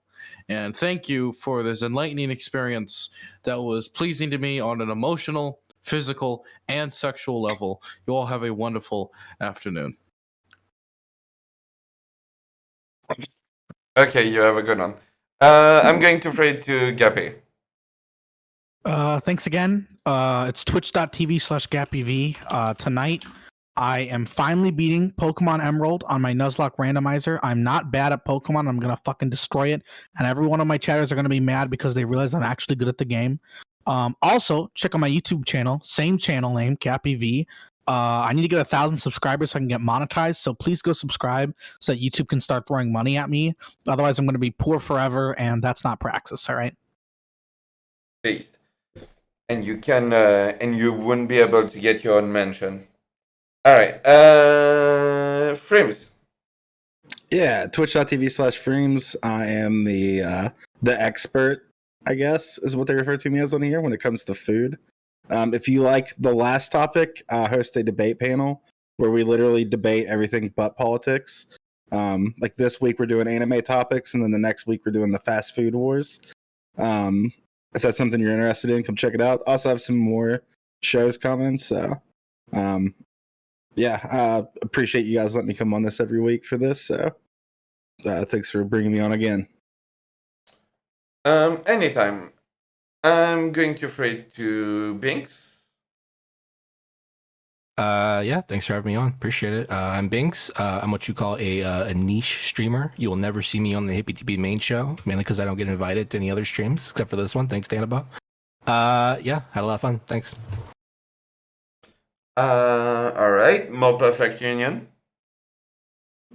and thank you for this enlightening experience that was pleasing to me on an emotional, physical, and sexual level. You all have a wonderful afternoon. Okay, you have a good one. I'm going to throw it to Gappy. Thanks again. It's twitch.tv/GappyV. Tonight, I am finally beating Pokemon Emerald on my Nuzlocke randomizer. I'm not bad at Pokemon. I'm going to fucking destroy it. And every one of my chatters are going to be mad because they realize I'm actually good at the game. Also, check out my YouTube channel, same channel name, GappyV. I need to get 1,000 subscribers so I can get monetized. So please go subscribe so that YouTube can start throwing money at me. Otherwise, I'm going to be poor forever, and that's not praxis. All right. Based. And you can, and you wouldn't be able to get your own mention. All right. Frames. Yeah, twitch.tv/frames. I am the expert, I guess, is what they refer to me as on here when it comes to food. If you like the last topic, host a debate panel where we literally debate everything but politics. Like this week, we're doing anime topics, and then the next week, we're doing the fast food wars. If that's something you're interested in, come check it out. Also have some more shows coming, so appreciate you guys letting me come on this every week for this. So thanks for bringing me on again. Anytime. I'm going to throw it to Binx. Yeah, thanks for having me on. Appreciate it. I'm Binx. I'm what you call a niche streamer. You will never see me on the Hippy TV main show, mainly because I don't get invited to any other streams except for this one. Thanks, Danaba. Yeah, had a lot of fun. Thanks. All right. More Perfect Union.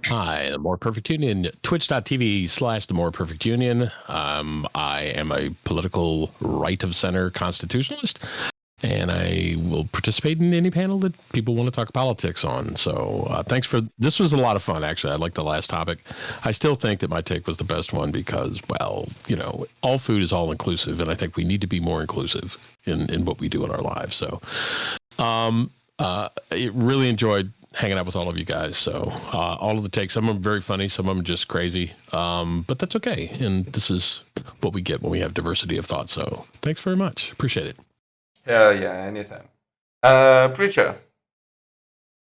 Hi, the More Perfect Union, twitch.tv/the More Perfect Union. I am a political right of center constitutionalist, and I will participate in any panel that people want to talk politics on. So thanks for this. Was a lot of fun, actually. I like the last topic. I still think that my take was the best one because, well, you know, all food is all inclusive, and I think we need to be more inclusive in what we do in our lives. So it really enjoyed hanging out with all of you guys. So all of the takes, some of them very funny, some of them just crazy, but that's okay. And this is what we get when we have diversity of thought. So thanks very much. Appreciate it. Hell yeah, anytime. Preacher.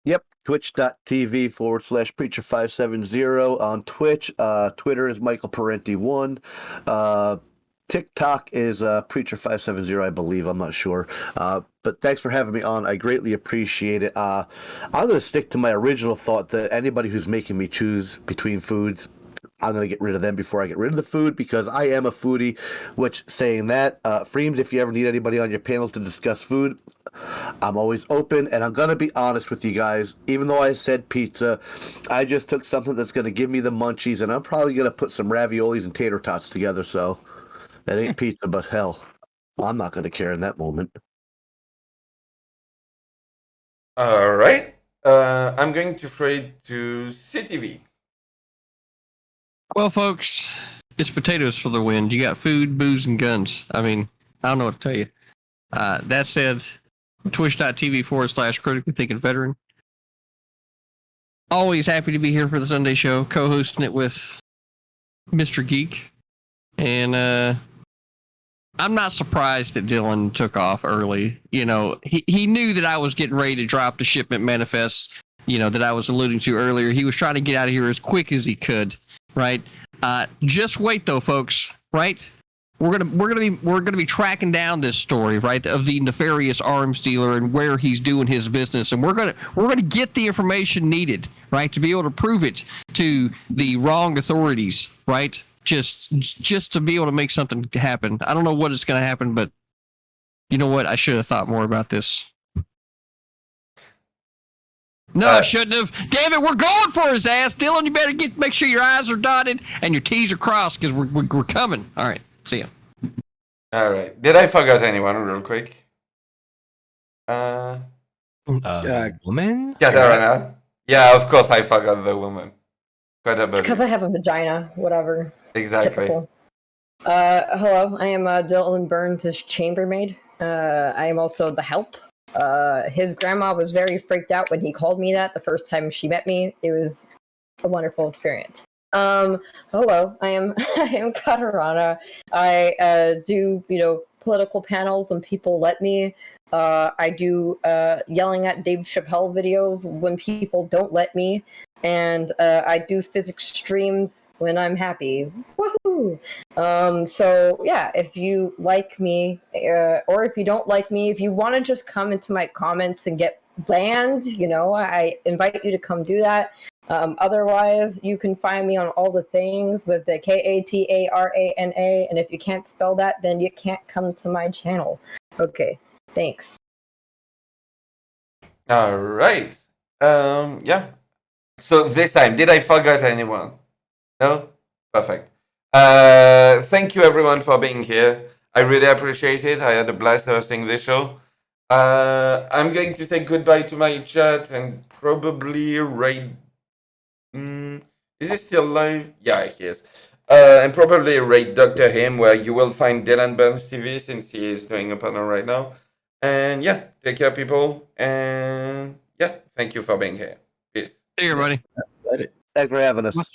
Yep, twitch.tv/preacher570 on Twitch. Twitter is Michael Parenti1. TikTok is Preacher570, I believe. I'm not sure. But thanks for having me on. I greatly appreciate it. I'm going to stick to my original thought that anybody who's making me choose between foods, I'm going to get rid of them before I get rid of the food because I am a foodie. Which, saying that, Freems, if you ever need anybody on your panels to discuss food, I'm always open. And I'm going to be honest with you guys. Even though I said pizza, I just took something that's going to give me the munchies, and I'm probably going to put some raviolis and tater tots together. So that ain't pizza, but hell, I'm not going to care in that moment. All right. I'm going to throw it to CTV. Well, folks, it's potatoes for the win. You got food, booze, and guns. I mean, I don't know what to tell you. That said, twitch.tv/critically thinking veteran. Always happy to be here for the Sunday show, co-hosting it with Mr. Geek. And I'm not surprised that Dylan took off early. You know, he knew that I was getting ready to drop the shipment manifest, you know, that I was alluding to earlier. He was trying to get out of here as quick as he could, right? Just wait though, folks, right? We're gonna be tracking down this story, right, of the nefarious arms dealer and where he's doing his business, and we're gonna get the information needed, right, to be able to prove it to the wrong authorities, right? Just to be able to make something happen. I don't know what is going to happen, but you know what? I should have thought more about this. No, I shouldn't have. Damn it, we're going for his ass, Dylan. You better make sure your I's are dotted and your T's are crossed because we're coming. All right, see ya. All right. Did I forget anyone real quick? Woman? Katarana. Yeah, of course I forgot the woman. It's because I have a vagina. Whatever. Exactly. Typical. Hello, I am DylanBurnsTV chambermaid. I am also the help. His grandma was very freaked out when he called me that the first time she met me. It was a wonderful experience. Hello, I am Katarana. I do, political panels when people let me. I do yelling at Dave Chappelle videos when people don't let me. And I do physics streams when I'm happy. Woohoo! So yeah, if you like me, or if you don't like me, if you want to just come into my comments and get banned, I invite you to come do that. Otherwise, you can find me on all the things with the Katarana, and if you can't spell that, then you can't come to my channel. Okay, thanks. All right. Yeah. So this time, did I forget anyone? No? Perfect. Thank you everyone for being here. I really appreciate it. I had a blast hosting this show. I'm going to say goodbye to my chat and probably raid. Is he still live? Yeah, he is. And probably raid Dr. Him, where you will find DylanBurnsTV since he is doing a panel right now. And yeah, take care, people. And yeah, thank you for being here. Peace. See you, everybody. Thanks for having us.